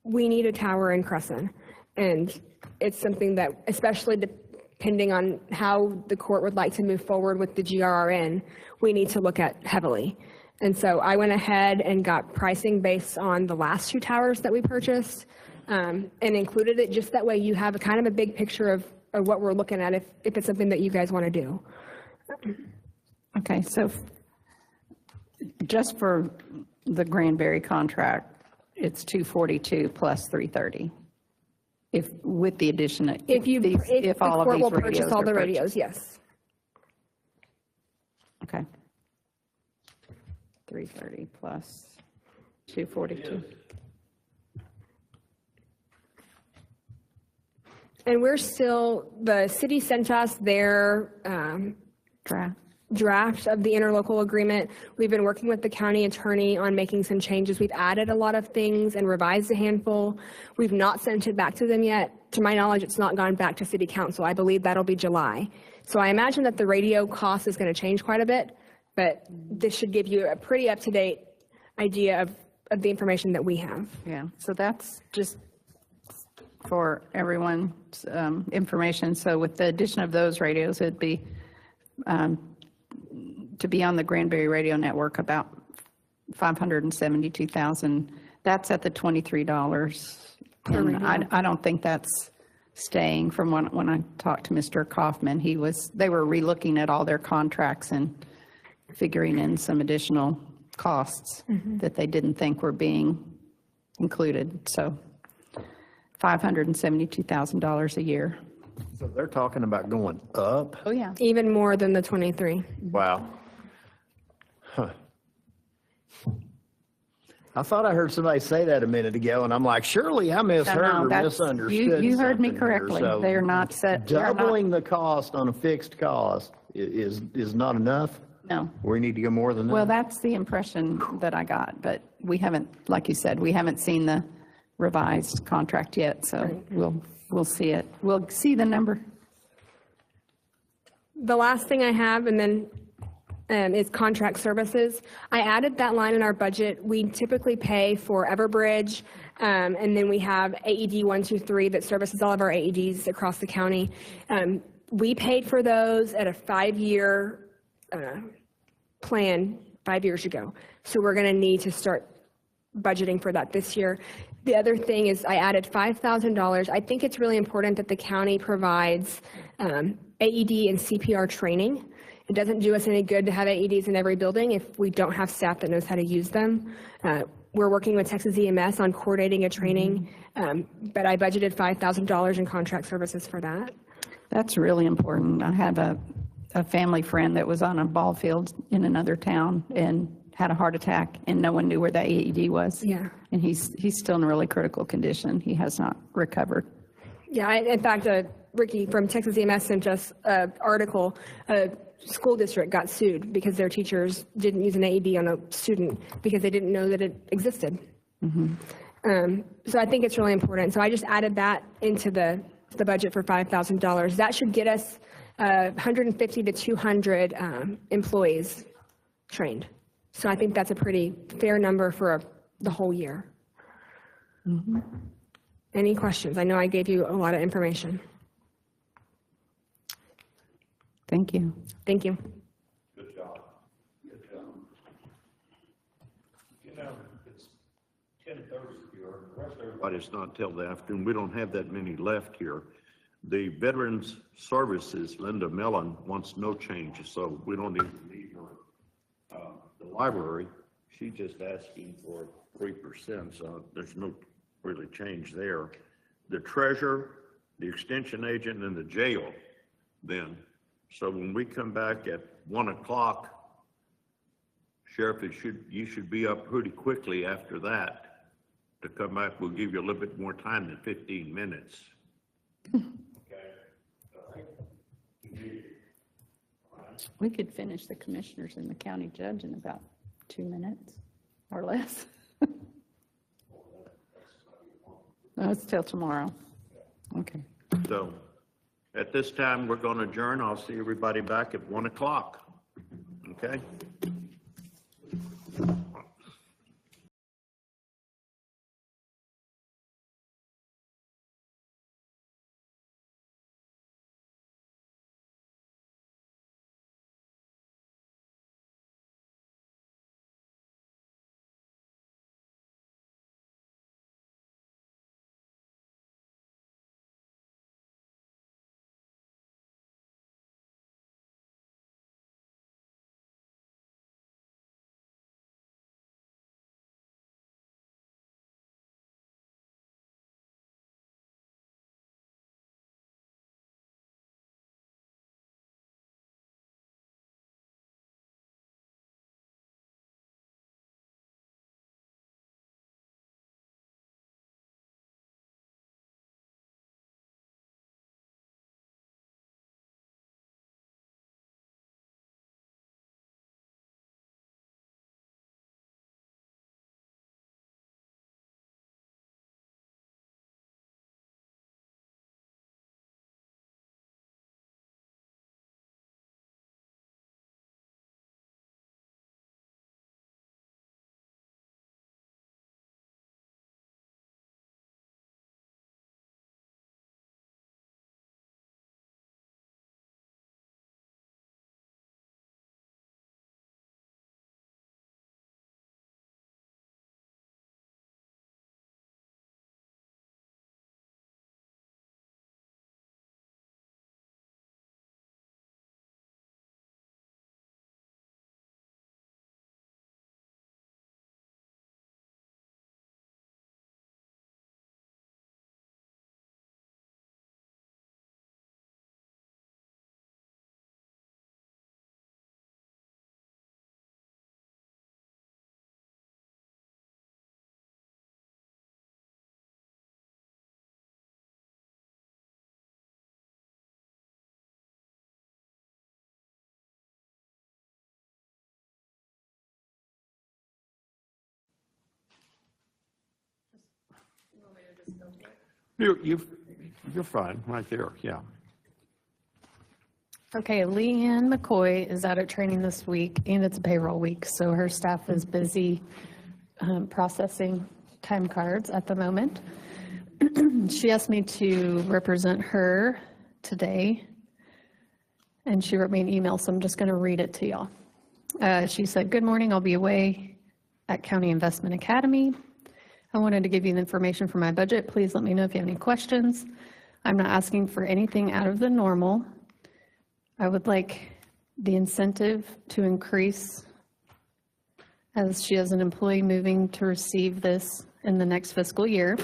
We need a tower in Crescent, and it's something that, especially depending on how the court would like to move forward with the GRRN, we need to look at heavily. And so I went ahead and got pricing based on the last 2 towers that we purchased, and included it just that way you have a kind of a big picture of what we're looking at if it's something that you guys want to do. Okay, so just for the Granbury contract, it's 242 plus 330. If, with the addition of, If the all of court these will purchase radios all are the purchased. radios, yes. Okay. 330 plus 242. And we're still, the city sent us their draft of the interlocal agreement. We've been working with the county attorney on making some changes. We've added a lot of things and revised a handful. We've not sent it back to them yet. To my knowledge, it's not gone back to city council. I believe that'll be July. So I imagine that the radio cost is going to change quite a bit, but this should give you a pretty up-to-date idea of the information that we have. Yeah, so that's just for everyone's information. So with the addition of those radios, it'd be to be on the Granbury radio network about $572,000. That's at the $23. And I don't think that's staying. From when I talked to Mr. Kaufman, they were relooking at all their contracts and figuring in some additional costs that they didn't think were being included. So $572,000 a year. So they're talking about going up? Oh, yeah. Even more than the 23. Wow. Huh. I thought I heard somebody say that a minute ago, and I'm like, surely I misheard or misunderstood. You heard me something here. correctly. So They're not set. doubling the cost on a fixed cost is not enough? No. We need to go more than that? Well, that's the impression that I got, but we haven't, like you said, we haven't seen the revised contract yet, so we'll see it. We'll see the number. The last thing I have, and then is contract services. I added that line in our budget. We typically pay for Everbridge, and then we have AED 123 that services all of our AEDs across the county. We paid for those at a 5-year plan 5 years ago. So we're going to need to start budgeting for that this year. The other thing is I added $5,000. I think it's really important that the county provides AED and CPR training. It doesn't do us any good to have AEDs in every building if we don't have staff that knows how to use them. We're working with Texas EMS on coordinating a training, but I budgeted $5,000 in contract services for that. That's really important. I have a family friend that was on a ball field in another town and had a heart attack, and no one knew where that AED was. Yeah. And he's still in a really critical condition. He has not recovered. Yeah, in fact, Ricky from Texas EMS sent us an article. A school district got sued because their teachers didn't use an AED on a student because they didn't know that it existed. So I think it's really important. So I just added that into the budget for $5,000. That should get us 150 to 200 employees trained. So I think that's a pretty fair number for the whole year. Any questions? I know I gave you a lot of information. Thank you. Thank you. Good job. Good job. You know, it's 10:30 here, the rest of everybody's not till the afternoon. We don't have that many left here. The Veterans Services, Linda Mellon, wants no changes, so we don't even need her. The library, she's just asking for 3%, so there's no really change there. The treasurer, the extension agent, and the jail then. So when we come back at 1 o'clock, Sheriff, you should be up pretty quickly after that to come back. We'll give you a little bit more time than 15 minutes. We could finish the commissioners and the county judge in about 2 minutes or less. No, it's till tomorrow. Okay. So at this time, we're going to adjourn. I'll see everybody back at 1 o'clock. Okay? You're fine, right there, yeah. Okay, Leanne McCoy is out at training this week, and it's payroll week, so her staff is busy processing time cards at the moment. She asked me to represent her today, and she wrote me an email, so I'm just going to read it to y'all. She said, "Good morning, I'll be away at County Investment Academy. I wanted to give you the information for my budget. Please let me know if you have any questions. I'm not asking for anything out of the normal. I would like the incentive to increase, as she has an employee moving to receive this in the next fiscal year.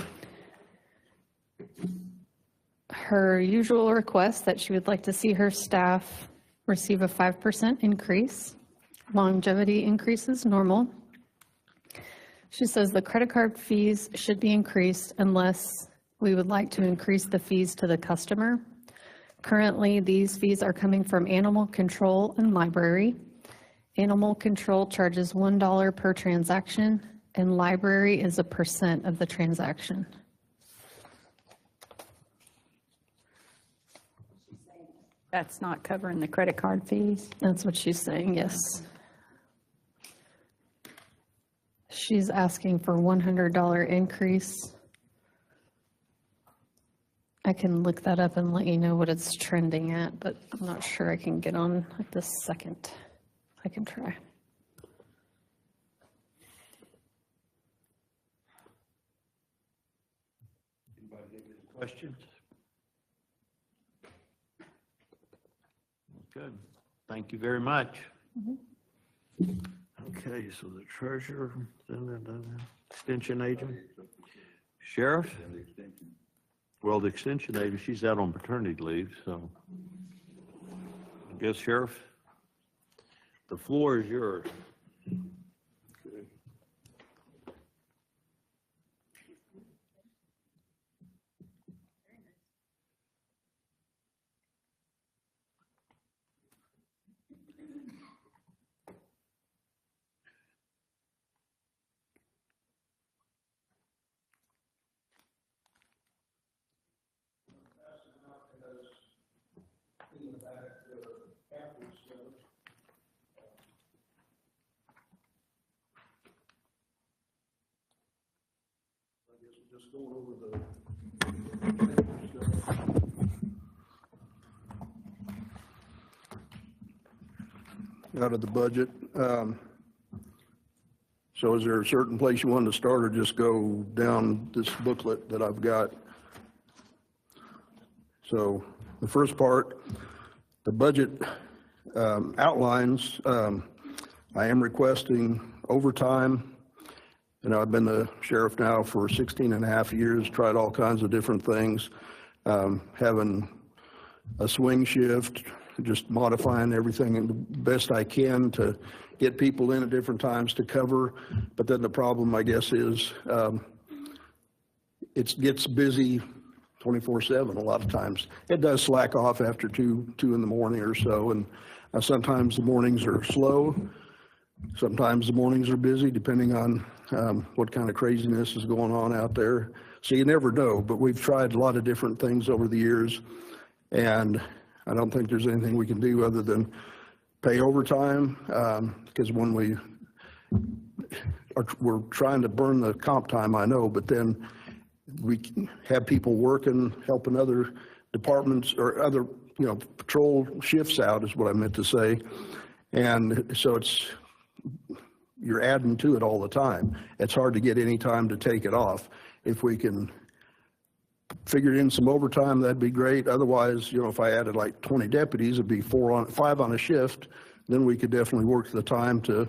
Her usual request that she would like to see her staff receive a 5% increase. Longevity increases normal. She says the credit card fees should be increased unless we would like to increase the fees to the customer. Currently, these fees are coming from animal control and library. Animal control charges $1 per transaction, and library is 1% of the transaction." That's not covering the credit card fees? That's what she's saying, yes. She's asking for $100 increase. I can look that up and let you know what it's trending at, but I'm not sure I can get on at this second. I can try. Anybody have any questions? Good. Thank you very much. Okay, so the treasurer, extension agent, sheriff? Well, the extension agent, she's out on paternity leave, so I guess, Sheriff, the floor is yours. Just going over out of the budget. So is there a certain place you want to start, or just go down this booklet that I've got? So the first part, the budget outlines, I am requesting overtime. You know, I've been the sheriff now for 16 and a half years, tried all kinds of different things, having a swing shift, just modifying everything the best I can to get people in at different times to cover. But then the problem, I guess, is it gets busy 24/7 a lot of times. It does slack off after 2 in the morning or so, and sometimes the mornings are slow. Sometimes the mornings are busy, depending on what kind of craziness is going on out there. So you never know, but we've tried a lot of different things over the years, and I don't think there's anything we can do other than pay overtime, because when we're trying to burn the comp time, I know, but then we have people working, helping other departments or other, patrol shifts out is what I meant to say. And so you're adding to it all the time. It's hard to get any time to take it off. If we can figure in some overtime, that'd be great. Otherwise, if I added like 20 deputies, it'd be 5 on a shift. Then we could definitely work the time to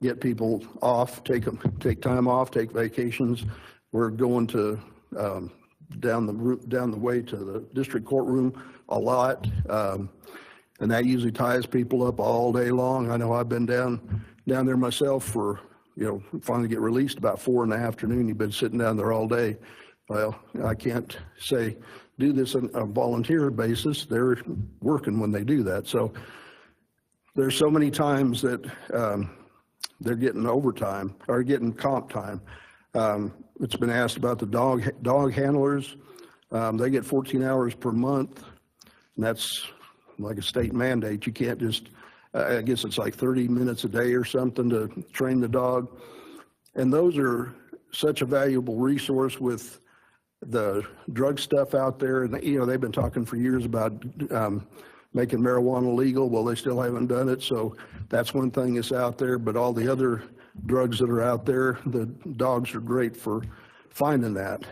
get people off, take time off, take vacations. We're going to down the way to the district courtroom a lot, and that usually ties people up all day long. I know I've been down there myself for, finally get released about 4 in the afternoon. You've been sitting down there all day. Well, I can't say do this on a volunteer basis. They're working when they do that. So there's so many times that they're getting overtime or getting comp time. It's been asked about the dog handlers. They get 14 hours per month, and that's like a state mandate. You can't just, I guess it's like 30 minutes a day or something to train the dog. And those are such a valuable resource with the drug stuff out there. And, they've been talking for years about making marijuana legal. Well, they still haven't done it. So that's one thing that's out there. But all the other drugs that are out there, the dogs are great for finding that.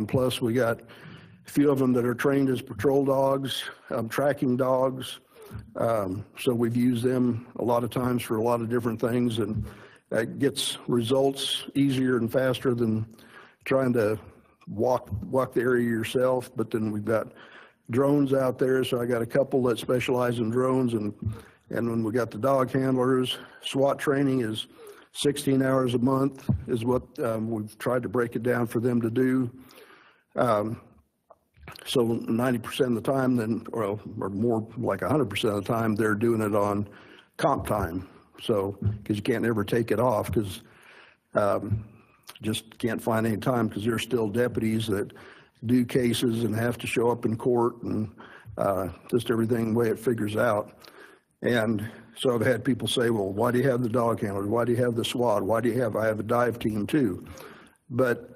Plus, we got a few of them that are trained as patrol dogs, tracking dogs. So we've used them a lot of times for a lot of different things, and that gets results easier and faster than trying to walk the area yourself. But then we've got drones out there, so I got a couple that specialize in drones, and when we got the dog handlers, SWAT training is 16 hours a month is what we've tried to break it down for them to do. So 90% of the time, or more like 100% of the time, they're doing it on comp time. So, because you can't ever take it off, because just can't find any time, because there's still deputies that do cases and have to show up in court, and just everything the way it figures out. And so I've had people say, well, why do you have the dog handlers? Why do you have the SWAT? I have a dive team too. But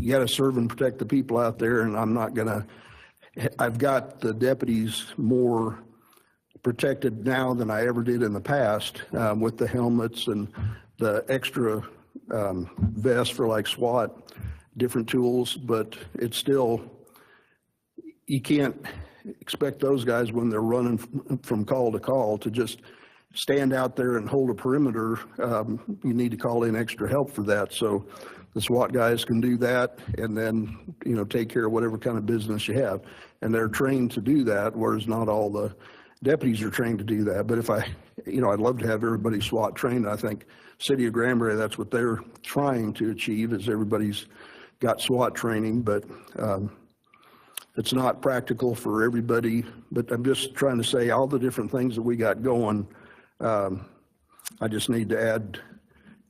you got to serve and protect the people out there, and I've got the deputies more protected now than I ever did in the past, with the helmets and the extra vests for like SWAT, different tools, but it's still, you can't expect those guys when they're running from call to call to just stand out there and hold a perimeter. You need to call in extra help for that. So the SWAT guys can do that, and then, you know, take care of whatever kind of business you have. And they're trained to do that, whereas not all the deputies are trained to do that. But if I'd love to have everybody SWAT trained. I think City of Granbury, that's what they're trying to achieve, is everybody's got SWAT training, but it's not practical for everybody. But I'm just trying to say all the different things that we got going. I just need to add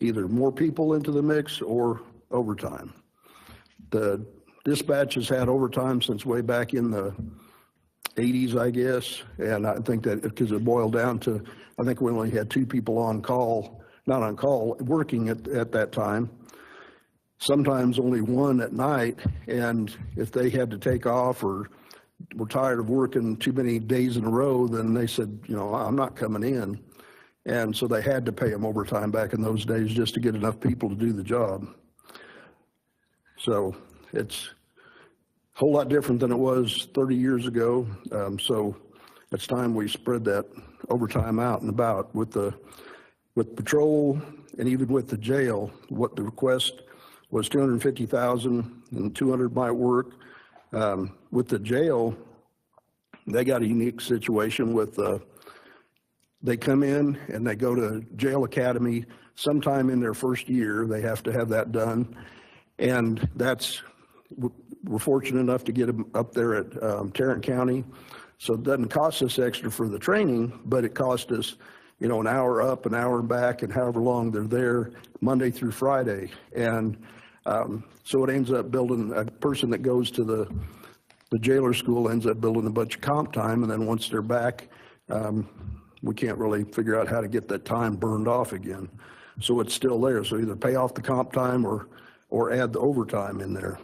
either more people into the mix or overtime. The dispatch has had overtime since way back in the 80s, I guess, and I think that because it boiled down to, I think we only had 2 people on call, not on call, working at that time. Sometimes only 1 at night, and if they had to take off or were tired of working too many days in a row, then they said, you know, I'm not coming in. And so they had to pay them overtime back in those days just to get enough people to do the job. So it's a whole lot different than it was 30 years ago. So it's time we spread that overtime out and about with patrol and even with the jail. What the request was $250,000 and 200 might work. With the jail, they got a unique situation with they come in and they go to jail academy sometime in their first year. They have to have that done, and we're fortunate enough to get them up there at Tarrant County, so it doesn't cost us extra for the training, but it cost us, you know, an hour up, an hour back, and however long they're there, Monday through Friday. And so it ends up building, a person that goes to the jailer school ends up building a bunch of comp time, and then once they're back, we can't really figure out how to get that time burned off again. So it's still there. So either pay off the comp time or add the overtime in there.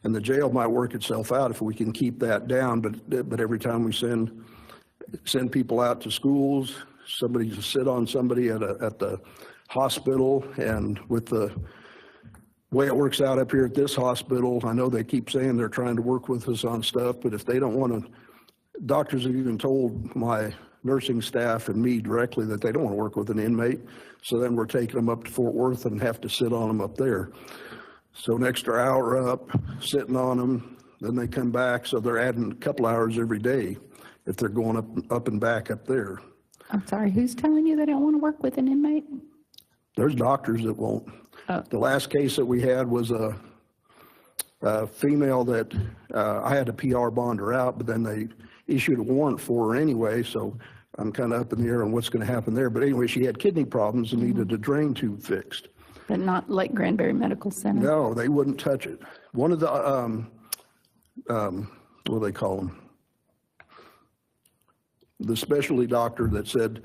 And the jail might work itself out if we can keep that down, but every time we send people out to schools, somebody to sit on somebody at the hospital, and with the way it works out up here at this hospital, I know they keep saying they're trying to work with us on stuff, but if they don't want to, doctors have even told my nursing staff and me directly that they don't want to work with an inmate, so then we're taking them up to Fort Worth and have to sit on them up there. So an extra hour up, sitting on them, then they come back, so they're adding a couple hours every day if they're going up and back up there. I'm sorry, who's telling you they don't want to work with an inmate? There's doctors that won't. Oh. The last case that we had was a female that I had to PR bond her out, but then they issued a warrant for her anyway, so I'm kind of up in the air on what's going to happen there. But anyway, she had kidney problems and needed a drain tube fixed. But not like Granbury Medical Center? No, they wouldn't touch it. One of the, what do they call them? The specialty doctor that said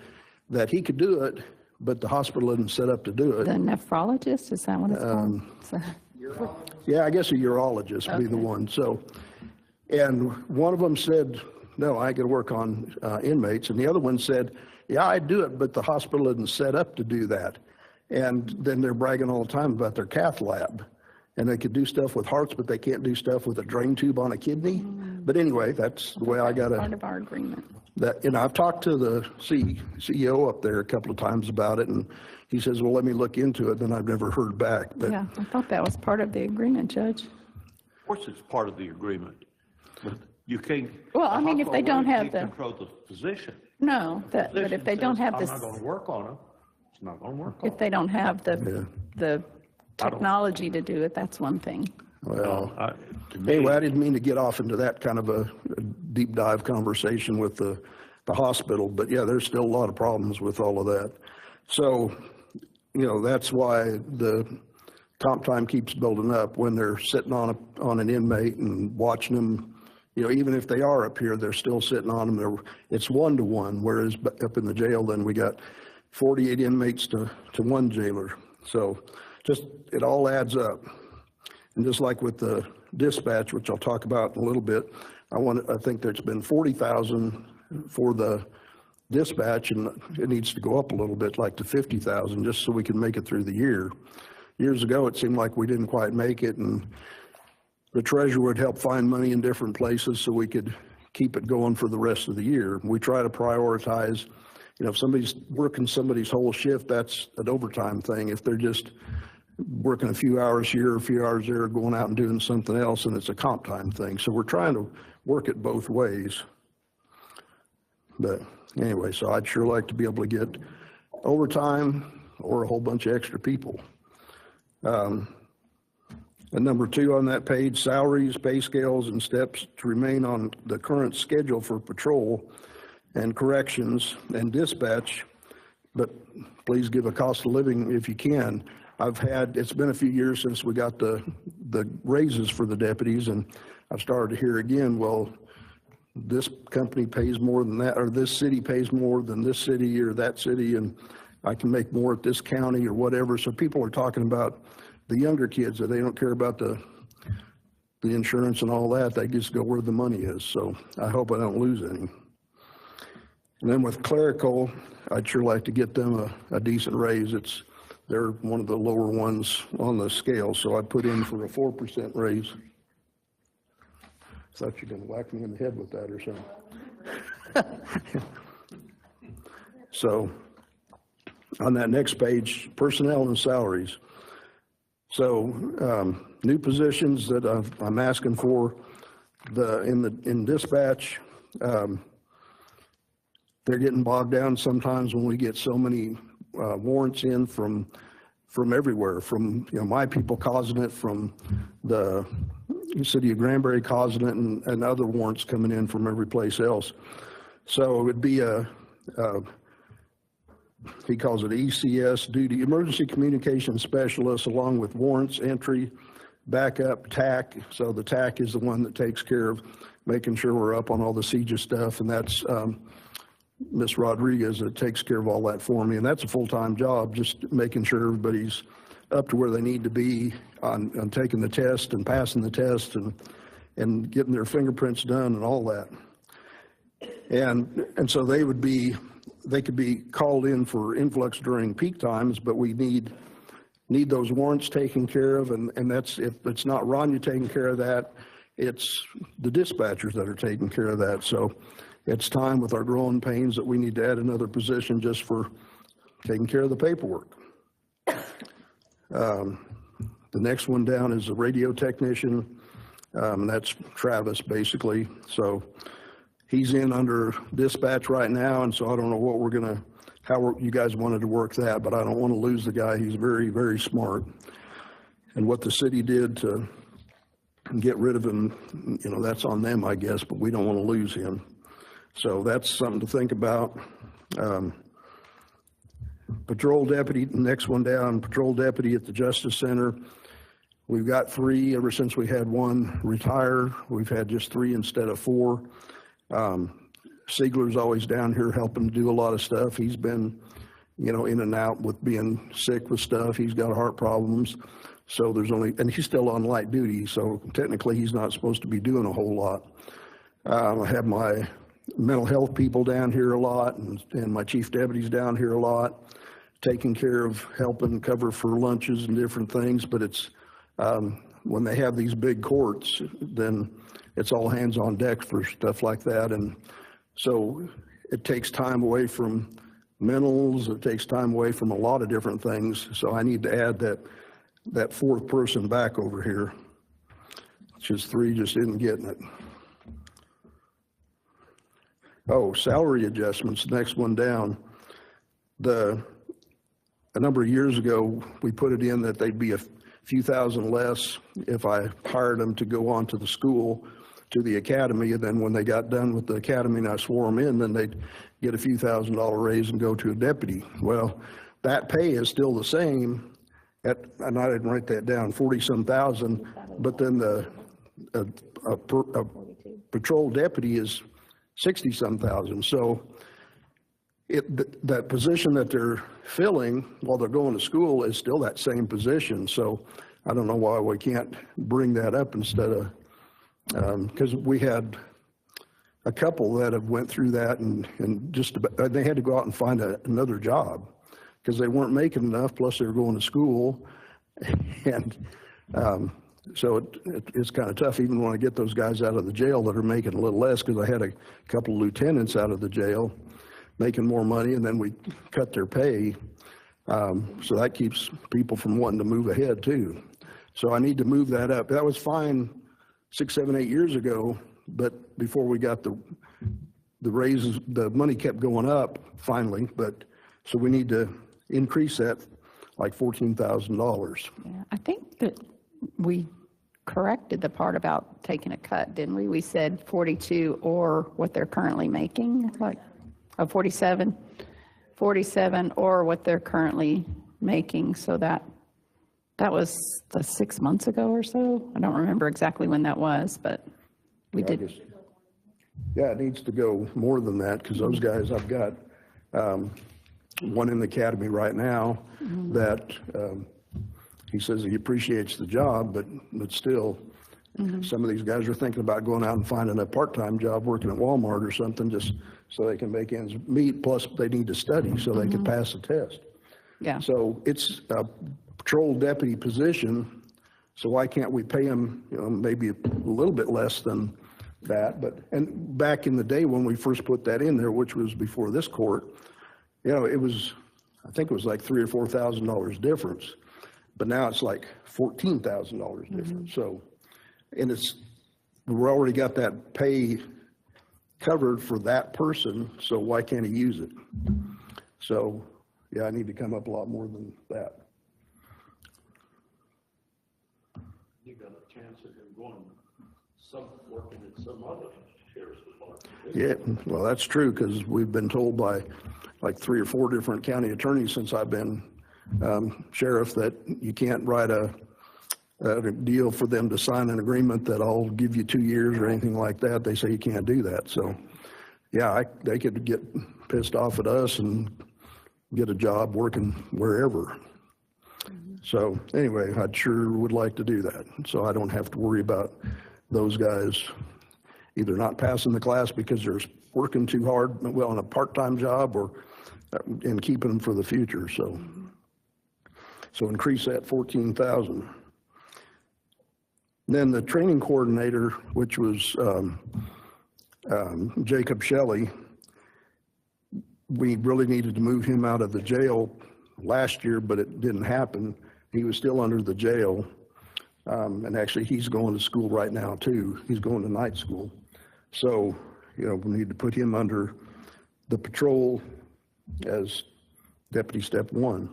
that he could do it, but the hospital isn't set up to do it. The nephrologist, is that what it's called? Yeah, I guess a urologist would be the one. So, and one of them said, no, I ain't gonna work on inmates. And the other one said, yeah, I'd do it, but the hospital isn't set up to do that. And then they're bragging all the time about their cath lab. And they could do stuff with hearts, but they can't do stuff with a drain tube on a kidney. But anyway, that's the way I got part of our agreement. That, and I've talked to the CEO up there a couple of times about it, and he says, well, let me look into it, and I've never heard back. But Yeah, I thought that was part of the agreement, Judge. Of course, it's part of the agreement, but you can't. Well, I mean, if they don't have the, Control the position. no, but if they don't have I'm this, not gonna work on it, it's not gonna work on it. if they don't have the technology to do it, that's one thing. Well, anyway, I didn't mean to get off into that kind of a deep dive conversation with the hospital, but yeah, there's still a lot of problems with all of that. So, you know, that's why the comp time keeps building up when they're sitting on an inmate and watching them. You know, even if they are up here, they're still sitting on them. It's 1-to-1, whereas up in the jail, then we got 48 inmates to one jailer. So just, it all adds up. And just like with the dispatch, which I'll talk about in a little bit, I think there's been 40,000 for the dispatch, and it needs to go up a little bit, like to 50,000, just so we can make it through the year. Years ago, it seemed like we didn't quite make it, and the treasurer would help find money in different places so we could keep it going for the rest of the year. We try to prioritize, if somebody's working somebody's whole shift, that's an overtime thing. If they're just working a few hours here, a few hours there, going out and doing something else, and it's a comp time thing. So we're trying to work it both ways. But anyway, so I'd sure like to be able to get overtime or a whole bunch of extra people. And number 2 on that page, salaries, pay scales, and steps to remain on the current schedule for patrol and corrections and dispatch, but please give a cost of living if you can. It's been a few years since we got the raises for the deputies, and I've started to hear again, well, this company pays more than that, or this city pays more than this city or that city, and I can make more at this county or whatever. So people are talking about the younger kids, that they don't care about the insurance and all that. They just go where the money is. So I hope I don't lose any. And then with clerical, I'd sure like to get them a decent raise. They're one of the lower ones on the scale, so I put in for a 4% raise. Thought you were going to whack me in the head with that or something. So on that next page, personnel and salaries. So new positions that I'm asking for in dispatch. They're getting bogged down sometimes when we get so many warrants in from everywhere, from my people causing it, from the city of Granbury causing it, and other warrants coming in from every place else. So it would be he calls it ECS duty, emergency communication specialist, along with warrants, entry, backup, TAC. So the TAC is the one that takes care of making sure we're up on all the CJA stuff, and that's Ms. Rodriguez that takes care of all that for me. And that's a full-time job, just making sure everybody's up to where they need to be on taking the test and passing the test and getting their fingerprints done and all that. And so they could be called in for influx during peak times, but we need those warrants taken care of, and that's, if it's not Ron taking care of that, it's the dispatchers that are taking care of that. So it's time with our growing pains that we need to add another position just for taking care of the paperwork. The next one down is a radio technician. That's Travis, basically. So he's in under dispatch right now, and so I don't know how you guys wanted to work that, but I don't want to lose the guy. He's very, very smart. And what the city did to get rid of him, that's on them, I guess, but we don't want to lose him. So that's something to think about. Patrol deputy, next one down, patrol deputy at the Justice Center. We've got 3 ever since we had one retire. We've had just 3 instead of 4. Siegler's always down here helping do a lot of stuff. He's been, in and out with being sick with stuff. He's got heart problems. So and he's still on light duty. So technically he's not supposed to be doing a whole lot. I have my mental health people down here a lot, and my chief deputy's down here a lot, taking care of helping cover for lunches and different things. But it's, when they have these big courts, then it's all hands on deck for stuff like that. And so it takes time away from mentals, it takes time away from a lot of different things. So I need to add that 4th person back over here, which is 3 just isn't getting it. Oh, salary adjustments, next one down. A number of years ago, we put it in that they'd be a few thousand less if I hired them to go on to the school, to the academy, and then when they got done with the academy and I swore them in, then they'd get a few $1,000 raise and go to a deputy. Well, that pay is still the same and I didn't write that down, 40-some thousand, but then a patrol deputy is 60-some thousand. So that position that they're filling while they're going to school is still that same position. So I don't know why we can't bring that up instead of, because we had a couple that have went through that and just about, they had to go out and find another job because they weren't making enough, plus they were going to school. And so it's kind of tough even when I get those guys out of the jail that are making a little less, because I had a couple lieutenants out of the jail making more money, and then we cut their pay. So that keeps people from wanting to move ahead too. So I need to move that up. That was fine 6, 7, 8 years ago, but before we got the raises, the money kept going up finally. But so we need to increase that like $14,000. Yeah, I think that we corrected the part about taking a cut, didn't we? We said 42 or what they're currently making, like 47 or what they're currently making. So that was 6 months ago or so. I don't remember exactly when that was, but we did. Yeah, it needs to go more than that, because those guys, I've got one in the academy right now that he says he appreciates the job, but still, some of these guys are thinking about going out and finding a part-time job working at Walmart or something, just so they can make ends meet, plus they need to study so they can pass the test. Yeah. So it's a patrol deputy position, so why can't we pay them, maybe a little bit less than that? And back in the day when we first put that in there, which was before this court, it was, I think it was like $3,000 or $4,000 difference, but now it's like $14,000 difference. So, and we already got that pay covered for that person, so why can't he use it? So, yeah, I need to come up a lot more than that. You got a chance of him going, working at some other sheriff's department. Yeah, well, that's true, because we've been told by like 3 or 4 different county attorneys since I've been sheriff that you can't write a deal for them to sign an agreement that I'll give you 2 years or anything like that. They say you can't do that. So, yeah, they could get pissed off at us and get a job working wherever. So anyway, I sure would like to do that, so I don't have to worry about those guys either not passing the class because they're working too hard, well, on a part-time job, or and keeping them for the future. So increase that 14,000. Then the training coordinator, which was Jacob Shelley, we really needed to move him out of the jail last year, but it didn't happen. He was still under the jail. And actually, he's going to school right now, too. He's going to night school. So, we need to put him under the patrol as Deputy Step 1.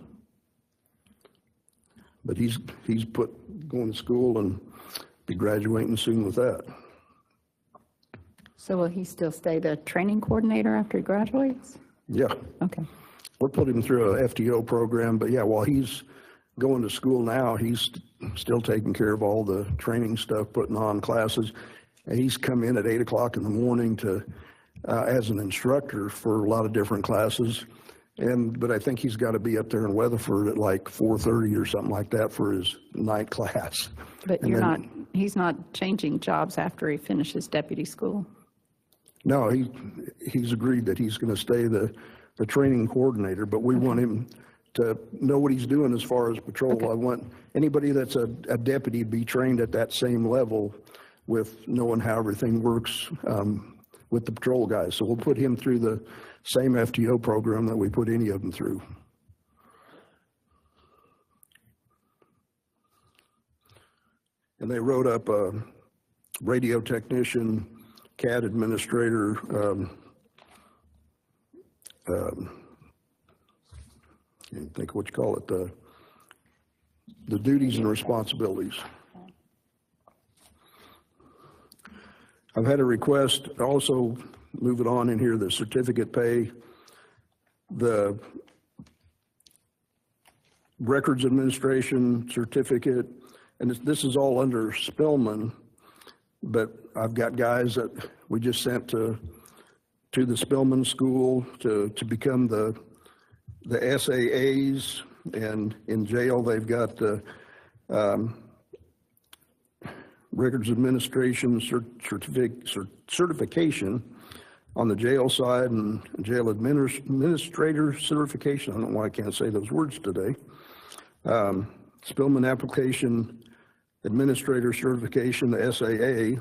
But he's going to school and be graduating soon with that. So will he still stay the training coordinator after he graduates? Yeah. Okay. We're putting him through a FTO program, but yeah, while he's going to school now, he's still taking care of all the training stuff, putting on classes. And he's come in at 8 o'clock in the morning to, as an instructor for a lot of different classes. But I think he's got to be up there in Weatherford at like 4:30 or something like that for his night class. But he's not changing jobs after he finishes deputy school? No, he's agreed that he's going to stay the training coordinator, but we want him to know what he's doing as far as patrol. Okay. I want anybody that's a deputy be trained at that same level with knowing how everything works with the patrol guys. So we'll put him through the same FTO program that we put any of them through. And they wrote up a radio technician, CAD administrator, can't think what you call it, the duties and responsibilities. I've had a request also, move it on in here, the certificate pay, the records administration certificate, and this is all under Spillman, but I've got guys that we just sent to the Spillman School to become the SAAs, and in jail they've got the Records administration certification on the jail side and jail administrator certification. I don't know why I can't say those words today. Spillman application administrator certification, the SAA.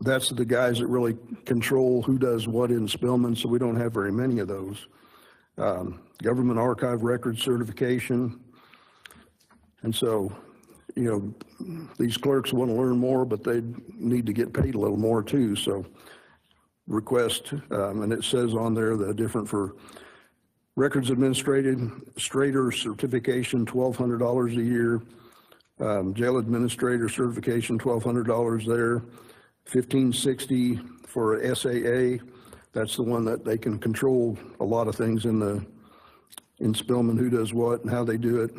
That's the guys that really control who does what in Spillman, so we don't have very many of those. Government archive record certification. And so, you know, these clerks want to learn more, but they need to get paid a little more too. So request, and it says on there the different for records administrator certification, $1,200 a year. Jail administrator certification, $1,200 there. $1,560 for SAA. That's the one that they can control a lot of things in Spillman, who does what and how they do it.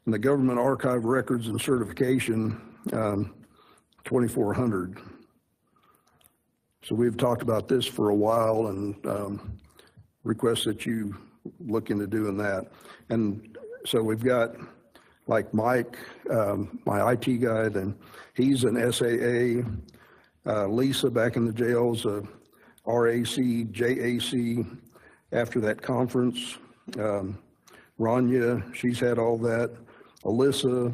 And the government archive records and certification, $2,400. So we've talked about this for a while and request that you look into doing that. And so we've got like Mike, my IT guy, then he's an SAA. Lisa back in the jails, RAC, JAC after that conference. Rania, she's had all that. Alyssa,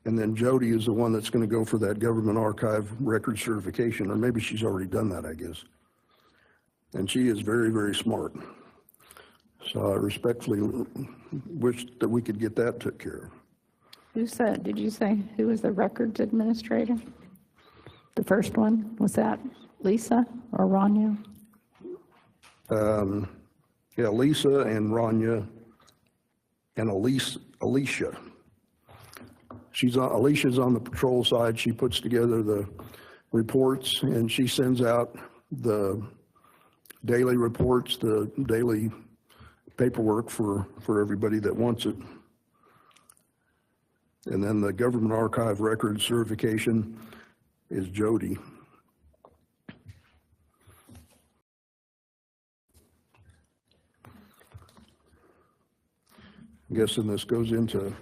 and then Jody is the one that's going to go for that government archive record certification, or maybe she's already done that, I guess. And she is very, very smart. So I respectfully wish that we could get that took care of. Who said, did you say, who was the records administrator? The first one, was that Lisa or Rania? Yeah, Lisa and Rania and Alicia. Alicia's on the patrol side. She puts together the reports and she sends out the daily reports, the daily paperwork for everybody that wants it. And then the government archive record certification is Jody. I'm guessing this goes into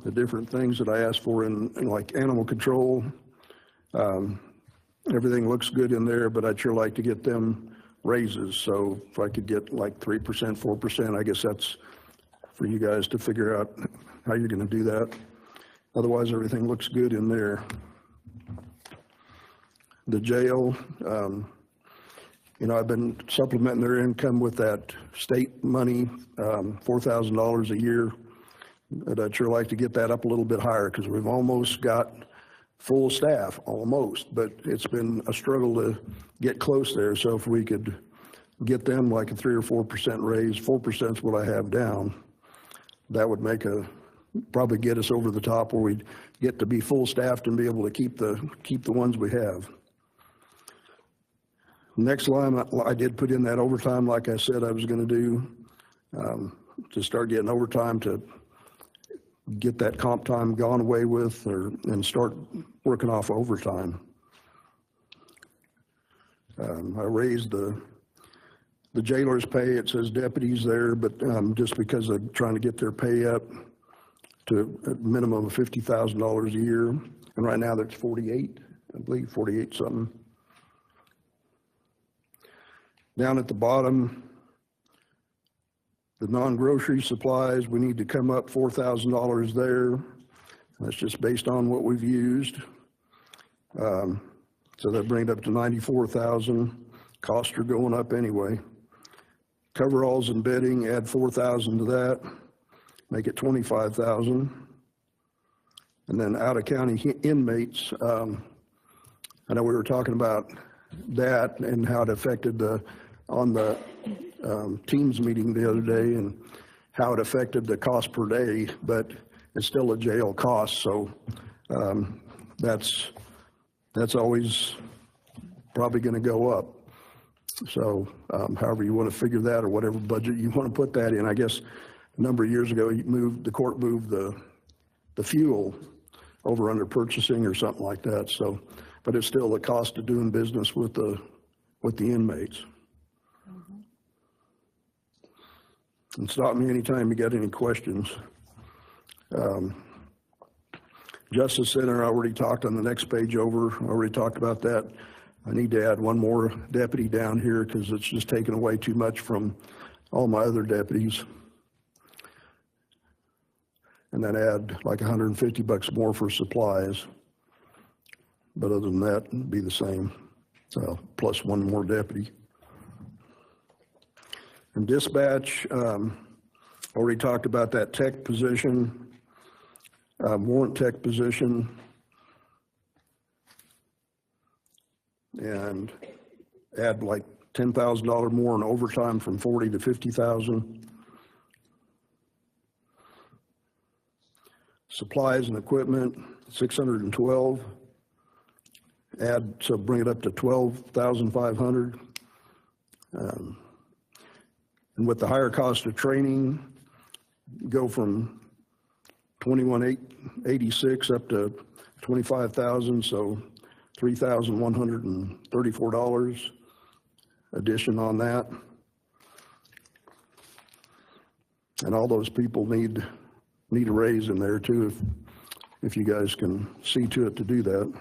the different things that I asked for in like animal control. Everything looks good in there, but I'd sure like to get them raises. So if I could get like 3%, 4%, I guess that's for you guys to figure out how you're going to do that. Otherwise, everything looks good in there. The jail, you know, I've been supplementing their income with that state money, $4,000 a year. But I'd sure like to get that up a little bit higher because we've almost got full staff, almost, but it's been a struggle to get close there. So if we could get them like a 3 or 4% raise, 4% is what I have down, that would make probably get us over the top where we'd get to be full staffed and be able to keep the ones we have. Next line, I did put in that overtime like I said I was going to do, to start getting overtime to get that comp time gone away with and start working off overtime. I raised the jailer's pay. It says deputies there, but just because of trying to get their pay up to a minimum of $50,000 a year. And right now that's 48, I believe, 48 something. Down at the bottom, the non-grocery supplies, we need to come up $4,000 there. That's just based on what we've used. So that brings it up to $94,000. Costs are going up anyway. Coveralls and bedding, add $4,000 to that, make it $25,000. And then out-of-county inmates, I know we were talking about that and how it affected on the Teams meeting the other day and how it affected the cost per day, but it's still a jail cost. So that's always probably going to go up. So however you want to figure that or whatever budget you want to put that in. I guess a number of years ago, the court moved the fuel over under purchasing or something like that. So, but it's still the cost of doing business with the inmates. And stop me anytime you got any questions. Justice Center, I already talked on the next page over, I already talked about that. I need to add one more deputy down here because it's just taken away too much from all my other deputies. And then add like $150 more for supplies. But other than that, it'd be the same. So plus one more deputy. And dispatch, already talked about that tech position. Warrant tech position, and add like $10,000 more in overtime from 40 to 50,000. Supplies and equipment, 612. Add, so bring it up to 12,500. And with the higher cost of training, go from 21,886 up to 25,000, so $3,134 addition on that. And all those people need a raise in there too, if you guys can see to it to do that.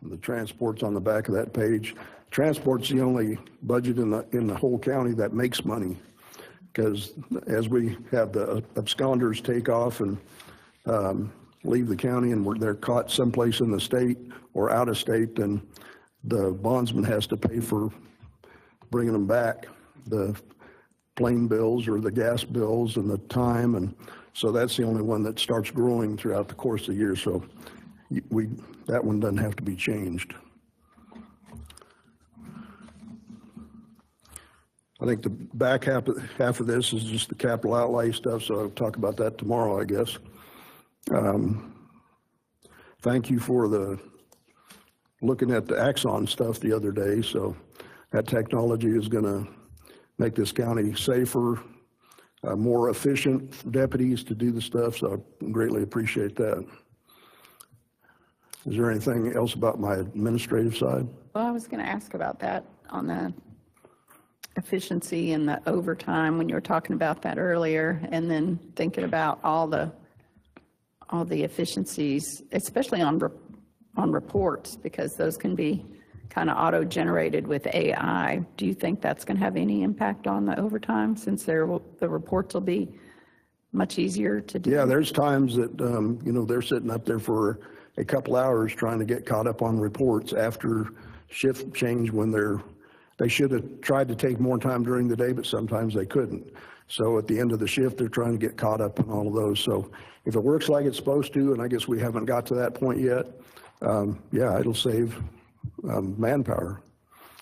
The transport's on the back of that page. Transport's the only budget in the whole county that makes money. Because as we have the absconders take off and leave the county and they're caught someplace in the state or out of state, then the bondsman has to pay for bringing them back, the plane bills or the gas bills and the time. And so that's the only one that starts growing throughout the course of the year. So that one doesn't have to be changed. I think the back half of this is just the capital outlay stuff, so I'll talk about that tomorrow, I guess. Thank you for looking at the Axon stuff the other day. So that technology is going to make this county safer, more efficient deputies to do the stuff, so I greatly appreciate that. Is there anything else about my administrative side? Well, I was going to ask about that on the efficiency and the overtime when you were talking about that earlier, and then thinking about all the efficiencies, especially on reports, because those can be kind of auto-generated with AI. Do you think that's going to have any impact on the overtime, since the reports will be much easier to do? Yeah, there's times that they're sitting up there for a couple hours trying to get caught up on reports after shift change, when they should have tried to take more time during the day, but sometimes they couldn't. So at the end of the shift, they're trying to get caught up in all of those. So if it works like it's supposed to, and I guess we haven't got to that point yet, yeah, it'll save manpower.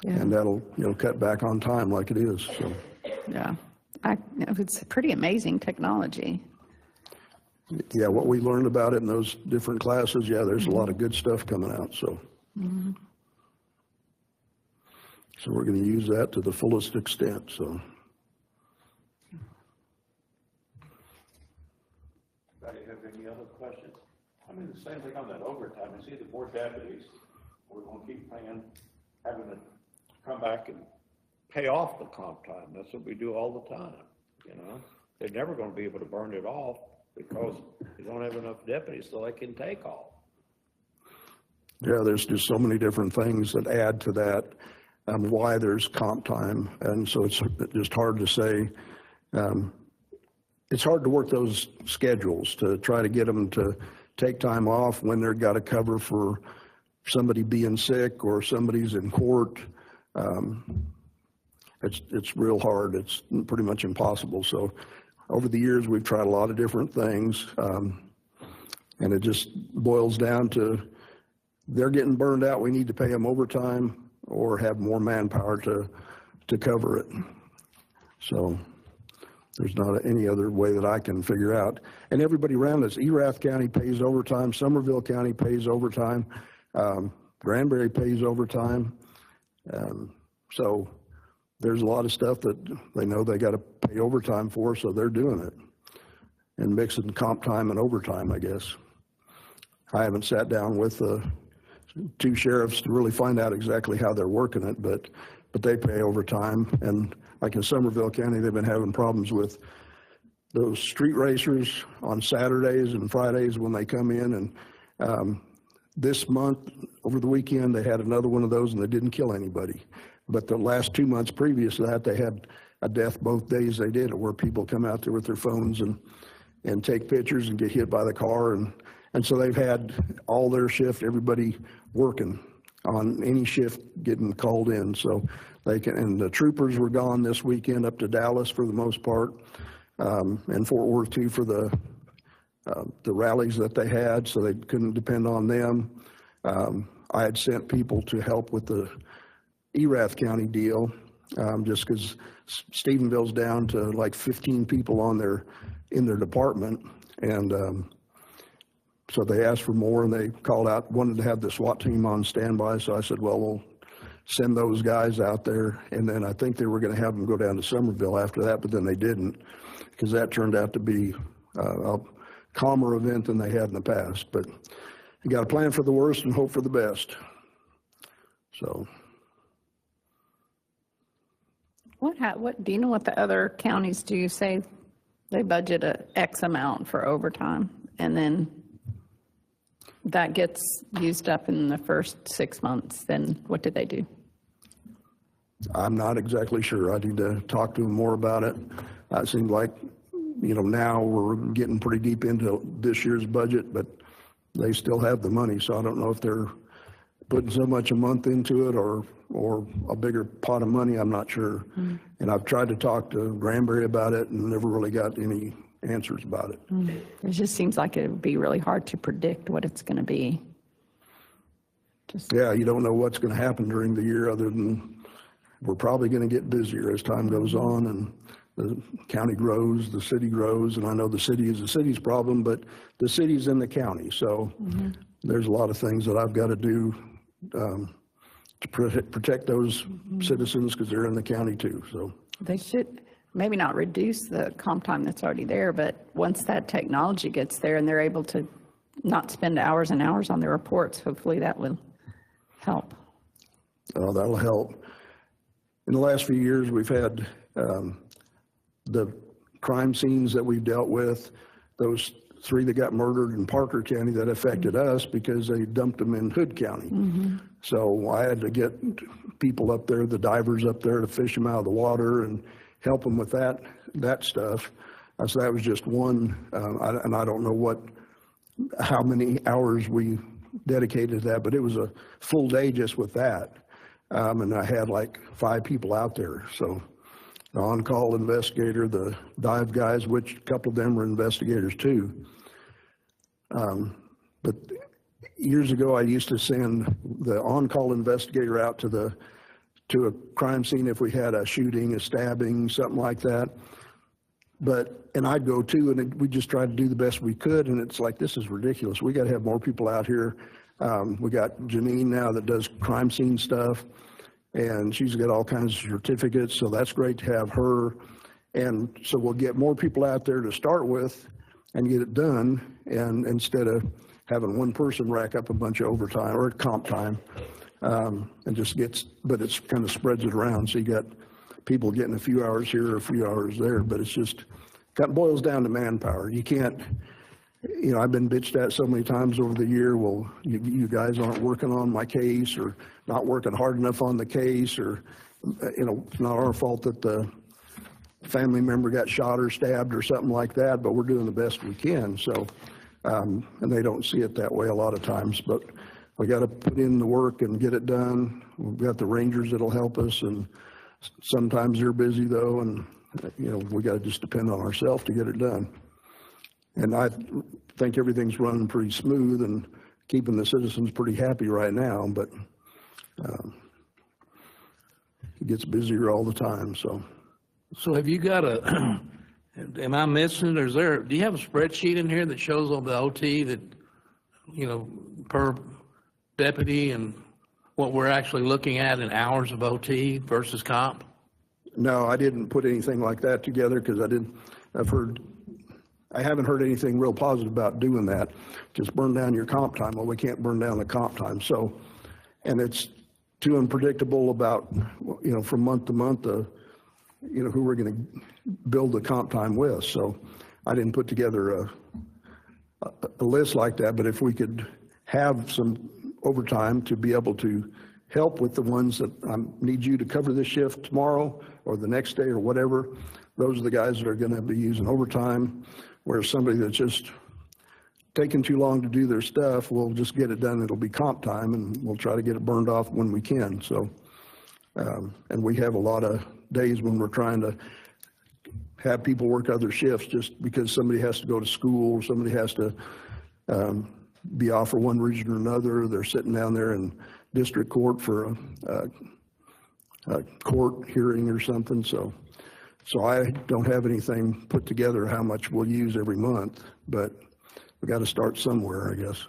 Yeah. And that'll, cut back on time like it is. So. Yeah, it's pretty amazing technology. Yeah, what we learned about it in those different classes, yeah, there's a lot of good stuff coming out, so. Mm-hmm. So we're going to use that to the fullest extent, so. Anybody have any other questions? I mean, the same thing on that overtime. You see the more deputies, we're going to keep having to come back and pay off the comp time. That's what we do all the time, They're never going to be able to burn it off because they don't have enough deputies so they can take off. Yeah, there's just so many different things that add to that. Why there's comp time, and so it's just hard to say. It's hard to work those schedules to try to get them to take time off when they've got to cover for somebody being sick or somebody's in court. It's real hard. It's pretty much impossible. So over the years, we've tried a lot of different things, and it just boils down to they're getting burned out. We need to pay them overtime or have more manpower to cover it. So there's not any other way that I can figure out. And everybody around us, Erath County pays overtime, Somerville County pays overtime, Granbury pays overtime. So there's a lot of stuff that they know they got to pay overtime for, so they're doing it. And mixing comp time and overtime, I guess. I haven't sat down with two sheriffs to really find out exactly how they're working it, but but they pay overtime. And like in Somerville County, they've been having problems with those street racers on Saturdays and Fridays when they come in. And this month, over the weekend, they had another one of those and they didn't kill anybody. But the last 2 months previous to that, they had a death both days they did it, where people come out there with their phones and take pictures and get hit by the car. And so they've had all their shift, everybody working on any shift getting called in. So they can, and the troopers were gone this weekend up to Dallas for the most part, and Fort Worth too for the rallies that they had, so they couldn't depend on them. I had sent people to help with the Erath County deal, just because Stephenville's down to like 15 people in their department, and so they asked for more, and they called out, wanted to have the SWAT team on standby. So I said, well, we'll send those guys out there, and then I think they were going to have them go down to Somerville after that, but then they didn't, because that turned out to be a calmer event than they had in the past. But you got to plan for the worst and hope for the best. So. What do you know what the other counties do? Say they budget a X amount for overtime, and then that gets used up in the first 6 months, then what do they do? I'm not exactly sure. I need to talk to them more about it. It seems like, now we're getting pretty deep into this year's budget, but they still have the money, so I don't know if they're putting so much a month into it or a bigger pot of money. I'm not sure. Mm. And I've tried to talk to Granbury about it and never really got any answers about it. Mm. It just seems like it would be really hard to predict what it's going to be. Yeah, you don't know what's going to happen during the year, other than we're probably going to get busier as time goes on, and the county grows, the city grows, and I know the city is the city's problem, but the city's in the county, so there's a lot of things that I've got to do to protect those citizens, because they're in the county too. So they should maybe not reduce the comp time that's already there, but once that technology gets there and they're able to not spend hours and hours on their reports, hopefully that will help. Oh, that'll help. In the last few years, we've had the crime scenes that we've dealt with, those 3 that got murdered in Parker County, that affected us because they dumped them in Hood County. So I had to get people up there, the divers up there, to fish them out of the water and help them with that stuff. So that was just one, and I don't know how many hours we dedicated to that, but it was a full day just with that. And I had like 5 people out there. So the on-call investigator, the dive guys, which a couple of them were investigators too. But years ago, I used to send the on-call investigator out to a crime scene if we had a shooting, a stabbing, something like that. And I'd go too, and we just tried to do the best we could. And it's like, this is ridiculous. We got to have more people out here. We got Janine now that does crime scene stuff, and she's got all kinds of certificates, so that's great to have her. And so we'll get more people out there to start with and get it done, and instead of having one person rack up a bunch of overtime or comp time, and just but it's kind of spreads it around. So you got people getting a few hours here or a few hours there, but it's just kind of boils down to manpower. You can't, I've been bitched at so many times over the year, well, you guys aren't working on my case, or not working hard enough on the case, or, it's not our fault that the family member got shot or stabbed or something like that, but we're doing the best we can. So, and they don't see it that way a lot of times, but we got to put in the work and get it done. We've got the Rangers that'll help us, and sometimes they're busy though, and, we got to just depend on ourselves to get it done. And I think everything's running pretty smooth and keeping the citizens pretty happy right now, but it gets busier all the time, so. So have you got am I missing it, or do you have a spreadsheet in here that shows all the OT that, per deputy, and what we're actually looking at in hours of OT versus comp? No, I didn't put anything like that together, because I haven't heard anything real positive about doing that. Just burn down your comp time. Well, we can't burn down the comp time. So, and it's too unpredictable about, from month to month, who we're going to build the comp time with. So I didn't put together a list like that, but if we could have some overtime to be able to help with the ones that need you to cover this shift tomorrow or the next day or whatever, those are the guys that are going to be using overtime, whereas somebody that's just taking too long to do their stuff, we'll just get it done. It'll be comp time, and we'll try to get it burned off when we can. So, and we have a lot of days when we're trying to have people work other shifts just because somebody has to go to school or somebody has to be off for one reason or another. They're sitting down there in district court for a court hearing or something. So I don't have anything put together how much we'll use every month, but we got to start somewhere, I guess.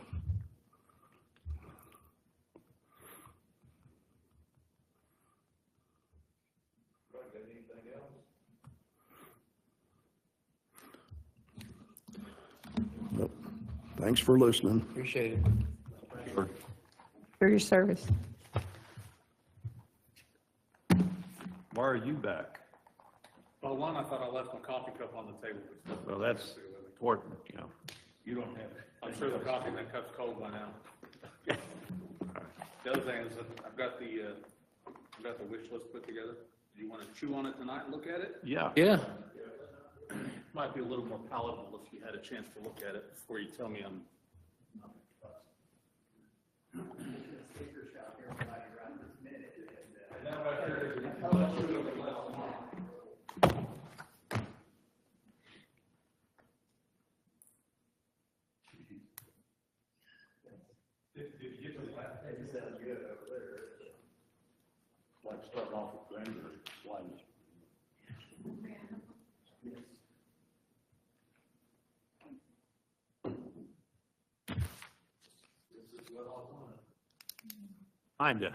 Nope. Thanks for listening. Appreciate it. For your service. Why are you back? Well, one, I thought I left my coffee cup on the table. Well, that's important, You don't have it. I'm sure the coffee in that cup's cold by now. The other thing is that I've got the wish list put together. Do you want to chew on it tonight and look at it? Yeah. Yeah. Might be a little more palatable if you had a chance to look at it before you tell me I'm. Like starting off with Granbury, slides. Kinda.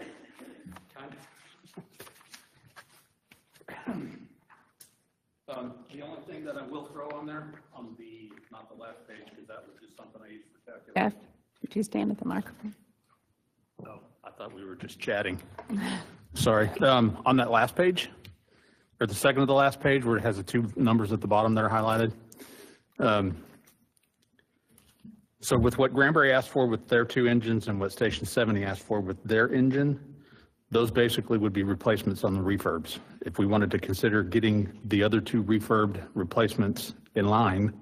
The only thing that I will throw on there, on the, not the last page, because that was just something I used for calculation. Jeff, would you stand at the microphone? Oh, I thought we were just chatting. Sorry. On that last page, or the second to the last page where it has the two numbers at the bottom that are highlighted. So with what Granbury asked for with their two engines and what Station 70 asked for with their engine, those basically would be replacements on the refurbs. If we wanted to consider getting the other two refurbed replacements in line,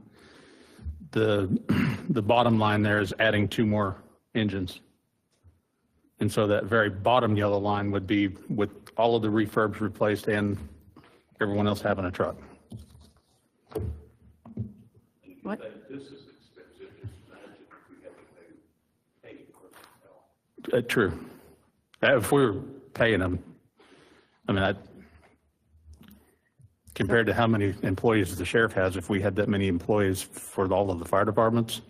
the bottom line there is adding two more engines. And so that very bottom yellow line would be with all of the refurbs replaced and everyone else having a truck. What? This is expensive, just imagine if we had to pay for it. True. If we were paying them, I mean, compared to how many employees the sheriff has, if we had that many employees for all of the fire departments,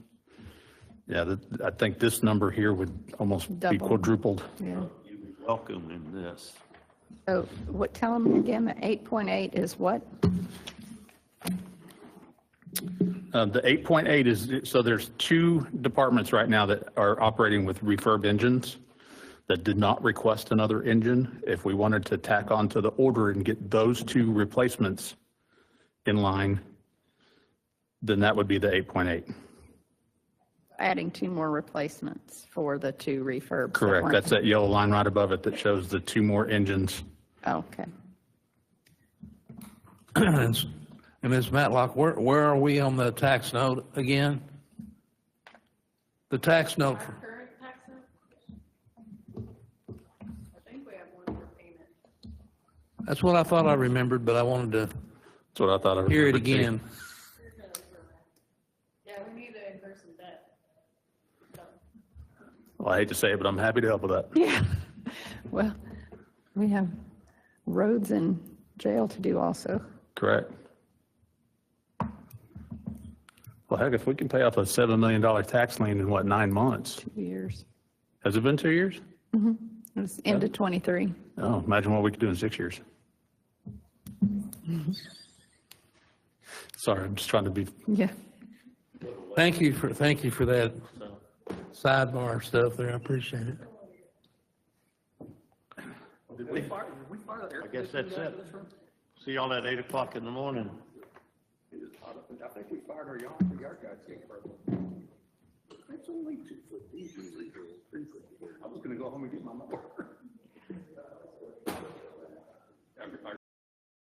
yeah, I think this number here would almost be Double. quadrupled. Yeah. You'd be welcome in this. So tell them again, the 8.8 is what? The 8.8 is, so there's two departments right now that are operating with refurb engines that did not request another engine. If we wanted to tack on to the order and get those two replacements in line, then that would be the 8.8. Adding two more replacements for the two refurbs. Correct. That's that yellow line right above it that shows the two more engines. Okay. And Ms. Matlock, where are we on the tax note again? The tax note. Current tax note? I think we have one more payment. That's what I thought I remembered, but I wanted to That's what I thought I hear it remembered too. again. Yeah, we need to incur some debt. Well, I hate to say it, but I'm happy to help with that. Yeah. Well, we have roads and jail to do also. Correct. Well, heck, if we can pay off a $7 million tax lien in what, 9 months? 2 years. Has it been 2 years? Mm-hmm. It was end of 23. Oh, imagine what we could do in 6 years. Sorry, I'm just trying to be. Yeah. Thank you for that sidebar stuff there. I appreciate it. Did we fire I guess that's it. See y'all at 8 o'clock in the morning. I think we fired our yard guy. It's only 2 foot deep. I was gonna go home and get my mower.